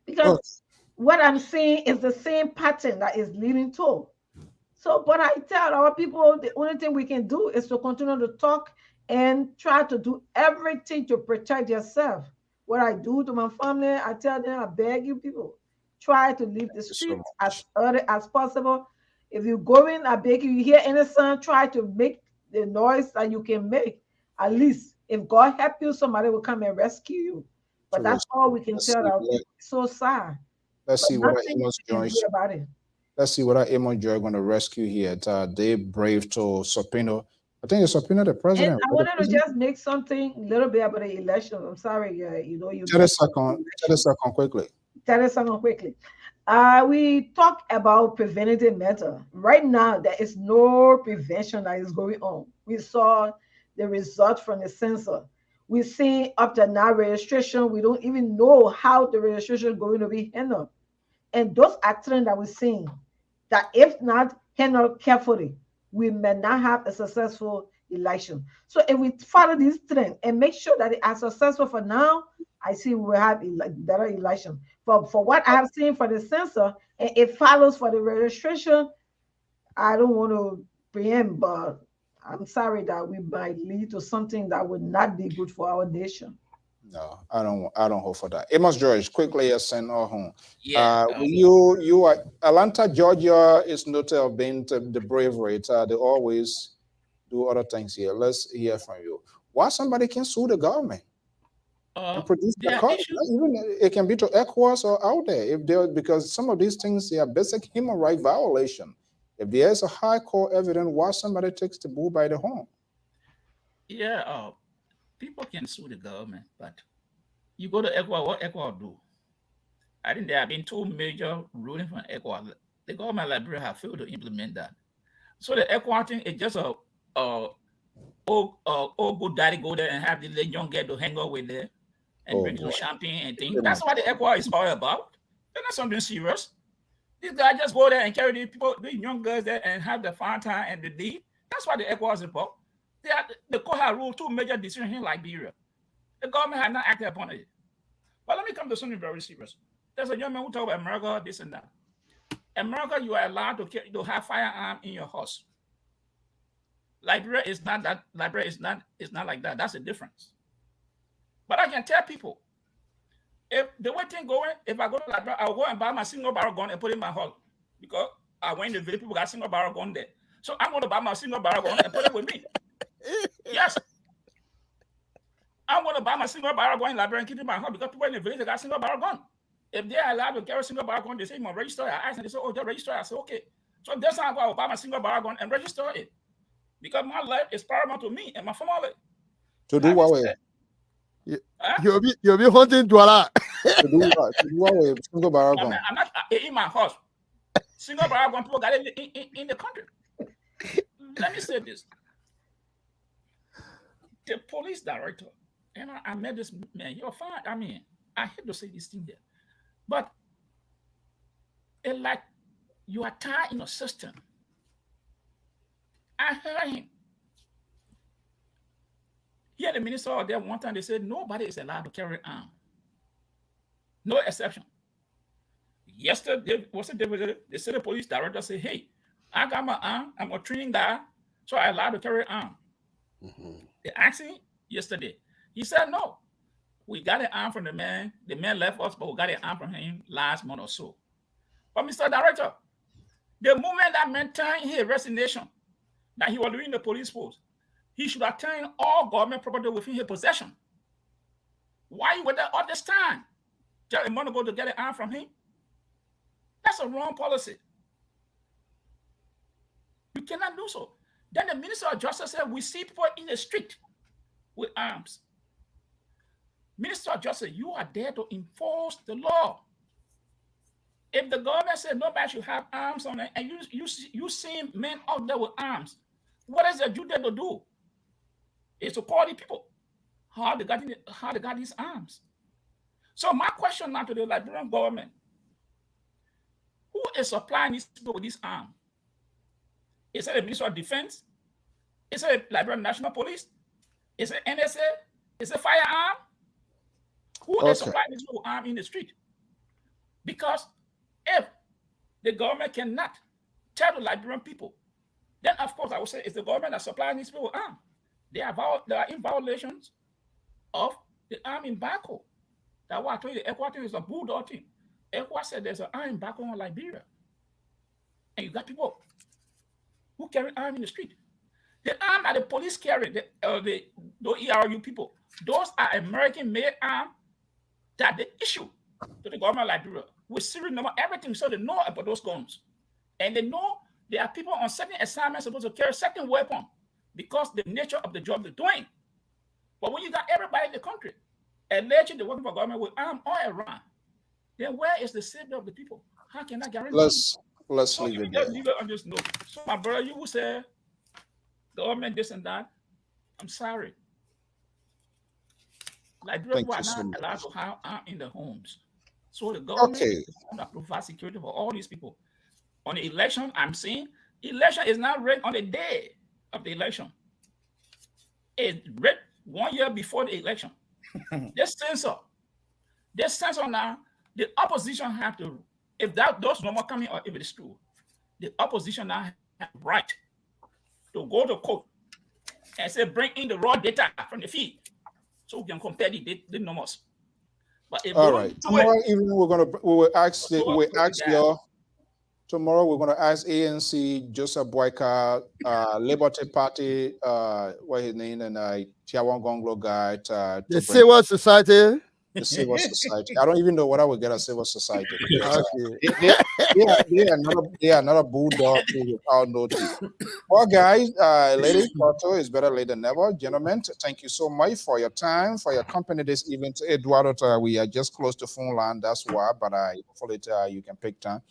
Because what I'm seeing is the same pattern that is leading to. So, but I tell our people, the only thing we can do is to continue to talk and try to do everything to protect yourself. What I do to my family, I tell them, I beg you people, try to leave the streets as early as possible. If you go in, I beg you, you hear any sound, try to make the noise that you can make. At least if God help you, somebody will come and rescue you. But that's all we can tell our people. It's so sad. Let's see what Amos Joy. Let's see what Amos Joy going to rescue here. They brave to subpoena. I think you subpoena the president. And I wanted to just make something a little bit about the election. I'm sorry, you know, you. Tell us quickly. We talk about preventative measure. Right now, there is no prevention that is going on. We saw the result from the census. We're seeing up to now registration. We don't even know how the registration is going to be handled. And those are trends that we're seeing, that if not handled carefully, we may not have a successful election. So if we follow this trend and make sure that they are successful for now, I see we will have better election. For what I have seen for the census, and it follows for the registration, I don't want to preempt, but I'm sorry that we might lead to something that would not be good for our nation. No, I don't hope for that. Amos George, quickly send all home. Yeah. You are Atlanta, Georgia is noted of being the bravery. They always do other things here. Let's hear from you. Why somebody can sue the government and produce the card? Even it can be to ECOWAS or out there if they're, because some of these things they are basic human right violation. If there's a high court evidence, why somebody takes the bull by the horn? Yeah. People can sue the government, but you go to ECOWAS, what ECOWAS do? I think there have been 2 major rulings from ECOWAS. The government of Liberia have failed to implement that. So the ECOWAS thing is just a good daddy go there and have the young girl to hang out with there and drink some champagne and things. That's what the ECOWAS is all about. They're not something serious. These guys just go there and carry these people, these young girls there and have the fun time and the deed. That's what the ECOWAS is about. The court has ruled 2 major decisions in Liberia. The government has not acted upon it. But let me come to something very serious. There's a young man who talks about America, this and that. America, you are allowed to have firearm in your house. Liberia is not that. Liberia is not like that. That's the difference. But I can tell people, if the way things going, if I go to Liberia, I'll go and buy my single barrel gun and put it in my house because I went to the village, people got single barrel gun there. So I'm going to buy my single barrel gun and put it with me. Yes. I'm going to buy my single barrel gun in Liberia and keep it in my house because people in the village they got single barrel gun. If they're allowed to carry single barrel gun, they say, "You register." I asked them, they say, "Oh, they're registered." I said, "Okay." So this time I will buy my single barrel gun and register it because my life is paramount to me and my family. To do what way? You'll be hunting Douala. To do what way? Single barrel gun. I'm not in my house. Single barrel gun people got it in the country. Let me say this. The police director, and I met this man, you're fine. I mean, I hate to say this thing there, but it's like you are tied in a system. I heard him. Here, the minister out there one time, they said nobody is allowed to carry arm. No exception. Yesterday, they said the police director said, "Hey, I got my arm. I'm a training guy, so I'm allowed to carry arm." They asked him yesterday. He said, "No, we got an arm from the man. The man left us, but we got an arm from him last month or so." But Mr. Director, the moment that man turned his resignation, that he was doing the police force, he should have turned all government property within his possession. Why you were there all this time? Just a month ago to get an arm from him? That's a wrong policy. You cannot do so. Then the Minister of Justice said, "We see people in the street with arms." Minister of Justice, you are there to enforce the law. If the government said nobody should have arms on it, and you see men out there with arms, what is your duty to do? It's to call the people how they got these arms. So my question now to the Liberian government: who is supplying these people with these arms? Is it the Ministry of Defense? Is it the Liberian National Police? Is it NSA? Is it firearm? Who is supplying these people with arms in the street? Because if the government cannot tell the Liberian people, then of course I would say it's the government that's supplying these people with arms. They are in violations of the arm embargo. That's why I told you the ECOWAS thing is a bulldog thing. ECOWAS said there's an arm embargo on Liberia. And you got people who carry arms in the street. The arm that the police carry, the ERU people, those are American-made arms that they issue to the government of Liberia with serial number, everything, so they know about those guns. And they know there are people on certain assignments supposed to carry certain weapons because the nature of the job they're doing. But when you got everybody in the country alleging they're working for government with arms all around, then where is the safety of the people? How can I guarantee? Let's leave it there. Leave it on this note. So my brother, you will say government this and that. I'm sorry. Liberia Thank people are you so not much. allowed to have arms in their homes. So the government Okay. is going to provide security for all these people. On the election, I'm saying election is not rigged on the day of the election. It's rigged 1 year before the election. This censor now, the opposition have to, if those numbers coming or if it is true, the opposition now have the right to go to court and say bring in the raw data from the feed so we can compare the numbers. But if All we right. don't do Tomorrow it, evening we will ask guys. your. Tomorrow we're going to ask ANC Joseph Boyka, Liberty Party, what his name, and Tiawan Gonglo guy to The bring Civil Society. the civil society. I don't even know what I would get a civil society because Okay. they are not a bulldog without no teeth. Well, guys, ladies, photo is better late than never. Gentlemen, thank you so much for your time, for your company this evening. Eduardo, we are just close to phone line, that's why, but hopefully you can pick time.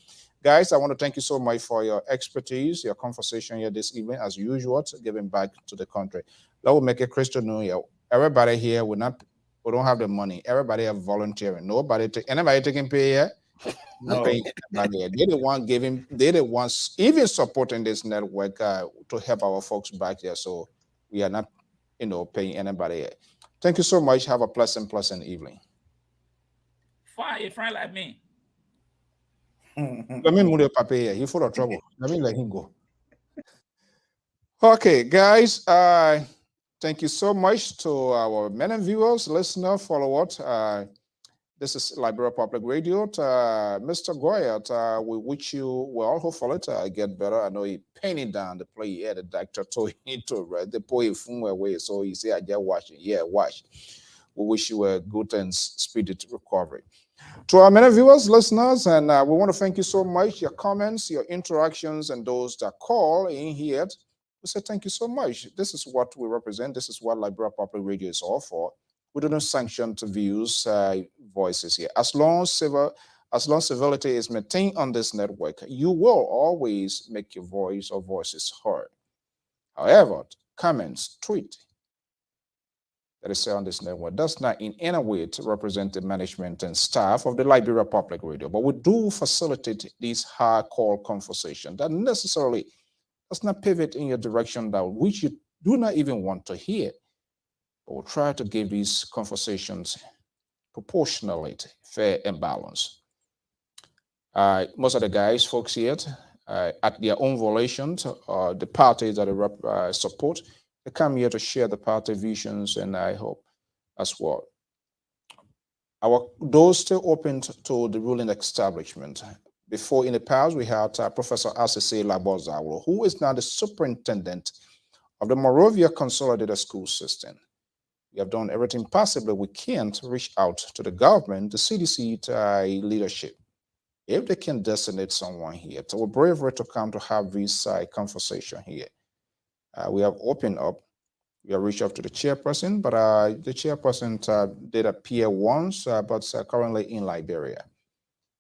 Guys, I want to thank you so much for your expertise, your conversation here this evening, as usual, giving back to the country. That will make it crystal new here. Everybody here we don't have the money. Everybody are volunteering. Anybody taking pay here? No. Paying anybody here. They're the one giving. They're the ones even supporting this network to help our folks back here. So we are not, paying anybody here. Thank you so much. Have a pleasant evening. Find a friend like me. Let me move the paper here. You're full of trouble. Let me let him go. Okay, guys. Thank you so much to our many viewers, listeners, followers. This is Liberia Public Radio. Mr. Goyat, we wish you well. Hopefully, get better. I know he painted down the play here. The doctor told him to read the poem from away. So he said, I just watching. Yeah, watch. We wish you a good and speedy recovery. To our many viewers, listeners, and we want to thank you so much. Your comments, your interactions, and those that call in here. We say thank you so much. This is what we represent. This is what Liberia Public Radio is all for. We do not sanction to views, voices here. As long civility is maintained on this network, you will always make your voice or voices heard. However, comments, tweet that is said on this network does not in any way to represent the management and staff of the Liberia Public Radio, but we do facilitate these hard-call conversations that necessarily does not pivot in your direction that which you do not even want to hear. But we'll try to give these conversations proportionally fair and balanced. Most of the guys, folks here, at their own volition, the parties that they support, they come here to share the party visions, and I hope as well. Our doors still open to the ruling establishment. Before, in the past, we had Professor Asese Labozawo, who is now the superintendent of the Monrovia Consolidated School System. We have done everything possible we can to reach out to the government, the CDC leadership, if they can designate someone here, to a bravery to come to have this conversation here. We have opened up, we have reached out to the chairperson, but the chairperson did appear once, but currently in Liberia.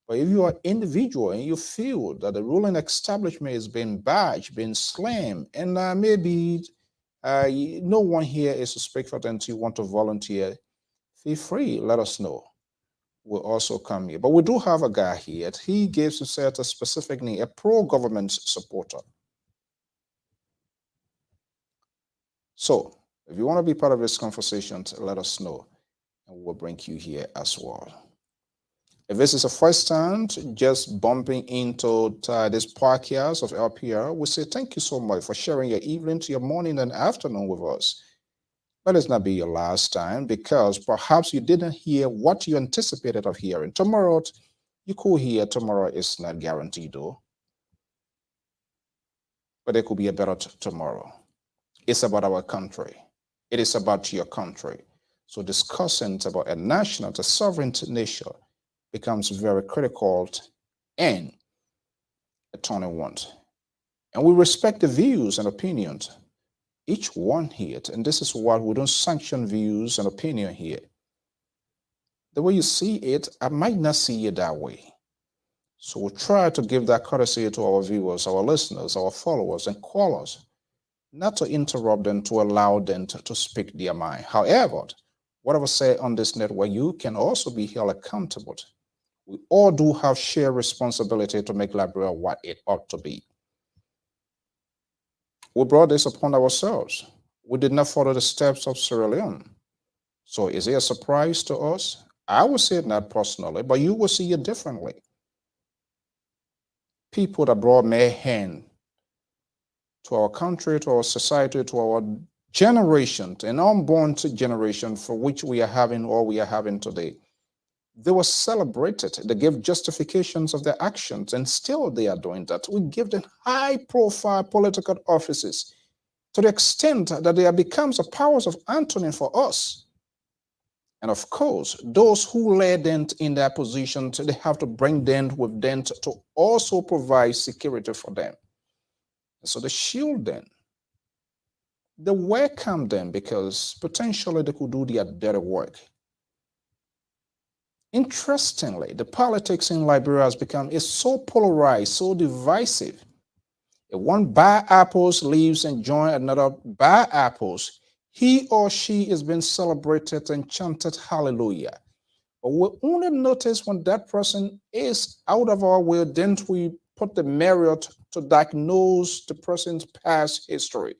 But if you are individual and you feel that the ruling establishment is being badged, being slammed, and maybe no one here is suspected until you want to volunteer, feel free, let us know. We'll also come here. But we do have a guy here. He gives himself a specific name, a pro-government supporter. So if you want to be part of this conversation, let us know, and we'll bring you here as well. If this is a first time just bumping into this podcast of LPR, we say thank you so much for sharing your evening to your morning and afternoon with us. Let us not be your last time, because perhaps you didn't hear what you anticipated of hearing. Tomorrow, you could hear. Tomorrow is not guaranteed, though. But there could be a better tomorrow. It's about our country. It is about your country. So discussing about a national, a sovereign nation becomes very critical and a turning point. And we respect the views and opinions, each one here. And this is what we don't sanction views and opinion here. The way you see it, I might not see it that way. So we'll try to give that courtesy to our viewers, our listeners, our followers, and callers, not to interrupt them, to allow them to speak their mind. However, whatever said on this network, you can also be held accountable. We all do have shared responsibility to make Liberia what it ought to be. We brought this upon ourselves. We did not follow the steps of Sierra Leone. So is it a surprise to us? I would say it not personally, but you will see it differently. People that brought mayhem to our country, to our society, to our generation, an unborn generation for which we are having what we are having today. They were celebrated. They gave justifications of their actions, and still they are doing that. We give them high-profile political offices to the extent that they have become the powers of Anthony for us. And of course, those who led them in their positions, they have to bring them with them to also provide security for them. And so they shield them. They welcome them because potentially they could do their dirty work. Interestingly, the politics in Liberia has become so polarized, so divisive. If one buy apples leaves and join another buy apples, he or she is being celebrated and chanted hallelujah. But we only notice when that person is out of our way, then we put the merit to diagnose the person's past history.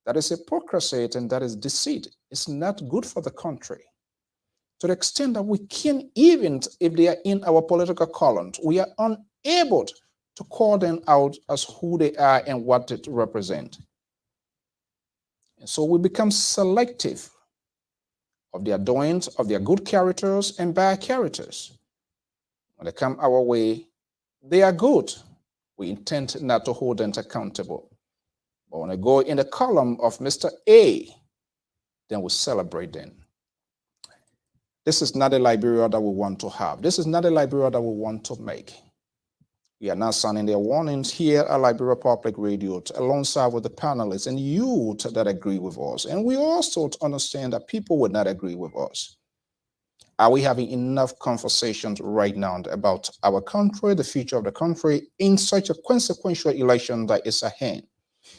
That is hypocrisy and that is deceit. It's not good for the country. To the extent that we can't, even if they are in our political columns, we are unable to call them out as who they are and what they represent. And so we become selective of their doings, of their good characters and bad characters. When they come our way, they are good. We intend not to hold them accountable. But when they go in the column of Mr. A, then we celebrate them. This is not a Liberia that we want to have. This is not a Liberia that we want to make. We are now sounding their warnings here at Liberia Public Radio alongside with the panelists and youth that agree with us. And we also understand that people would not agree with us. Are we having enough conversations right now about our country, the future of the country, in such a consequential election that is ahead,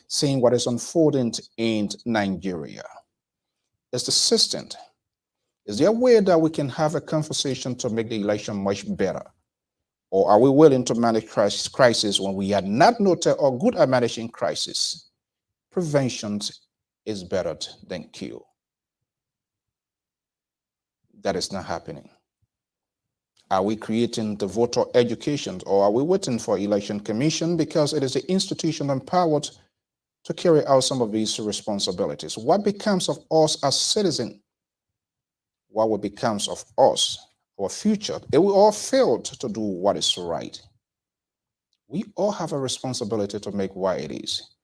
seeing what is unfolding in Nigeria? Is the system? Is there a way that we can have a conversation to make the election much better? Or are we willing to manage crisis when we are not noted or good at managing crisis? Prevention is better than cure. That is not happening. Are we creating the voter education, or are we waiting for election commission because it is the institution empowered to carry out some of these responsibilities? What becomes of us as citizens? What becomes of us, our future, if we all failed to do what is right? We all have a responsibility to make what it is.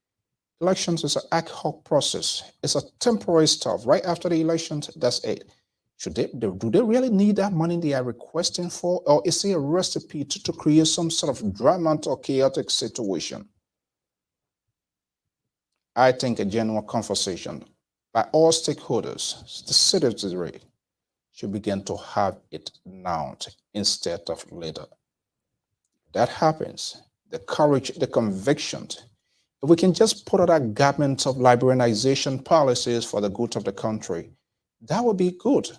Elections is an ad hoc process. It's a temporary stuff. Right after the elections, that's it. Do they really need that money they are requesting for? Or is it a recipe to create some sort of drama or chaotic situation? I think a genuine conversation by all stakeholders, the citizenry, should begin to have it now instead of later. That happens, the courage, the conviction. If we can just put out a government of liberalization policies for the good of the country, that would be good.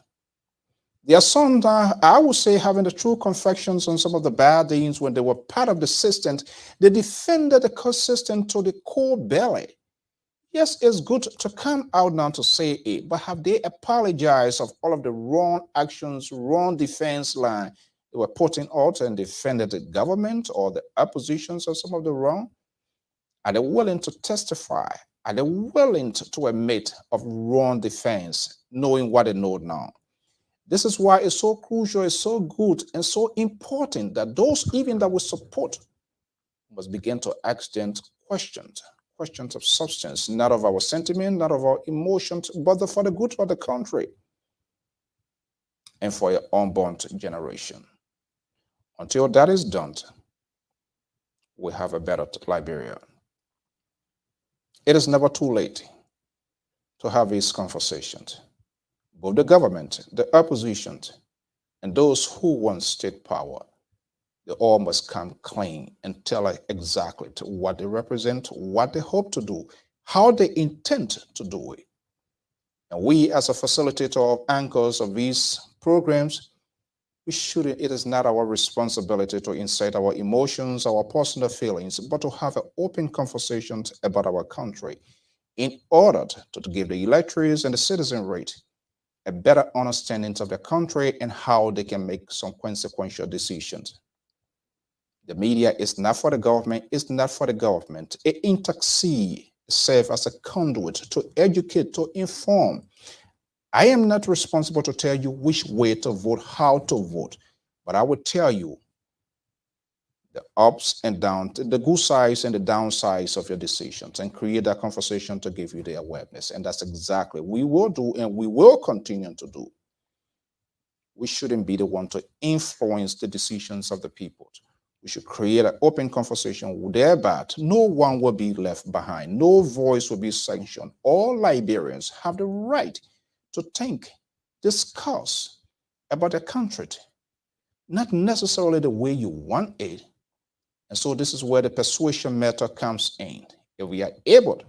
There are some that I would say having the true confections on some of the bad things when they were part of the system. They defended the system to the core belly. Yes, it's good to come out now to say it, but have they apologized of all of the wrong actions, wrong defense line they were putting out and defended the government or the oppositions of some of the wrong? Are they willing to testify? Are they willing to admit of wrong defense, knowing what they know now? This is why it's so crucial, it's so good, and so important that those even that we support must begin to ask them questions of substance, not of our sentiment, not of our emotions, but for the good of the country and for your unborn generation. Until that is done, we have a better Liberia. It is never too late to have these conversations. Both the government, the opposition, and those who want state power, they all must come clean and tell us exactly what they represent, what they hope to do, how they intend to do it. And we, as a facilitator of anchors of these programs, it is not our responsibility to incite our emotions, our personal feelings, but to have an open conversation about our country in order to give the electors and the citizenry a better understanding of the country and how they can make some consequential decisions. The media is not for the government, it's not for the government. It intercedes, serves as a conduit to educate, to inform. I am not responsible to tell you which way to vote, how to vote, but I will tell you the ups and downs, the good sides and the downsides of your decisions, and create that conversation to give you the awareness. And that's exactly what we will do and we will continue to do. We shouldn't be the one to influence the decisions of the people. We should create an open conversation thereby no one will be left behind. No voice will be sanctioned. All Liberians have the right to think, discuss about a country, not necessarily the way you want it. And so this is where the persuasion method comes in. If we are able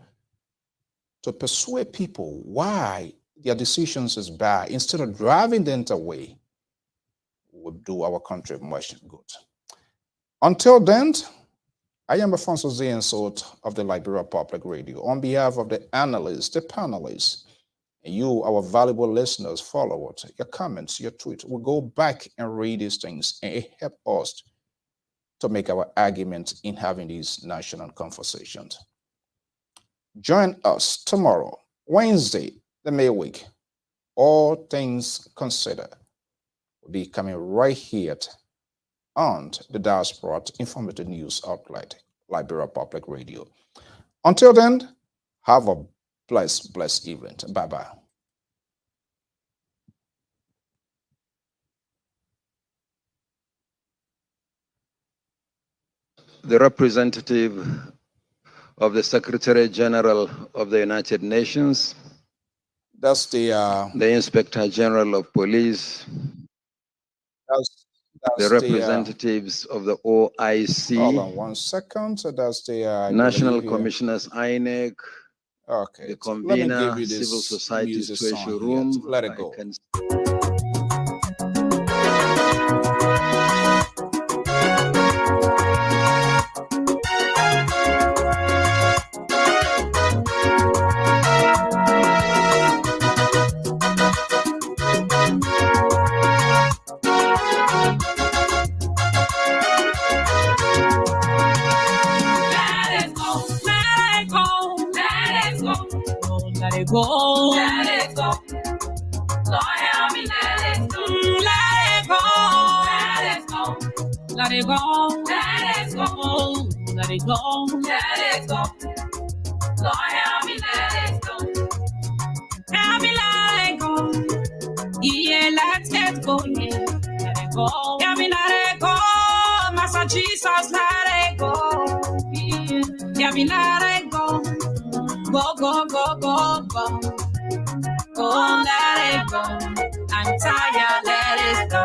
to persuade people why their decisions is bad, instead of driving them away, we will do our country much good. Until then, I am Alfonso Ziensot of the Liberia Public Radio. On behalf of the analysts, the panelists, and you, our valuable listeners, followers, your comments, your tweets, we'll go back and read these things and it help us to make our arguments in having these national conversations. Join us tomorrow, Wednesday, the May week. All things considered will be coming right here on the Diaspora Informative News Outlet, Liberia Public Radio. Until then, have a blessed evening. Bye-bye. The representative of the Secretary General of the United Nations. That's the Inspector General of Police. That's the representatives of the OIC. Hold on 1 second. So that's the National Commissioners, INEC. Okay. The convener, give you this Civil Society Treasury here. Room. Let it go. Go. Let it go. Lord, help me, let it go. Let it go. Let it go. Let it go. Let it go. Let it go. Let it go. Lord, help me, let it go. Help me, let it go. Yeah, let it go. Yeah, let it go. Help me, let it go. Master Jesus, let it go. Yeah, help me, let it go. Go, go, go, go, go. Go, let it go. I'm tired, let it go.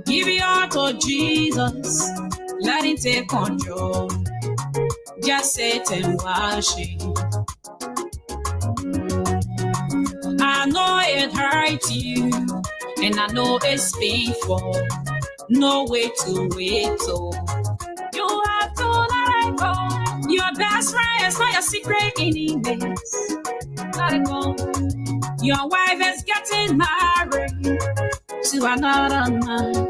Give your heart to Jesus. Let him take control. Just sit and worship. I know it hurts you, and I know it's painful. No way to wait, so you have to let it go. Your best friend is not your secret enemies. Let it go. Your wife is getting married to another man.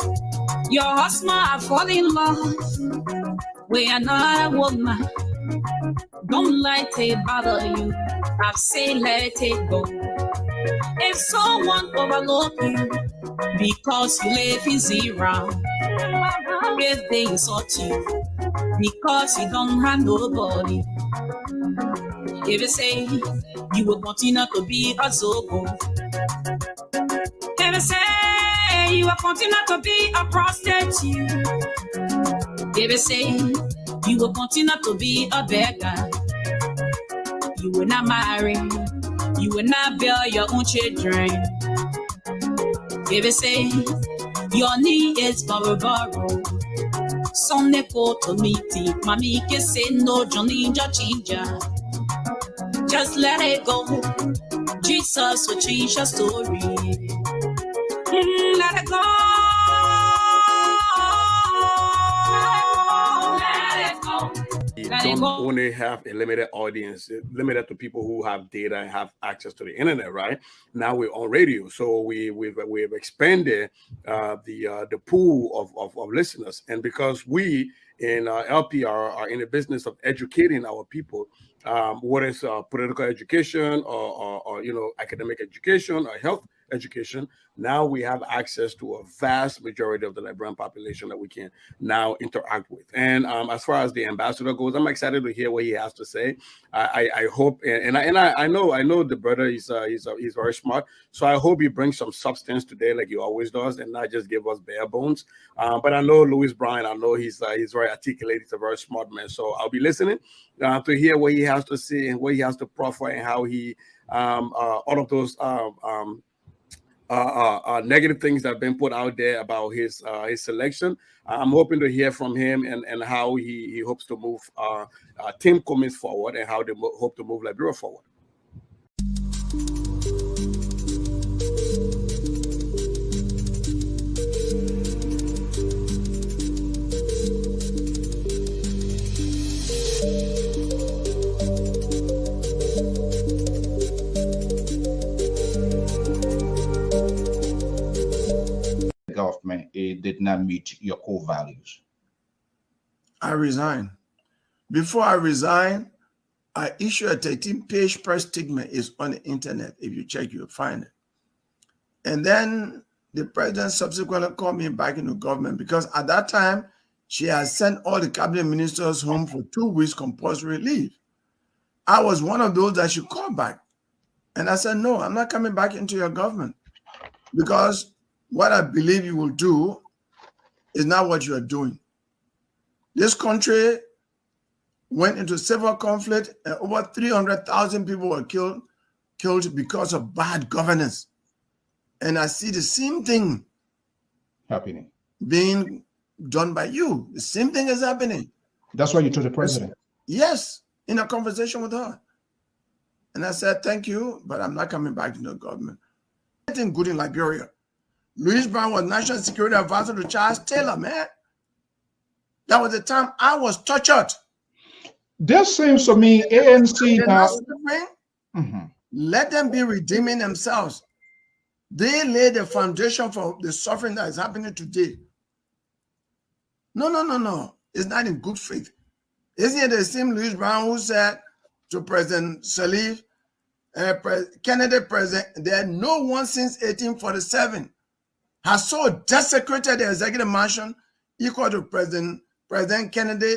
Your husband are falling in love with another woman. Don't let it bother you. I've said let it go. If someone overlook you because you live in zero, if they insult you because you don't have nobody, if you say you will continue to be a zobo, if you say you will continue to be a prostitute, if you say you will continue to be a beggar, you will not marry, you will not bear your own children, if you say your need is borrow. Some go to meeting, mommy can say no, Johnny Ginger. Just let it go. Jesus will change your story. Let it go. Let it go. We don't only have a limited audience, limited to people who have data and have access to the internet, right? Now we're on radio, so we've expanded the pool of listeners, and because we in LPR are in the business of educating our people, whether it's political education or academic education or health education. Now we have access to a vast majority of the Liberian population that we can now interact with. And as far as the ambassador goes, I'm excited to hear what he has to say. I hope, and I know the brother he's very smart. So I hope he brings some substance today, like he always does, and not just give us bare bones. But I know Louis Brown. I know he's very articulate. He's a very smart man. So I'll be listening to hear what he has to say and what he has to proffer and how he all of those negative things that have been put out there about his selection. I'm hoping to hear from him and how he hopes to move Team Cummins forward and how they hope to move Liberia forward. Government, it did not meet your core values? I resign. Before I resign, I issue a 13-page press statement. It's on the internet. If you check, you'll find it. And then the president subsequently called me back into government because at that time, she had sent all the cabinet ministers home for 2 weeks compulsory leave. I was one of those that she called back. And I said, no, I'm not coming back into your government because what I believe you will do is not what you are doing. This country went into civil conflict and over 300,000 people were killed because of bad governance. And I see the same thing happening, being done by you. The same thing is happening. That's why you told the president? Yes, in a conversation with her. And I said, thank you, but I'm not coming back to the government. Anything good in Liberia. Louis Brown was National Security Advisor to Charles Taylor, man. That was the time I was tortured. This seems to me ANC now. Let them be redeeming themselves. They laid the foundation for the suffering that is happening today. No. It's not in good faith. Isn't it the same Louis Brown who said to President Salif, Kennedy president, that no one since 1847 has so desecrated the executive mansion equal to President Kennedy,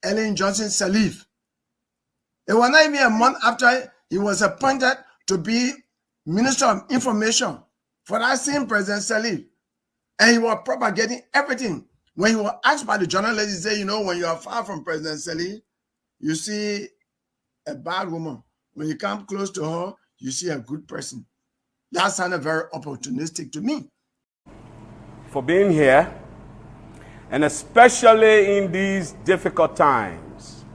Ellen Johnson Sirleaf. It was not even a month after he was appointed to be Minister of Information for that same President Sirleaf. And he was propagating everything. When he was asked by the journalist, he said, when you are far from President Sirleaf, you see a bad woman. When you come close to her, you see a good person. That sounded very opportunistic to me. For being here, and especially in these difficult times.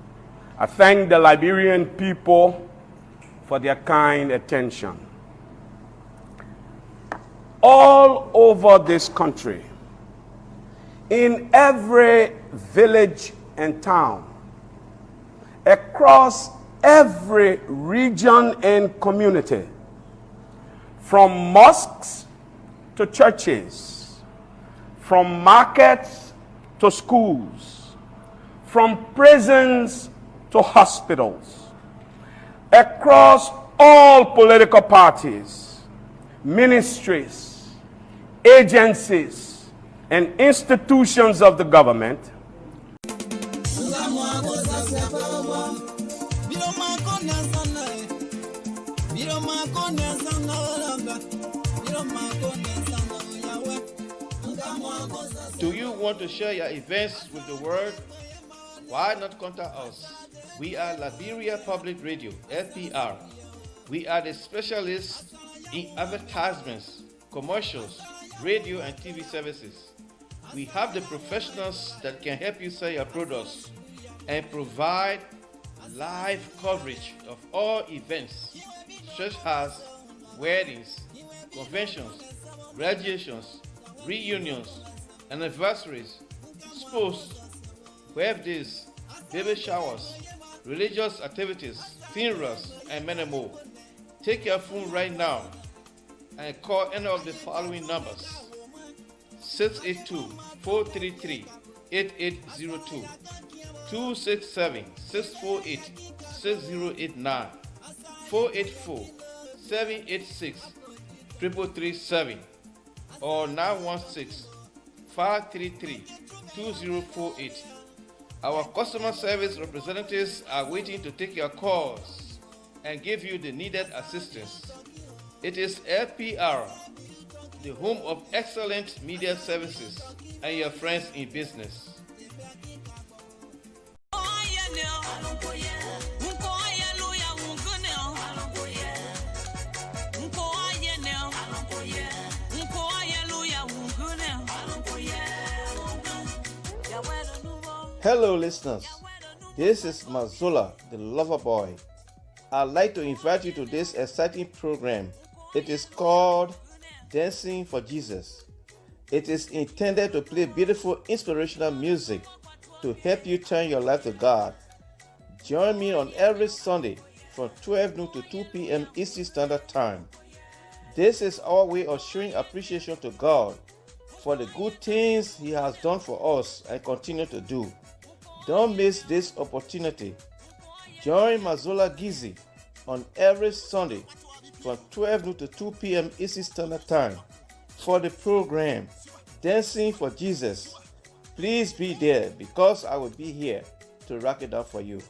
I thank the Liberian people for their kind attention. All over this country, in every village and town, across every region and community, from mosques to churches, from markets to schools, from prisons to hospitals, across all political parties, ministries, agencies, and institutions of the government, do you want to share your events with the world? Why not contact us? We are Liberia Public Radio, LPR. We are the specialists in advertisements, commercials, radio and TV services. We have the professionals that can help you sell your products and provide live coverage of all events, such as weddings, conventions, graduations, reunions, anniversaries, sports, birthdays, baby showers, religious activities, funerals, and many more. Take your phone right now and call any of the following numbers: 682-433-8802, 267-648-6089, 484-786-3337, or 916-533-2048. Our customer service representatives are waiting to take your calls and give you the needed assistance. It is LPR, the home of excellent media services, and your friends in business. Hello, listeners. This is Mazola, the lover boy. I'd like to invite you to this exciting program. It is called Dancing for Jesus. It is intended to play beautiful, inspirational music to help you turn your life to God. Join me on every Sunday from 12 noon to 2 p.m. Eastern Standard Time. This is our way of showing appreciation to God for the good things He has done for us and continue to do. Don't miss this opportunity. Join Mazola Gizi on every Sunday from 12 noon to 2 p.m. Eastern Standard Time for the program Dancing for Jesus. Please be there because I will be here to rock it up for you.